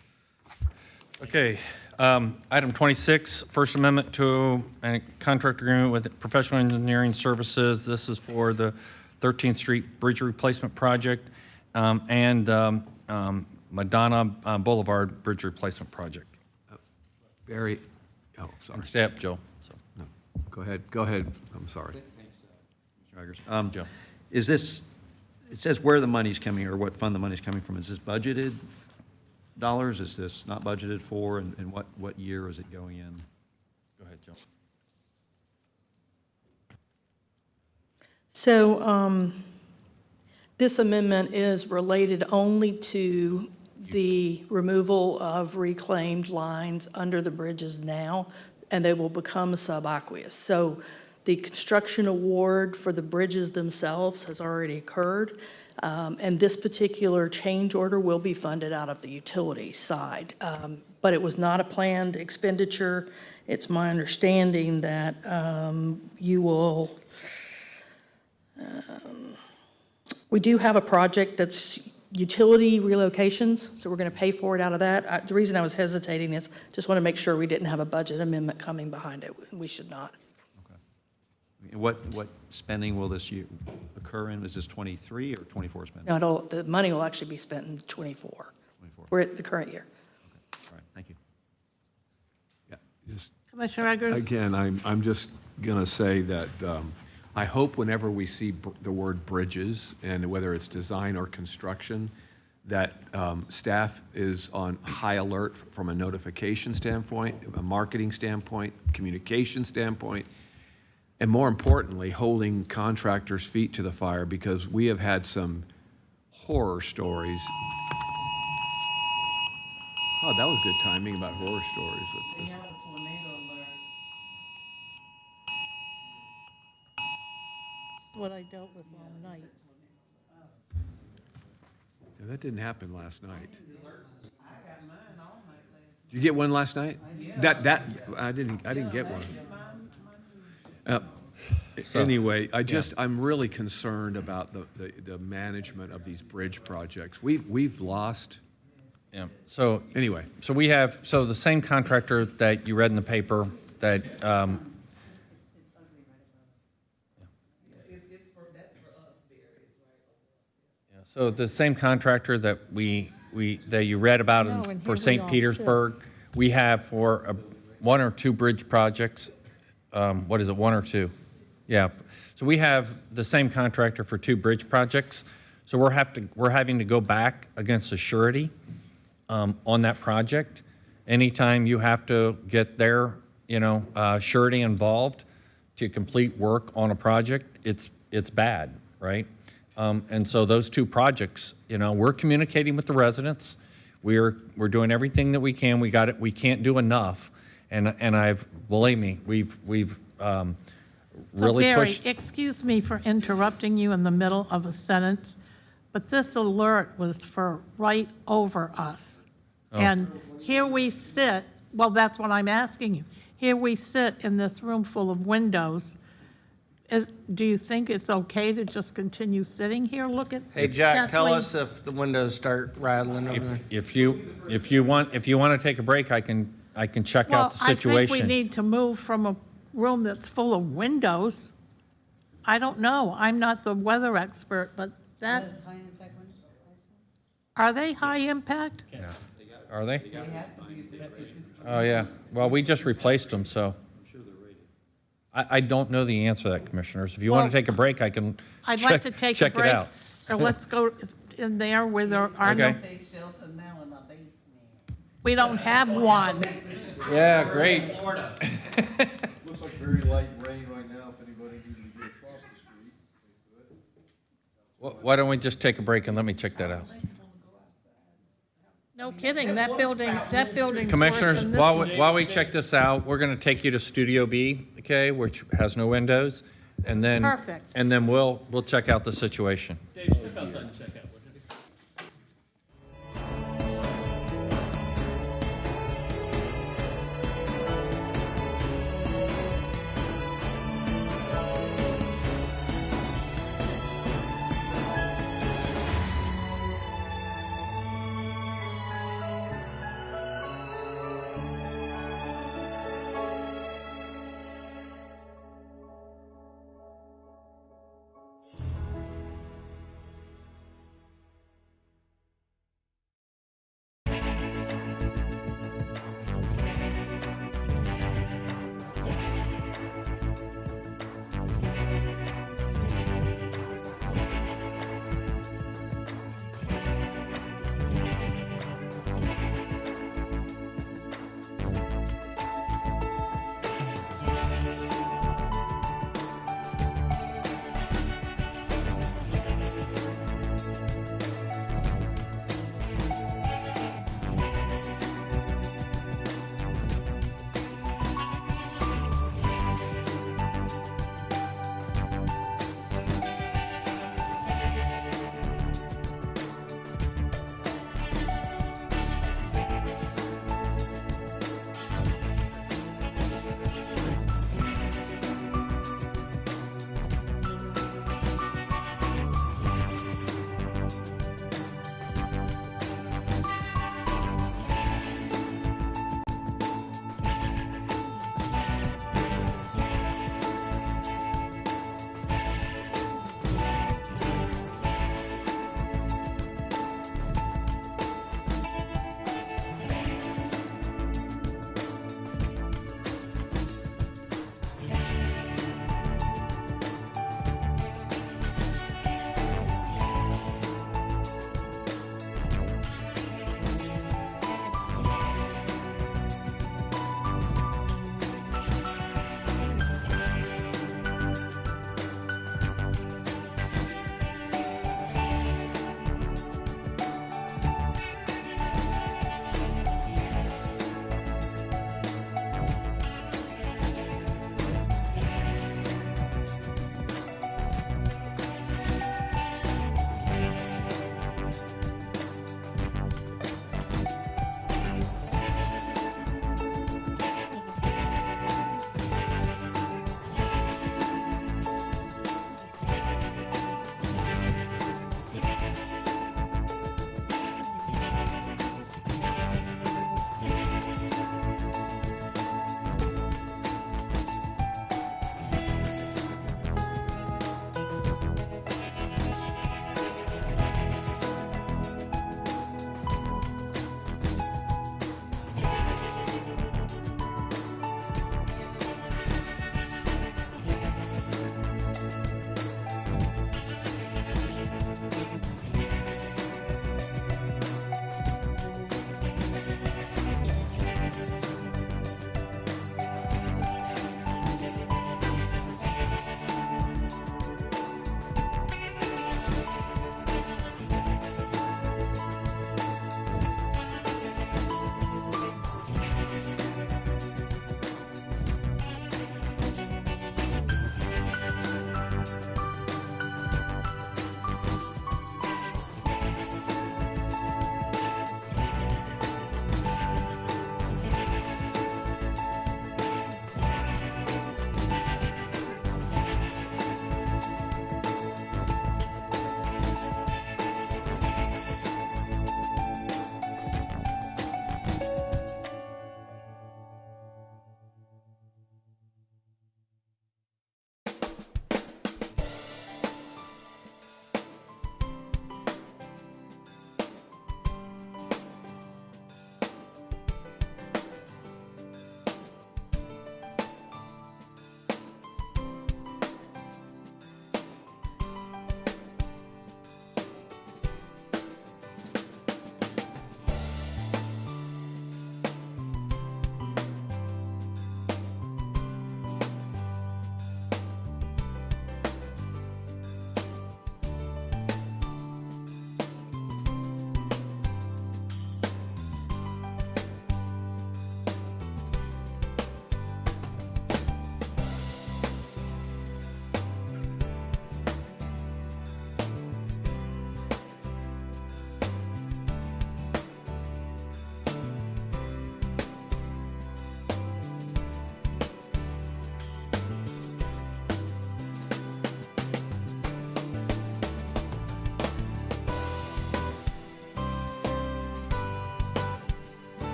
S2: Okay, item 26, First Amendment to a contract agreement with Professional Engineering Services. This is for the 13th Street Bridge Replacement Project and Madonna Boulevard Bridge Replacement Project.
S3: Barry, oh, sorry.
S2: And staff, Joe. So.
S3: No, go ahead, I'm sorry.
S2: Joe.
S5: Is this, it says where the money's coming or what fund the money's coming from. Is this budgeted dollars? Is this not budgeted for? And what year is it going in?
S2: Go ahead, Joe.
S15: So this amendment is related only to the removal of reclaimed lines under the bridges now, and they will become subaqueous. So the construction award for the bridges themselves has already occurred, and this particular change order will be funded out of the utility side. But it was not a planned expenditure. It's my understanding that you will, we do have a project that's utility relocations, so we're going to pay for it out of that. The reason I was hesitating is just want to make sure we didn't have a budget amendment coming behind it. We should not.
S5: What spending will this year occur in? Is this 23 or 24 spending?
S15: No, the money will actually be spent in '24. We're at the current year.
S5: All right, thank you.
S3: Yeah, just
S1: Commissioner Eggers?
S3: again, I'm just going to say that I hope whenever we see the word bridges, and whether it's design or construction, that staff is on high alert from a notification standpoint, a marketing standpoint, communication standpoint, and more importantly, holding contractors' feet to the fire, because we have had some horror stories. Oh, that was good timing about horror stories.
S1: This is what I dealt with all night.
S3: Yeah, that didn't happen last night. Did you get one last night? That I didn't get one. Anyway, I'm really concerned about the management of these bridge projects. We've lost.
S2: Yeah, so.
S3: Anyway.
S2: So we have, so the same contractor that you read in the paper that, so the same contractor that that you read about
S1: No, and here
S2: for
S1: we
S2: St.
S1: all
S2: Petersburg, we have for one or two bridge projects. What is it, one or two? Yeah, so we have the same contractor for two bridge projects. So we're having to go back against a surety on that project. Anytime you have to get their, surety involved to complete work on a project, it's bad, right? And so those two projects, we're communicating with the residents. We're doing everything that we can. We got it. We can't do enough. And believe me, we've really
S1: Barry,
S2: pushed.
S1: excuse me for interrupting you in the middle of a sentence, but this alert was for right over us.
S2: Oh.
S1: And here we sit, well, that's what I'm asking you. Here we sit in this room full of windows. Do you think it's okay to just continue sitting here? Look at
S13: Hey, Jack, tell
S1: Kathleen.
S13: us if the windows start rattling over there.
S2: If you want to take a break, I can check out the
S1: Well, I think we
S2: situation.
S1: need to move from a room that's full of windows. I don't know. I'm not the weather expert, but that. Are they high impact?
S2: Are they? Oh, yeah. Well, we just replaced them, so. I don't know the answer to that, Commissioners. If you want to
S1: Well,
S2: take a break, I can
S1: I'd like to take a
S2: check it
S1: break.
S2: out.
S1: Or let's go in there where there are no,
S2: Okay.
S1: we don't have one.
S2: Yeah, great.
S17: Looks like very light rain right now, if anybody needed to get across the street.
S2: Why don't we just take a break and let me check that out?
S1: No kidding, that building's
S2: Commissioners,
S1: worse than this
S2: while
S1: one.
S2: while we check this out, we're going to take you to Studio B, okay, which has no windows, and then.
S1: Perfect.
S2: And then we'll check out the situation.
S10: Dave, step outside and check out.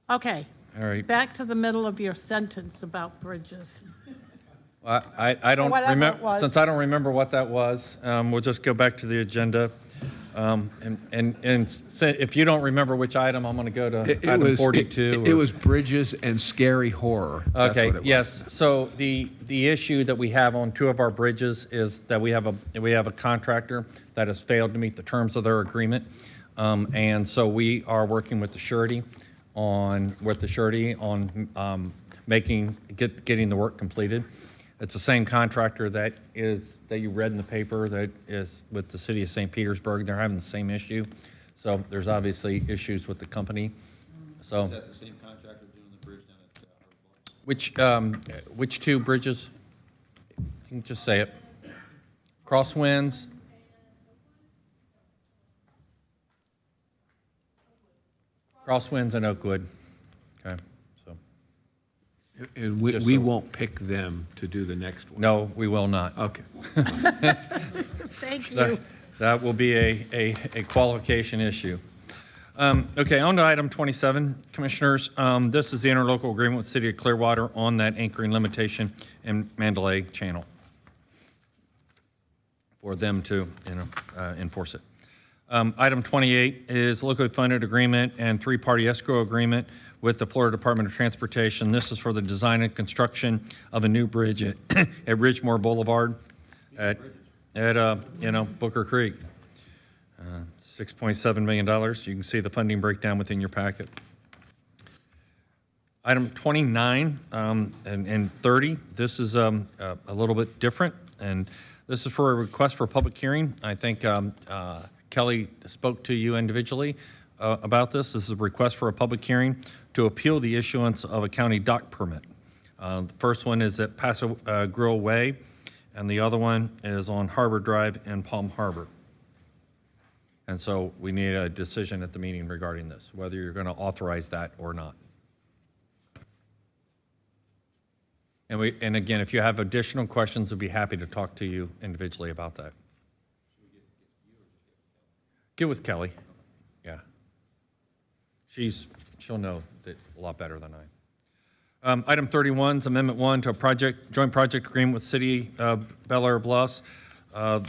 S1: Okay,
S2: All right.
S1: back to the middle of your sentence about bridges.
S2: I don't
S1: whatever it
S2: remember,
S1: was.
S2: since I don't remember what that was, we'll just go back to the agenda. And say, if you don't remember which item, I'm going to go to item 42.
S3: It was bridges and scary horror. That's
S2: Okay,
S3: what it was.
S2: yes. So the issue that we have on two of our bridges is that we have a contractor that has failed to meet the terms of their agreement. And so we are working with the surety on getting the work completed. It's the same contractor that you read in the paper that is with the city of St. Petersburg. They're having the same issue. So there's obviously issues with the company. So.
S5: Is that the same contractor doing the bridge down at Harbor Bluff?
S2: Which two bridges? You can just say it. Crosswinds. Crosswinds and Oakwood. Okay, so.
S3: And we,
S2: Just
S3: we
S2: so-
S3: won't pick them to do the next one.
S2: No, we will not.
S3: Okay.
S1: Thank
S2: That-
S1: you.
S2: That will be a qualification issue. Okay, on to item 27, Commissioners. This is the interlocal agreement with City of Clearwater on that anchoring limitation in Mandalay Channel for them to, enforce it. Item 28 is locally funded agreement and three-party escrow agreement with the Florida Department of Transportation. This is for the design and construction of a new bridge at Ridgemore Boulevard at Booker Creek. $6.7 million. You can see the funding breakdown within your packet. Item 29 and 30, this is a little bit different, and this is for a request for a public hearing. I think Kelly spoke to you individually about this. This is a request for a public hearing to appeal the issuance of a county dock permit. The first one is at Paso Grill Way, and the other one is on Harbor Drive in Palm Harbor. And so we need a decision at the meeting regarding this, whether you're going to authorize that or not. And again, if you have additional questions, we'd be happy to talk to you individually about that. Get with Kelly. Yeah. She'll know that a lot better than I. Item 31 is Amendment 1 to a joint project agreement with City of Bel Air Bluffs.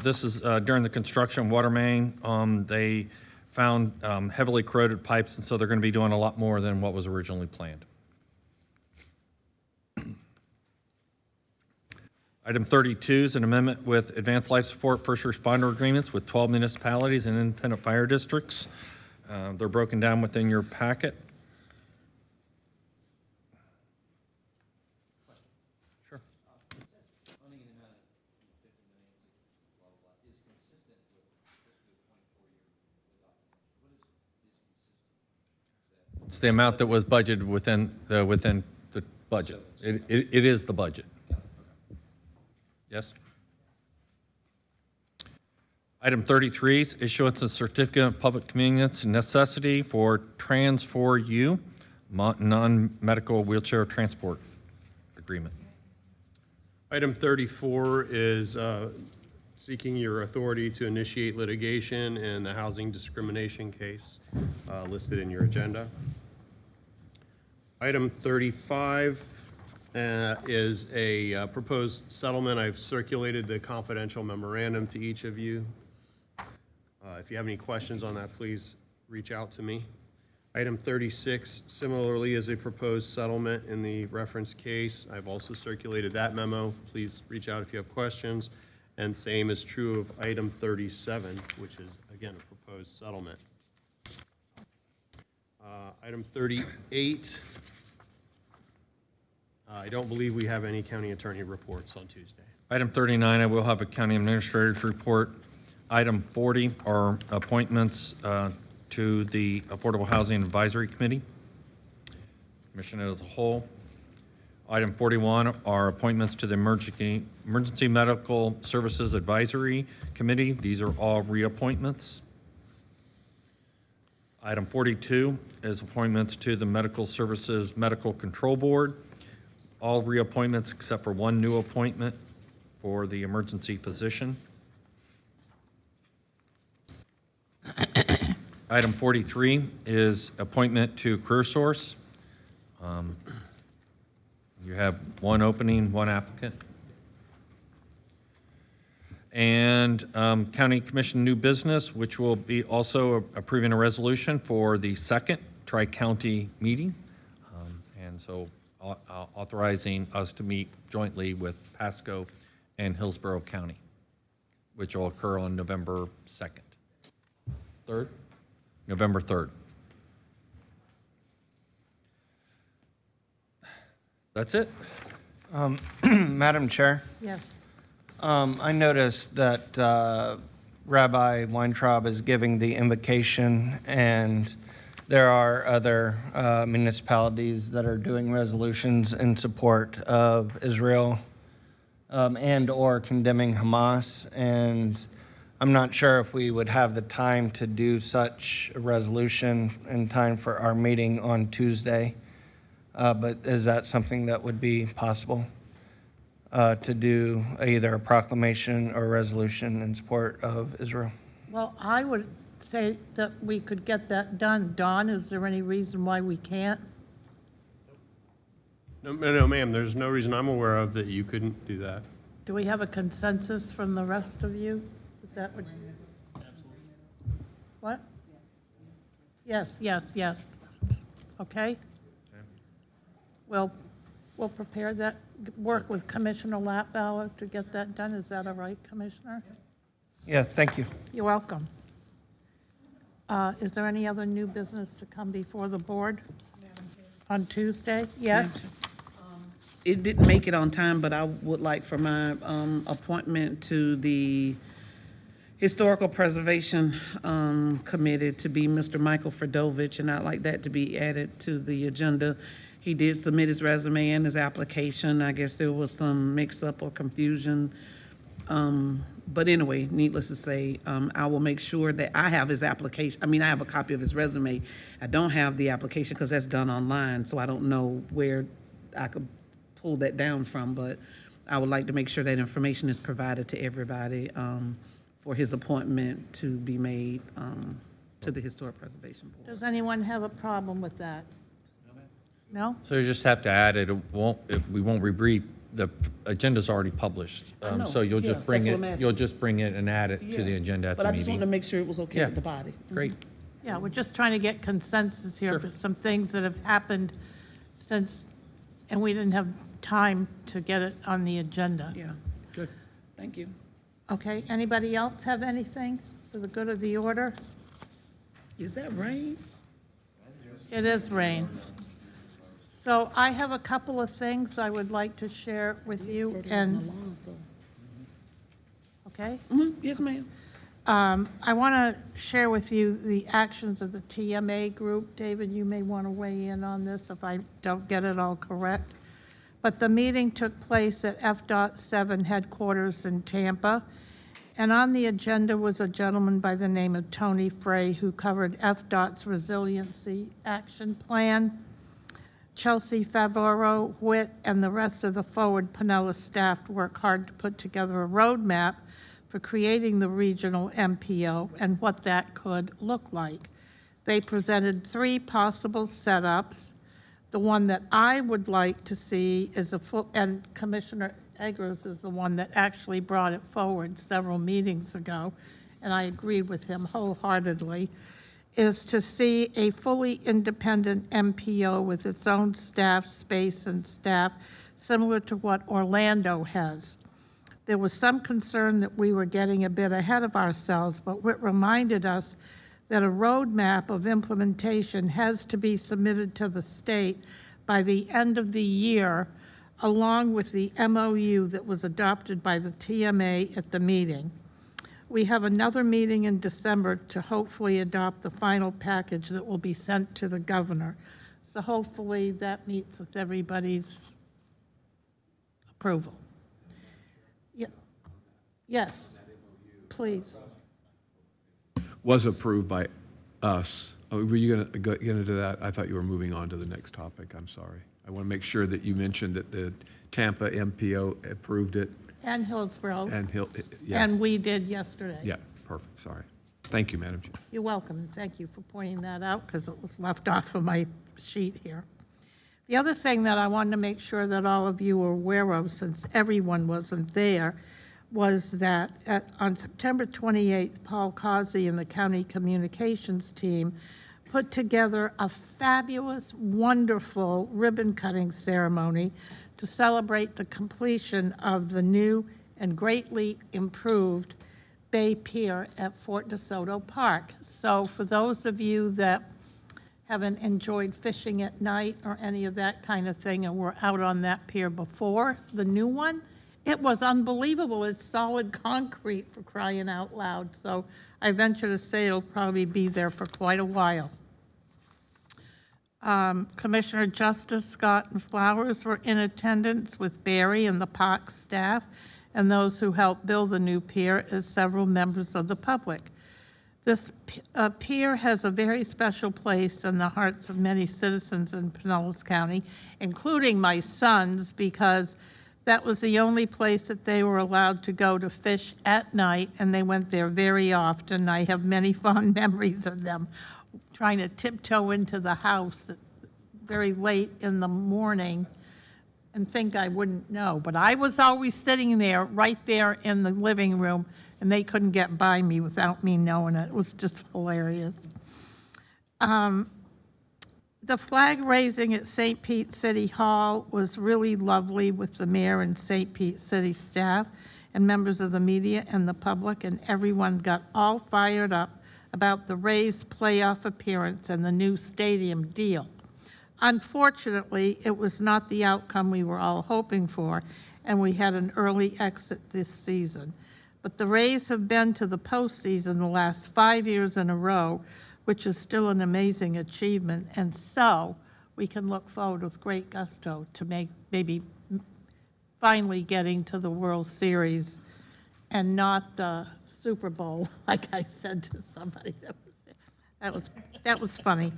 S2: This is during the construction of water main. They found heavily corroded pipes, and so they're going to be doing a lot more than what was originally planned. Item 32 is an amendment with Advanced Life Support First Responder Agreements with 12 municipalities and independent fire districts. They're broken down within your packet. Sure. It's the amount that was budgeted within the budget. It is the budget. Yes. Item 33 is issuance of certificate of public convenience and necessity for Trans4U, non-medical wheelchair transport agreement.
S14: Item 34 is seeking your authority to initiate litigation in the housing discrimination case listed in your agenda. Item 35 is a proposed settlement. I've circulated the confidential memorandum to each of you. If you have any questions on that, please reach out to me. Item 36 similarly is a proposed settlement in the reference case. I've also circulated that memo. Please reach out if you have questions. And same is true of item 37, which is, again, a proposed settlement. Item 38, I don't believe we have any county attorney reports on Tuesday.
S2: Item 39, I will have a county administrator's report. Item 40 are appointments to the Affordable Housing Advisory Committee, Commission as a whole. Item 41 are appointments to the Emergency Medical Services Advisory Committee. These are all reappointments. Item 42 is appointments to the Medical Services Medical Control Board. All reappointments except for one new appointment for the emergency physician. Item 43 is appointment to CareerSource. You have one opening, one applicant. And County Commission new business, which will be also approving a resolution for the second tri-county meeting. And so authorizing us to meet jointly with Pasco and Hillsborough County, which will occur on November 2nd. 3rd? November 3rd. That's it.
S13: Madam Chair,
S1: Yes.
S13: I noticed that Rabbi Weintraub is giving the invocation, and there are other municipalities that are doing resolutions in support of Israel and/or condemning Hamas. And I'm not sure if we would have the time to do such a resolution in time for our meeting on Tuesday. But is that something that would be possible to do either a proclamation or resolution in support of Israel?
S1: Well, I would say that we could get that done. Dawn, is there any reason why we can't?
S14: No, ma'am, there's no reason I'm aware of that you couldn't do that.
S1: Do we have a consensus from the rest of you? That would. What? Yes, yes, yes. Okay? We'll prepare that, work with Commissioner Latvala to get that done. Is that all right, Commissioner?
S13: Yeah, thank you.
S1: You're welcome. Is there any other new business to come before the board on Tuesday? Yes?
S12: It didn't make it on time, but I would like for my appointment to the Historical Preservation Committee to be Mr. Michael Fredovich, and I'd like that to be added to the agenda. He did submit his resume and his application. I guess there was some mix-up or confusion. But anyway, needless to say, I will make sure that I have his application. I mean, I have a copy of his resume. I don't have the application because that's done online, so I don't know where I could pull that down from. But I would like to make sure that information is provided to everybody for his appointment to be made to the Historic Preservation Board.
S1: Does anyone have a problem with that? No?
S2: So you just have to add it. We won't rebrief. The agenda's already published.
S12: I know.
S2: So you'll
S12: Yeah,
S2: just bring
S12: that's what
S2: it,
S12: I'm asking.
S2: you'll just bring it and add it to the
S12: Yeah.
S2: agenda at the
S12: But I
S2: meeting.
S12: just wanted to make sure it was okay
S2: Yeah.
S12: with the body.
S2: Great.
S1: Yeah, we're just trying to get consensus here for some things that have happened since, and we didn't have time to get it on the agenda.
S12: Yeah.
S2: Good.
S12: Thank you.
S1: Okay, anybody else have anything for the good of the order?
S12: Is that rain?
S1: It is rain. So I have a couple of things I would like to share with you, and, okay?
S12: Yes, ma'am.
S1: I want to share with you the actions of the TMA group. David, you may want to weigh in on this if I don't get it all correct. But the meeting took place at FDOT 7 headquarters in Tampa, and on the agenda was a gentleman by the name of Tony Frey, who covered FDOT's Resiliency Action Plan. Chelsea Favoro, Witt, and the rest of the Forward Pinellas staff worked hard to put together a roadmap for creating the regional MPO and what that could look like. They presented 3 possible setups. The one that I would like to see is a full, and Commissioner Eggers is the one that actually brought it forward several meetings ago, and I agreed with him wholeheartedly, is to see a fully independent MPO with its own staff, space, and staff, similar to what Orlando has. There was some concern that we were getting a bit ahead of ourselves, but Whit reminded us that a roadmap of implementation has to be submitted to the state by the end of the year, along with the MOU that was adopted by the TMA at the meeting. We have another meeting in December to hopefully adopt the final package that will be sent to the governor. So hopefully that meets with everybody's approval. Yes, please.
S3: Was approved by us. Oh, were you going to get into that? I thought you were moving on to the next topic. I'm sorry. I want to make sure that you mentioned that the Tampa MPO approved it.
S1: And Hillsborough.
S3: And yeah.
S1: And we did yesterday.
S3: Yeah, perfect. Sorry. Thank you, Madam Chair.
S1: You're welcome. Thank you for pointing that out because it was left off of my sheet here. The other thing that I wanted to make sure that all of you were aware of, since everyone wasn't there, was that on September 28th, Paul Causey and the county communications team put together a fabulous, wonderful ribbon-cutting ceremony to celebrate the completion of the new and greatly improved Bay Pier at Fort DeSoto Park. So for those of you that haven't enjoyed fishing at night or any of that kind of thing and were out on that pier before, the new one, it was unbelievable. It's solid concrete, for crying out loud. So I venture to say it'll probably be there for quite a while. Commissioner Justice Scott and Flowers were in attendance with Barry and the park staff and those who helped build the new pier as several members of the public. This pier has a very special place in the hearts of many citizens in Pinellas County, including my sons, because that was the only place that they were allowed to go to fish at night, and they went there very often. I have many fond memories of them trying to tiptoe into the house very late in the morning and think I wouldn't know. But I was always sitting there, right there in the living room, and they couldn't get by me without me knowing it. It was just hilarious. The flag raising at St. Pete City Hall was really lovely with the mayor and St. Pete City staff and members of the media and the public, and everyone got all fired up about the Rays playoff appearance and the new stadium deal. Unfortunately, it was not the outcome we were all hoping for, and we had an early exit this season. But the Rays have been to the postseason the last 5 years in a row, which is still an amazing achievement, and so we can look forward with great gusto to maybe finally getting to the World Series and not the Super Bowl, like I said to somebody that was there. That was funny.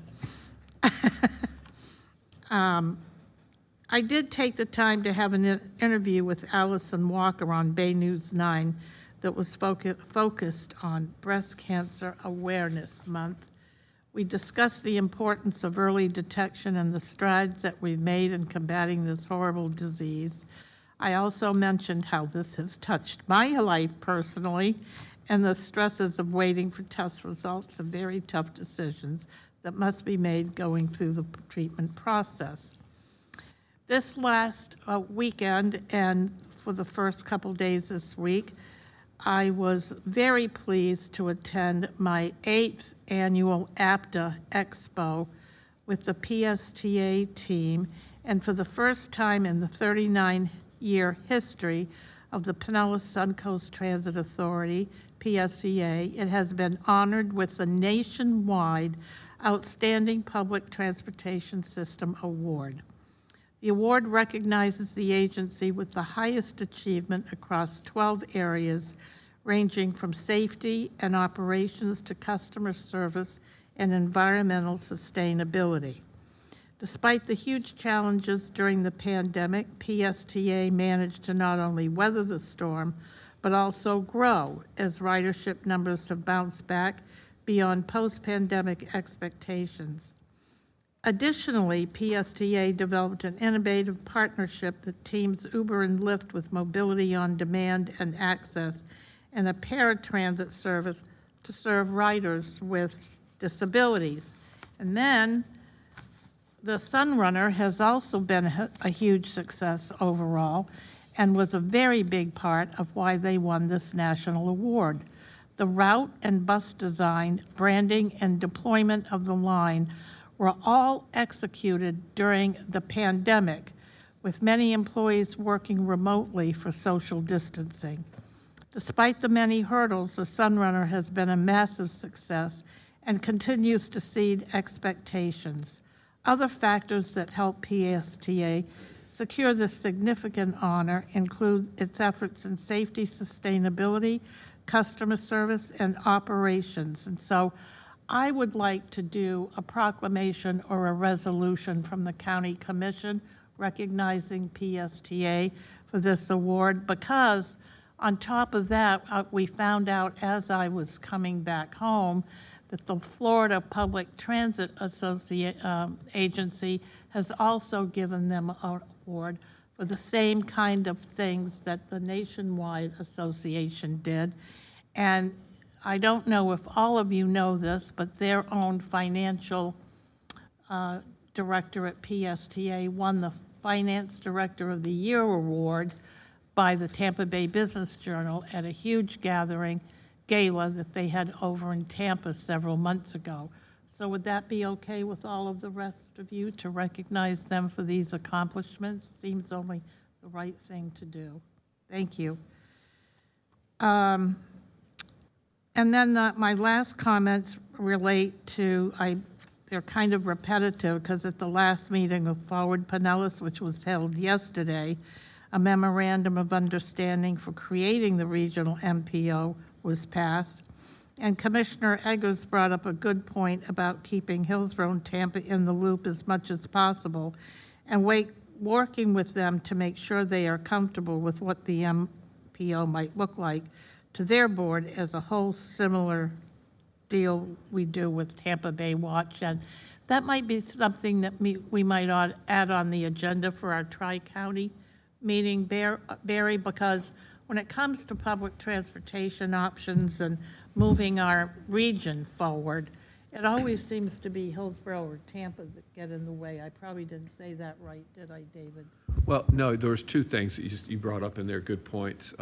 S1: I did take the time to have an interview with Allison Walker on Bay News 9 that was focused on Breast Cancer Awareness Month. We discussed the importance of early detection and the strides that we've made in combating this horrible disease. I also mentioned how this has touched my life personally and the stresses of waiting for test results and very tough decisions that must be made going through the treatment process. This last weekend and for the first couple days this week, I was very pleased to attend my 8th annual APTA Expo with the PSTA team, and for the first time in the 39-year history of the Pinellas Suncoast Transit Authority, PSTA, it has been honored with the nationwide Outstanding Public Transportation System Award. The award recognizes the agency with the highest achievement across 12 areas, ranging from safety and operations to customer service and environmental sustainability. Despite the huge challenges during the pandemic, PSTA managed to not only weather the storm, but also grow as ridership numbers have bounced back beyond post-pandemic expectations. Additionally, PSTA developed an innovative partnership that teams Uber and Lyft with mobility on demand and access, and a paratransit service to serve riders with disabilities. And then the Sunrunner has also been a huge success overall and was a very big part of why they won this national award. The route and bus design, branding, and deployment of the line were all executed during the pandemic, with many employees working remotely for social distancing. Despite the many hurdles, the Sunrunner has been a massive success and continues to exceed expectations. Other factors that help PSTA secure this significant honor include its efforts in safety, sustainability, customer service, and operations. And so I would like to do a proclamation or a resolution from the County Commission recognizing PSTA for this award, because on top of that, we found out as I was coming back home that the Florida Public Transit Agency has also given them an award for the same kind of things that the Nationwide Association did. And I don't know if all of you know this, but their own financial director at PSTA won the Finance Director of the Year award by the Tampa Bay Business Journal at a huge gala that they had over in Tampa several months ago. So would that be okay with all of the rest of you to recognize them for these accomplishments? Seems only the right thing to do. Thank you. And then my last comments relate to, they're kind of repetitive because at the last meeting of Forward Pinellas, which was held yesterday, a memorandum of understanding for creating the regional MPO was passed. And Commissioner Eggers brought up a good point about keeping Hillsborough and Tampa in the loop as much as possible and working with them to make sure they are comfortable with what the MPO might look like to their board as a whole, similar deal we do with Tampa Bay Watch. And that might be something that we might add on the agenda for our Tri-County meeting, Barry, because when it comes to public transportation options and moving our region forward, it always seems to be Hillsborough or Tampa that get in the way. I probably didn't say that right, did I, David?
S3: Well, no, there was two things that you brought up in there, good points.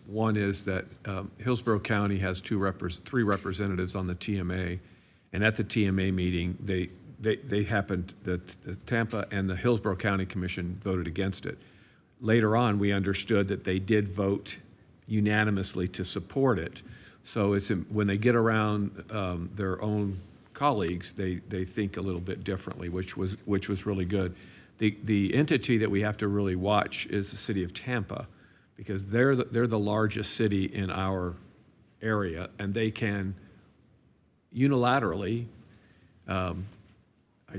S3: One is that Hillsborough County has three representatives on the TMA, and at the TMA meeting, they happened, the Tampa and the Hillsborough County Commission voted against it. Later on, we understood that they did vote unanimously to support it. So it's when they get around their own colleagues, they think a little bit differently, which was really good. The entity that we have to really watch is the city of Tampa, because they're the largest city in our area, and they can unilaterally, I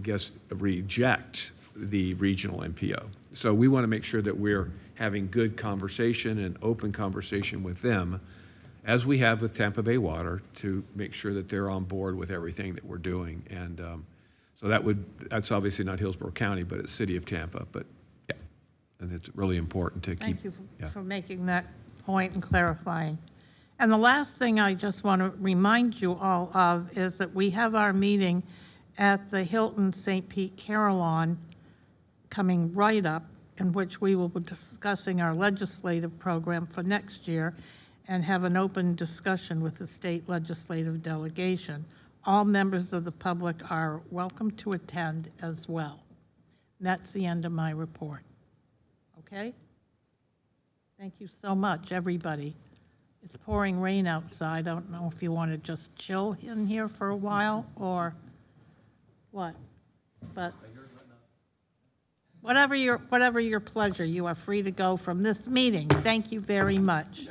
S3: guess, reject the regional MPO. So we want to make sure that we're having good conversation and open conversation with them, as we have with Tampa Bay Water, to make sure that they're on board with everything that we're doing. And so that's obviously not Hillsborough County, but it's City of Tampa. But yeah, and it's really important to keep.
S1: Thank you for making that point and clarifying. And the last thing I just want to remind you all of is that we have our meeting at the Hilton St. Pete Carillon coming right up, in which we will be discussing our legislative program for next year and have an open discussion with the state legislative delegation. All members of the public are welcome to attend as well. And that's the end of my report. Okay? Thank you so much, everybody. It's pouring rain outside. I don't know if you want to just chill in here for a while or what, but whatever your pleasure, you are free to go from this meeting. Thank you very much.